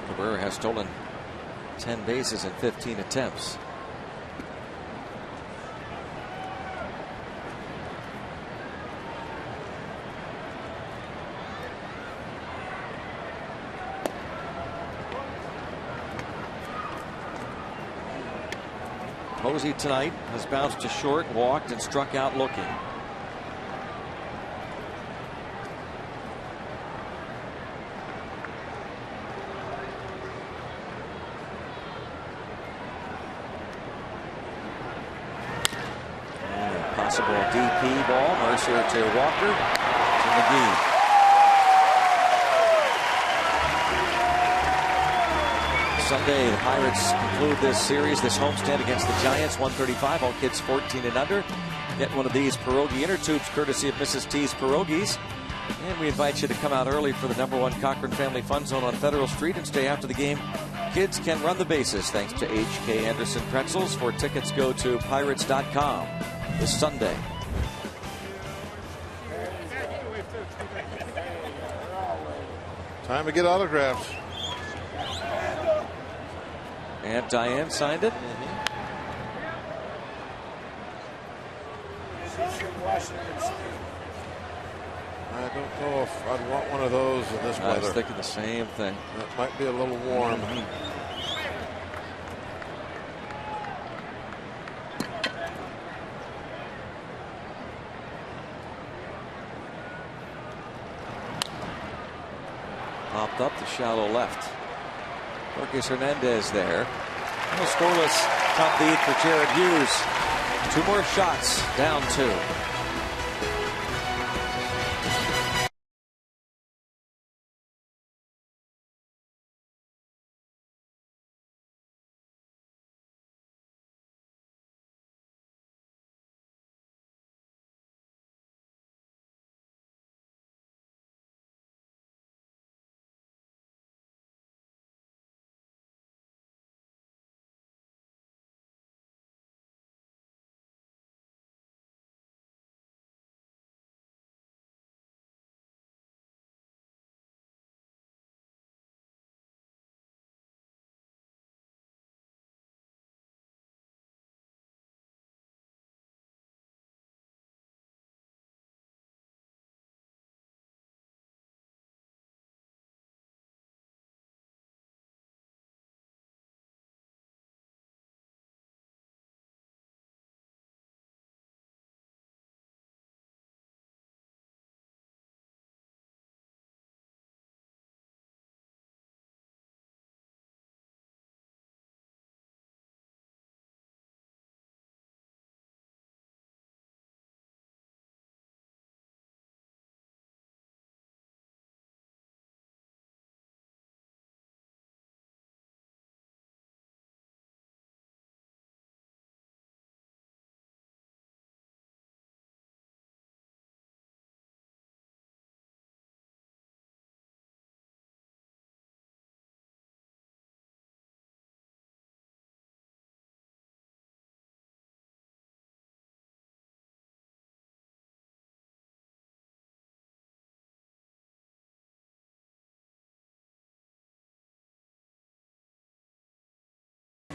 Cabrera has stolen 10 bases in 15 attempts. Posey tonight has bounced to short, walked, and struck out looking. And possible DP ball. Mercer to Walker to McGee. Sunday, the Pirates conclude this series, this homestand against the Giants, 135. All kids 14 and under get one of these pierogi inner tubes courtesy of Mrs. T's Pierogies. And we invite you to come out early for the #1 Cochran Family Fun Zone on Federal Street and stay after the game. Kids can run the bases thanks to H.K. Anderson Pretzels. For tickets, go to pirates.com this Sunday. Time to get autographs. And Diane signed it. I don't know if I'd want one of those in this weather. I was thinking the same thing. That might be a little warm. Popped up to shallow left. Marcus Hernandez there. No scoreless top lead for Jared Hughes. 2 more shots, down 2.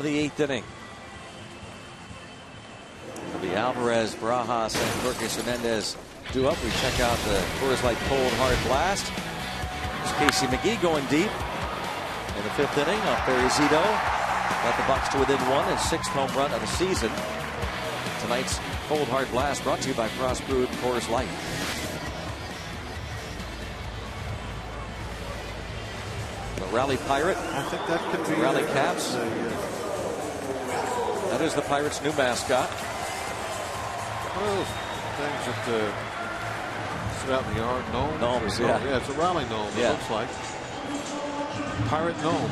The 8th inning. It'll be Alvarez, Barajas, and Marcus Hernandez due up. We check out the Coors Light Cold Hard Blast. It's Casey McGee going deep in the 5th inning off Barry Zito. Got the Bucs to within 1 and 6th home run of the season. Tonight's Cold Hard Blast brought to you by Frost Brewed Coors Light. The Rally Pirate. I think that could be Rally Caps. That is the Pirates' new mascot. One of those things that sit out in the yard. Gnomes, yeah. Yeah, it's a rally gnome, it looks like. Pirate gnome.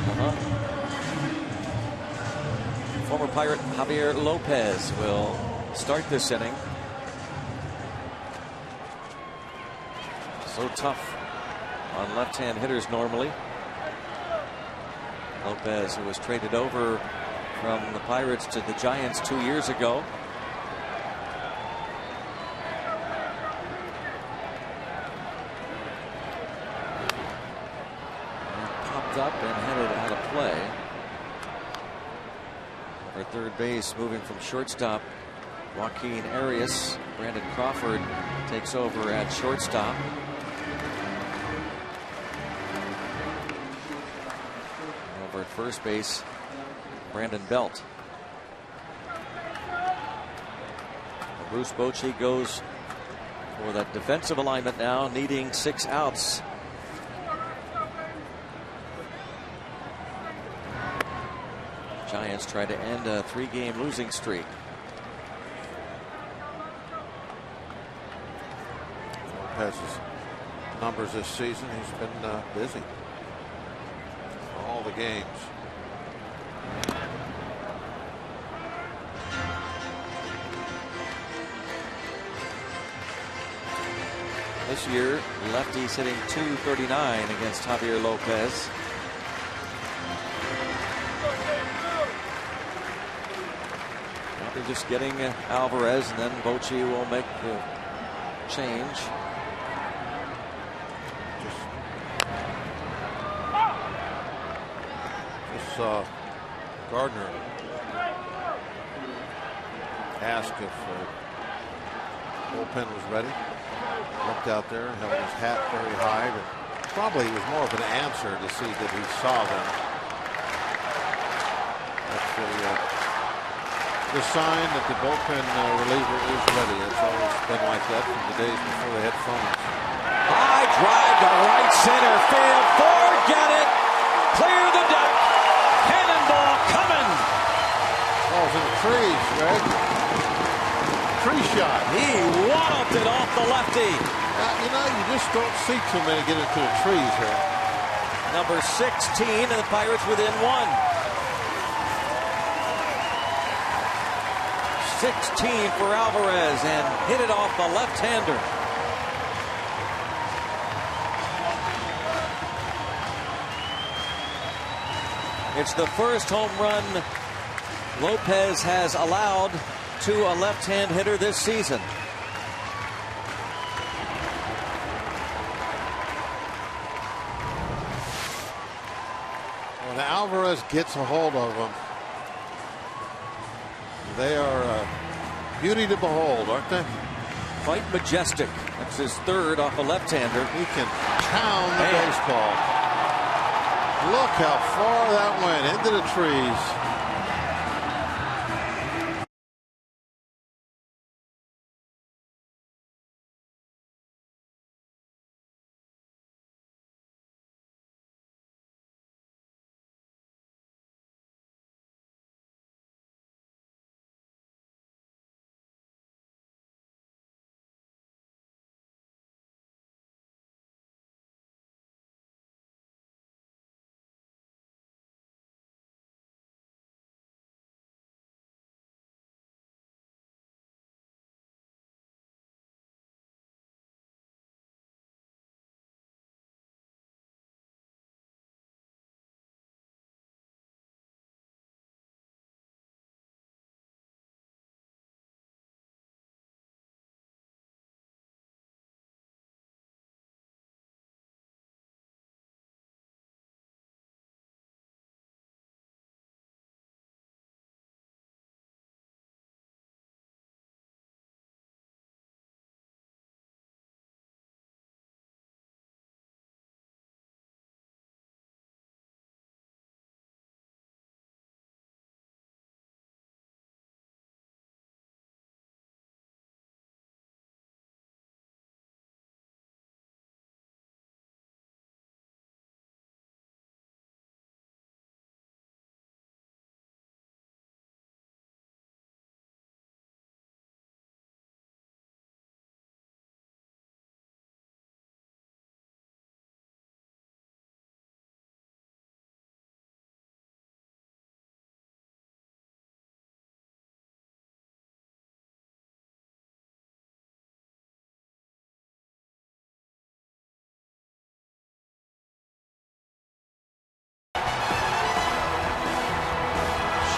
Former Pirate Javier Lopez will start this inning. So tough on left-hand hitters normally. Lopez, who was traded over from the Pirates to the Giants 2 years ago. And popped up and headed out of play. For third base, moving from shortstop, Joaquin Arias. Brandon Crawford takes over at shortstop. Over at first base, Brandon Belt. Bruce Bochy goes for that defensive alignment now, needing 6 outs. Giants try to end a 3-game losing streak. Lopez's numbers this season, he's been busy for all the games. This year, lefties hitting .239 against Javier Lopez. Now they're just getting Alvarez, and then Bochy will make the change. Gardner asked if bullpen was ready. Looked out there, held his hat very high, but probably it was more of an answer to see that he saw them. That's the sign that the bullpen reliever is ready. It's always been like that from the days before they had phones. High drive to right center field. Forget it. Clear the deck. Cannonball coming. Falls in the trees, Greg. Tree shot. He walloped it off the lefty. You know, you just don't see too many get into the trees here. Number 16, and the Pirates within one. 16 for Alvarez, and hit it off the left-hander. It's the first home run Lopez has allowed to a left-hand hitter this season. When Alvarez gets a hold of them, they are a beauty to behold, aren't they? Quite majestic. That's his third off a left-hander. He can pound the baseball. Look how far that went into the trees.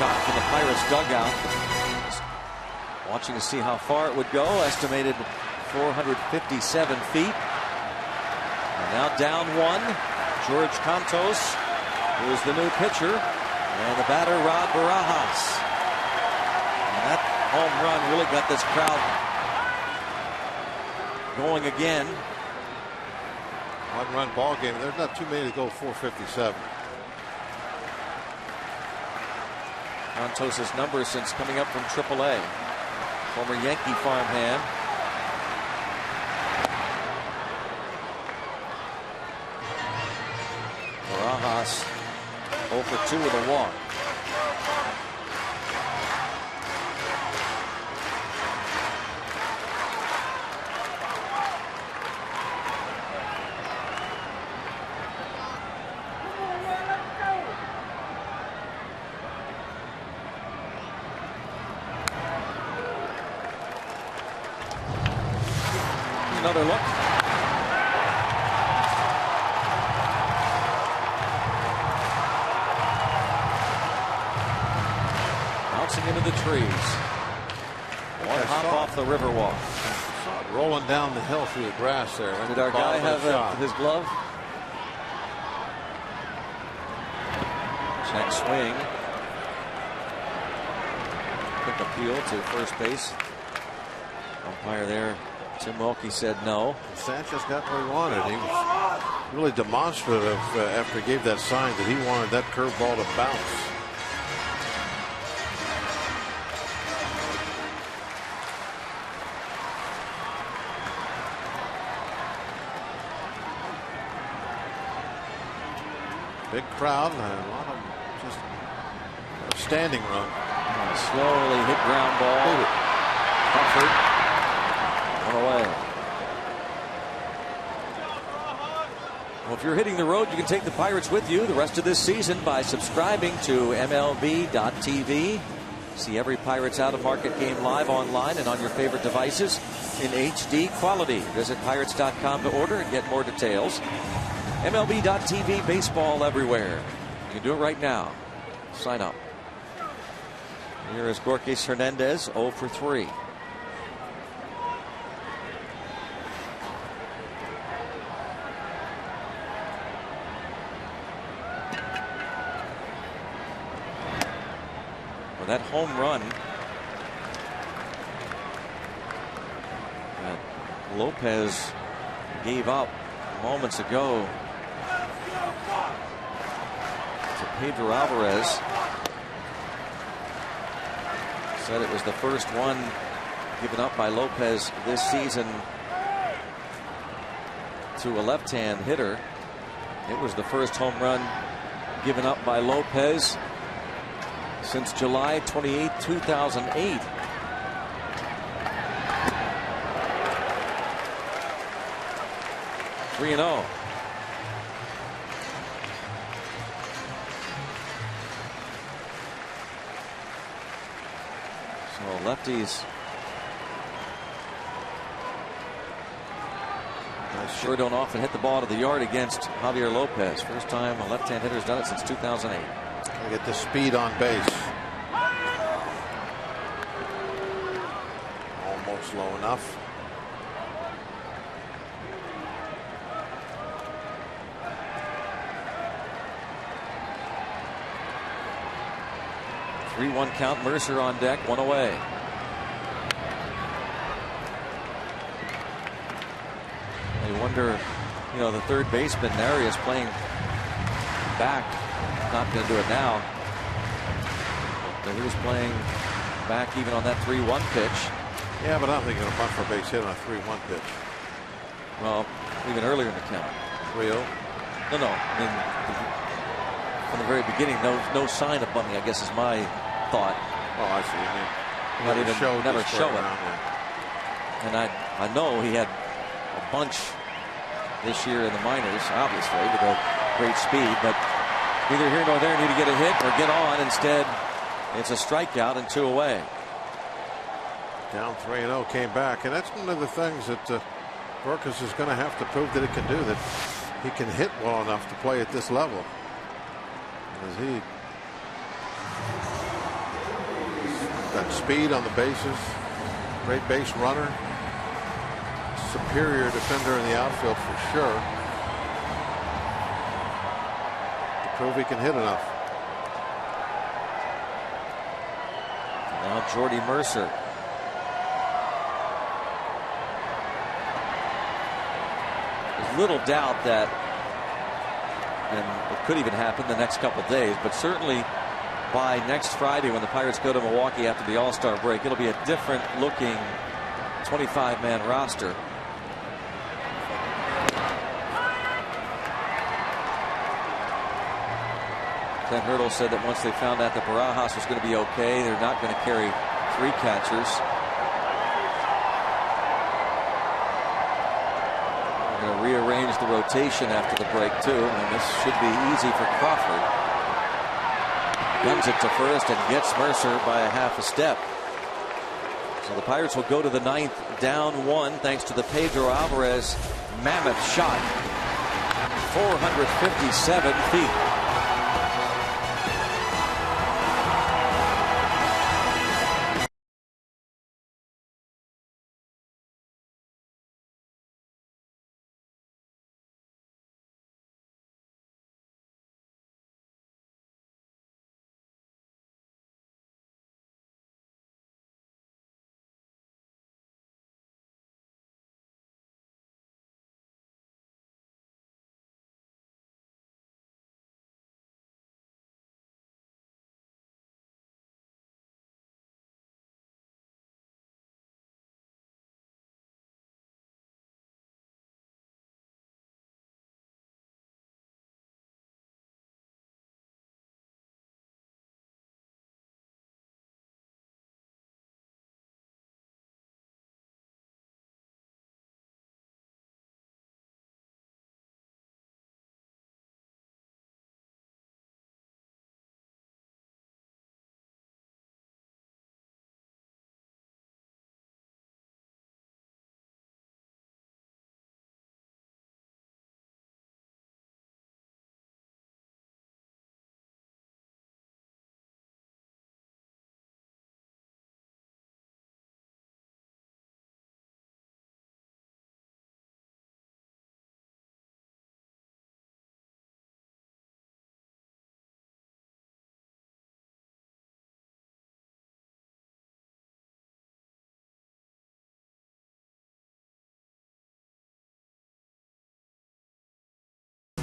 Shot from the Pirates dugout. Watching to see how far it would go. Estimated 457 feet. And now down one. George Cantos, who is the new pitcher, and the batter Rod Barajas. And that home run really got this crowd going again. One-run ball game. There's not too many to go 457. Cantos' number since coming up from AAA. Former Yankee farmhand. Barajas 0 for 2 with a walk. another look. Bouncing into the trees. One hop off the river walk. Rolling down the hill through the grass there. Did our guy have his glove? Check swing. Quick appeal to first base. Umpire there, Tim Wilkie, said no. Sanchez got what he wanted. He was really demonstrative after he gave that sign that he wanted that curveball to bounce. Big crowd and a lot of just standing room. Slowly hit ground ball. Comfort. One away. Well, if you're hitting the road, you can take the Pirates with you the rest of this season by subscribing to MLB.tv. See every Pirates out-of-market game live online and on your favorite devices in HD quality. Visit Pirates.com to order and get more details. MLB.tv, baseball everywhere. You can do it right now. Sign up. Here is Gorkis Hernandez, 0 for 3. Well, that home run that Lopez gave up moments ago to Pedro Alvarez. Said it was the first one given up by Lopez this season to a left-hand hitter. It was the first home run given up by Lopez since July 28, 2008. Three and 0. So lefties sure don't often hit the ball to the yard against Javier Lopez. First time a left-hand hitter's done it since 2008. Gotta get the speed on base. Almost low enough. One count. Mercer on deck, one away. I wonder, you know, the third baseman Arias playing back. Not going to do it now. But he was playing back even on that 3-1 pitch. Yeah, but I don't think he's going to bunt for a base hit on a 3-1 pitch. Well, even earlier in the count. 3-0? No. I mean, from the very beginning, no sign of bunting, I guess, is my thought. Oh, I see. Not even never show it. And I know he had a bunch this year in the minors, obviously, with a great speed, but neither here nor there. Need to get a hit or get on. Instead, it's a strikeout and 2 away. Down 3-0, came back, and that's one of the things that Gorkis is going to have to prove that he can do, that he can hit well enough to play at this level. As he got speed on the bases, great base runner, superior defender in the outfield for sure, to prove he can hit enough. Now Jordy Mercer. There's little doubt that, and it could even happen the next couple days, but certainly by next Friday when the Pirates go to Milwaukee after the All-Star break, it'll be a different looking 25-man roster. Clint Hurdle said that once they found out that Barajas was going to be okay, they're not going to carry 3 catchers. They're going to rearrange the rotation after the break too, and this should be easy for Crawford. Guns it to first and gets Mercer by a half a step. So the Pirates will go to the ninth down 1 thanks to the Pedro Alvarez mammoth shot. 457 feet.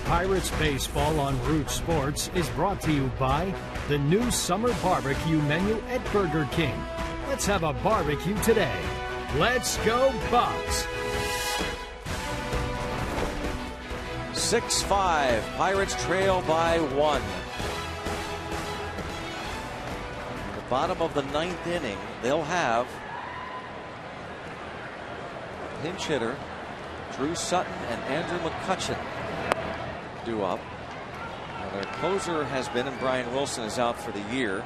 Pirates Baseball on Root Sports is brought to you by the new summer barbecue menu at Burger King. Let's have a barbecue today. Let's go Bucks! 6-5. Pirates trail by 1. In the bottom of the ninth inning, they'll have pinch hitter Drew Sutton and Andrew McCutchen due up. Now their closer has been, and Brian Wilson is out for the year.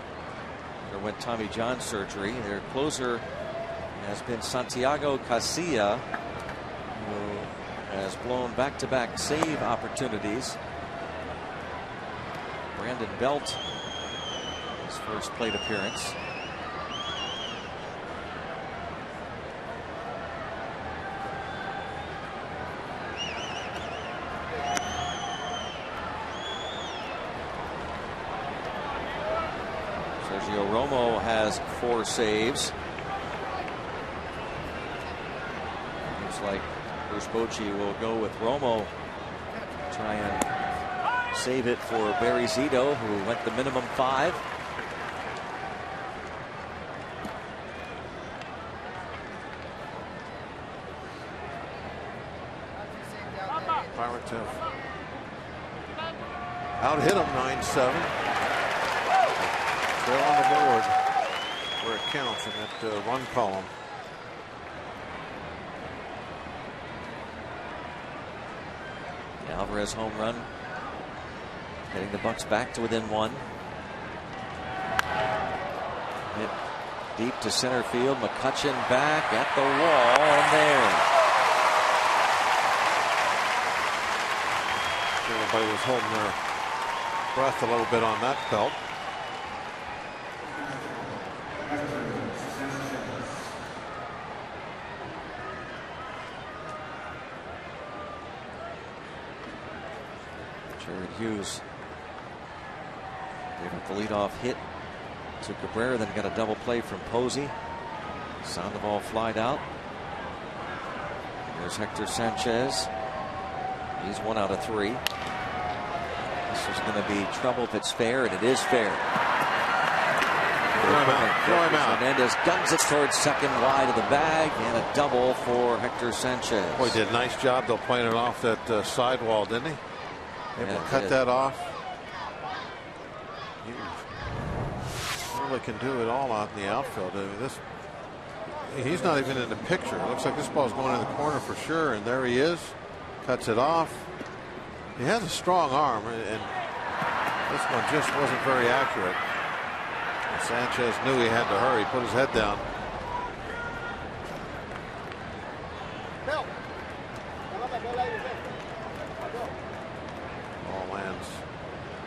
Underwent Tommy John surgery. Their closer has been Santiago Casilla, who has blown back-to-back save opportunities. Brandon Belt, his first plate appearance. Sergio Romo has 4 saves. Looks like Bruce Bochy will go with Romo. Try and save it for Barry Zito, who went the minimum 5. Pirates have out-hit them 9-7. They're on the board where it counts in that run column. The Alvarez home run, getting the Bucks back to within 1. Hit deep to center field. McCutchen back at the wall, and there. Everybody was holding their breath a little bit on that belt. Jared Hughes gave up the leadoff hit to Cabrera, then got a double play from Posey. Sandoval flied out. There's Hector Sanchez. He's 1 out of 3. This is going to be trouble if it's fair, and it is fair. Throw him out. Hernandez guns it towards second, wide of the bag, and a double for Hector Sanchez. Boy, did a nice job though playing it off that sidewall, didn't he? Able to cut that off. He really can do it all out in the outfield. I mean, he's not even in the picture. It looks like this ball's going in the corner for sure, and there he is. Cuts it off. He has a strong arm, and this one just wasn't very accurate. And Sanchez knew he had to hurry, put his head down.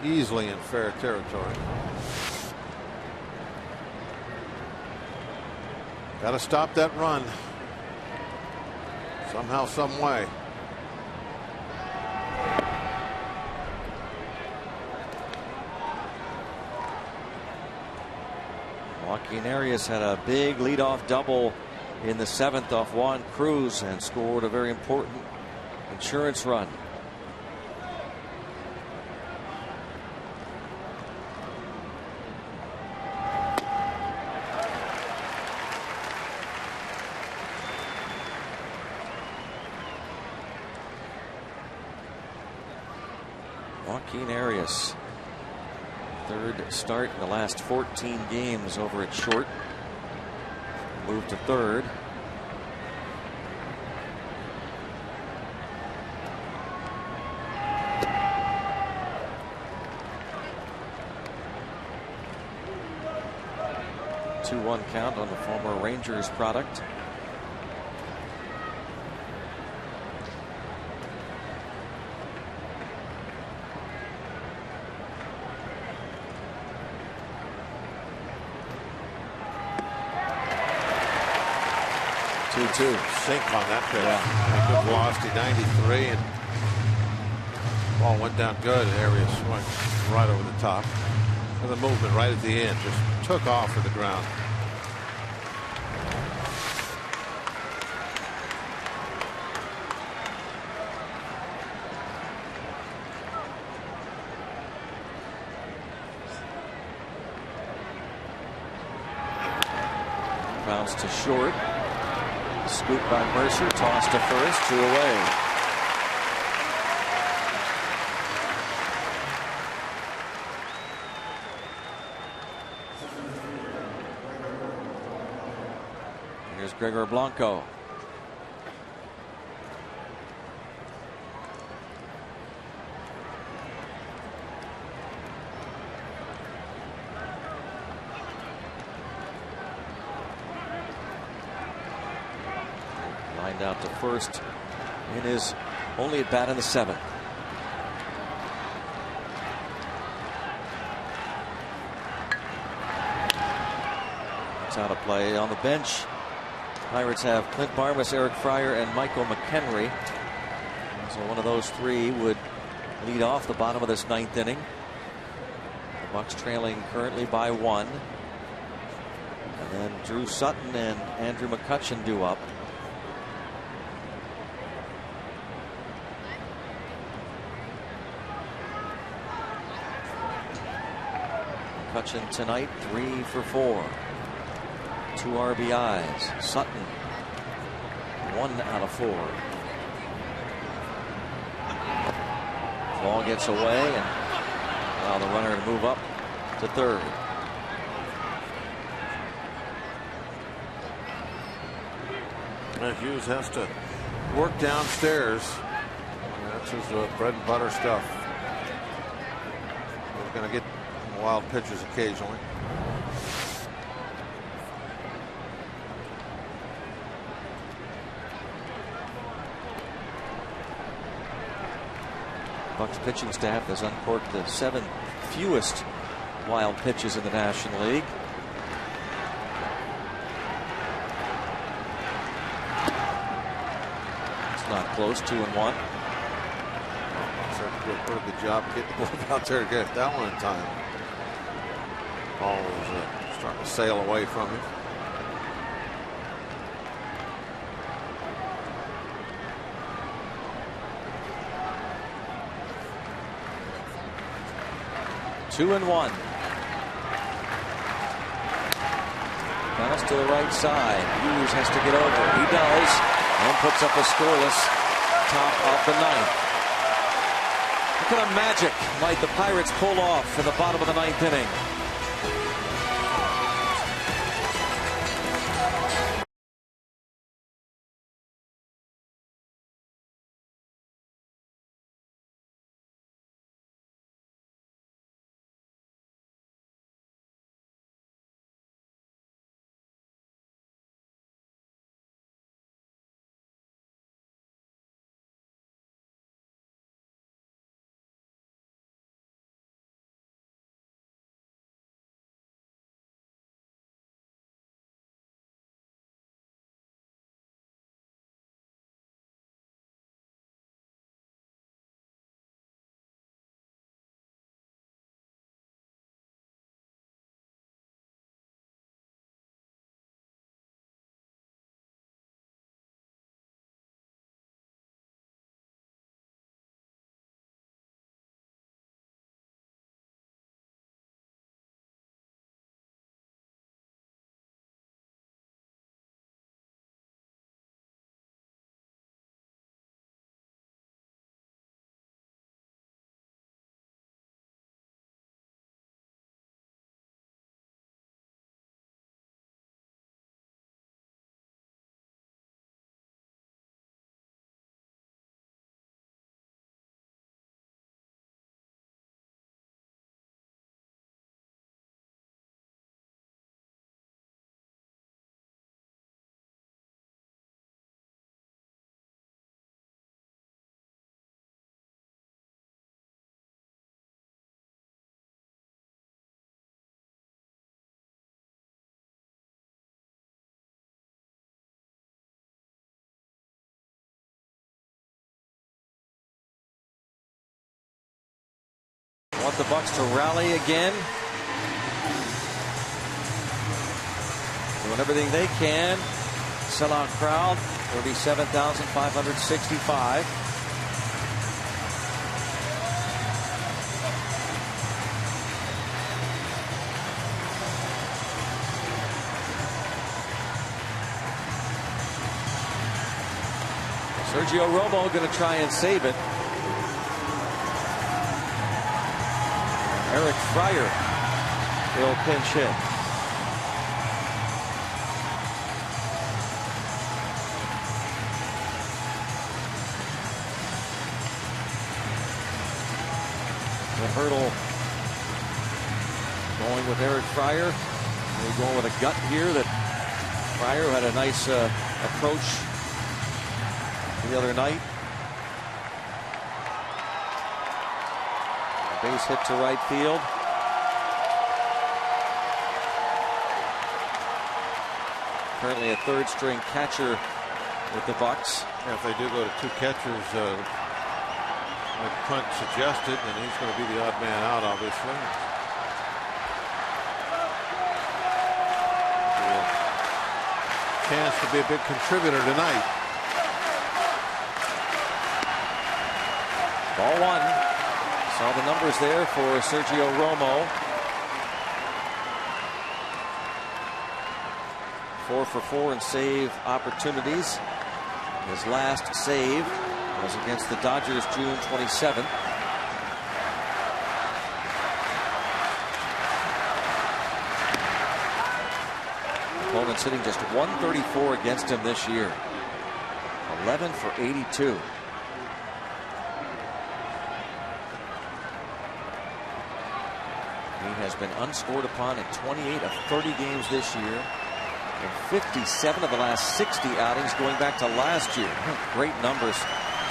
easily in fair territory. Got to stop that run somehow, some way. Joaquin Arias had a big leadoff double in the 7th off Juan Cruz and scored a very important insurance run. Joaquin Arias, third start in the last 14 games over at short. Moved to third. Two-one count on the former Rangers product. Sink on that pitch. Yeah. Good velocity, 93, and ball went down good. Arias went right over the top. And the movement right at the end just took off for the ground. Bounce to short. Scoop by Mercer, toss to first, 2 away. Here's Gregor Blanco. Out to first in his only at bat in the 7th. It's out of play. On the bench, Pirates have Clint Barmas, Eric Fryer, and Michael McHenry. So one of those three would lead off the bottom of this 9th inning. The Bucks trailing currently by 1. And then Drew Sutton and Andrew McCutchen due up. McCutchen tonight 3 for 4. 2 RBIs. Sutton 1 out of 4. Ball gets away and allow the runner to move up to third. Hughes has to work downstairs. That's his bread and butter stuff. He's going to get wild pitches occasionally. Bucks pitching staff has uncorked the 7th fewest wild pitches in the National League. It's not close. 2-1. Did a pretty good job getting the ball out there to get that one in time. Ball was starting to sail away from him. Two and one. Bounce to the right side. Hughes has to get over. He does. And puts up a scoreless top of the 9th. What kind of magic might the Pirates pull off in the bottom of the 9th inning? want the Bucks to rally again. Doing everything they can. Sellout crowd, 37,565. Sergio Romo going to try and save it. Eric Fryer will pinch hit. The hurdle going with Eric Fryer. They're going with a gut here that Fryer had a nice approach the other night. A base hit to right field. Currently a third string catcher with the Bucks. Yeah, if they do go to two catchers, like Clint suggested, then he's going to be the odd man out, obviously. Chance to be a big contributor tonight. Ball one. Saw the numbers there for Sergio Romo. 4 for 4 in save opportunities. His last save was against the Dodgers June 27th. Opponents hitting just 134 against him this year. 11 for 82. He has been unscored upon in 28 of 30 games this year. And 57 of the last 60 outings going back to last year. Great numbers.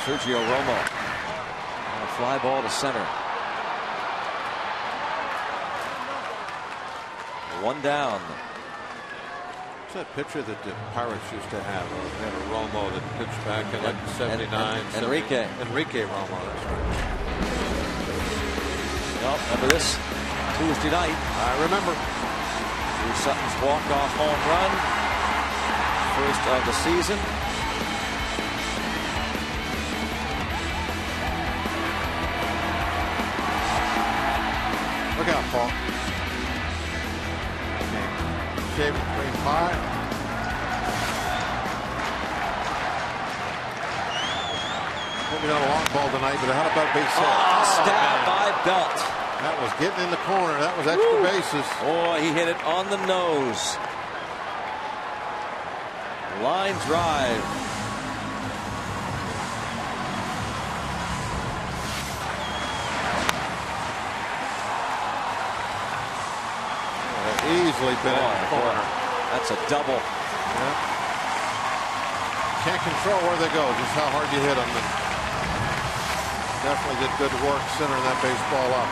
Sergio Romo. On a fly ball to center. One down. What's that pitcher that the Pirates used to have? They had a Romo that pitched back in like 79. Enrique Romo, that's right. Well, remember this Tuesday night. I remember. Drew Sutton's walk-off home run. First of the season. Look out, Paul. Shaving cream pie. Maybe not a long ball tonight, but how about a base hit? Stabbed by Belt. That was getting in the corner. That was extra bases. Oh, he hit it on the nose. Line drive. Easily been in the corner. That's a double. Yeah. Can't control where they go, just how hard you hit them. And definitely did good work centering that baseball up.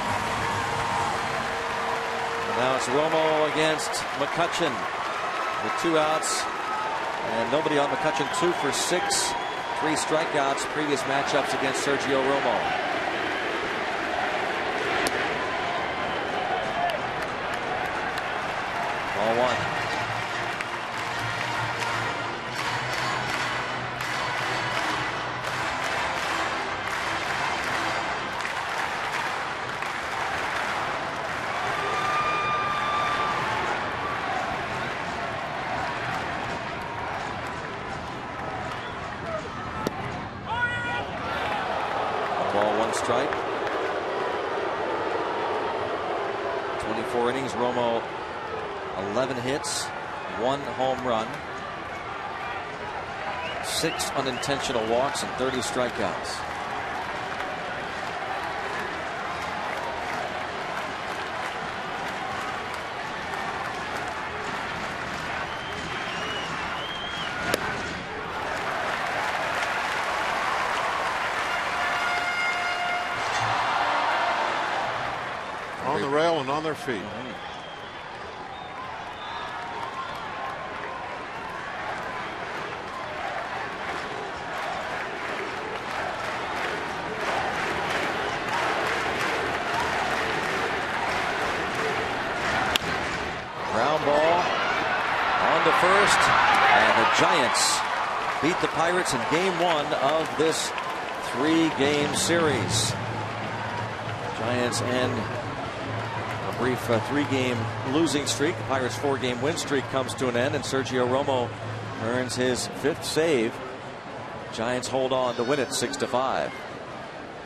And now it's Romo against McCutchen with 2 outs and nobody on McCutchen. 2 for 6, 3 strikeouts. Previous matchups against Sergio Romo. Ball one. Ball one strike. 24 innings. Romo 11 hits, 1 home run, 6 unintentional walks, and 30 strikeouts. On the rail and on their feet. the first, and the Giants beat the Pirates in game 1 of this 3-game series. Giants end a brief 3-game losing streak. The Pirates' 4-game win streak comes to an end, and Sergio Romo earns his 5th save. Giants hold on to win it 6-5.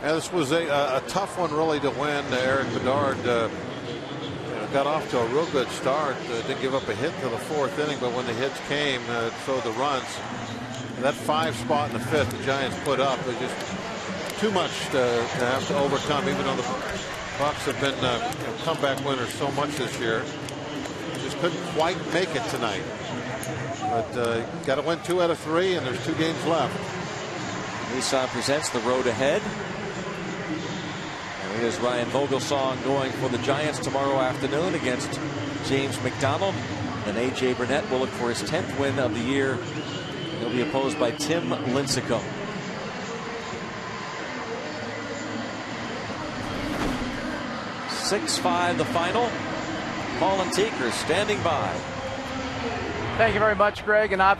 Yeah, this was a tough one really to win. Eric Bedard got off to a real good start. Didn't give up a hit till the 4th inning, but when the hits came, so the runs. That 5 spot in the 5th the Giants put up was just too much to have to overcome, even though the Bucs have been comeback winners so much this year. Just couldn't quite make it tonight. But got to win 2 out of 3, and there's 2 games left. Nissan presents the road ahead. And here's Ryan Vogelsong going for the Giants tomorrow afternoon against James McDonald. And A.J. Burnett will look for his 10th win of the year. He'll be opposed by Tim Lincecum. (6-5) the final. Paul and Teaker standing by. Thank you very much, Greg. And obviously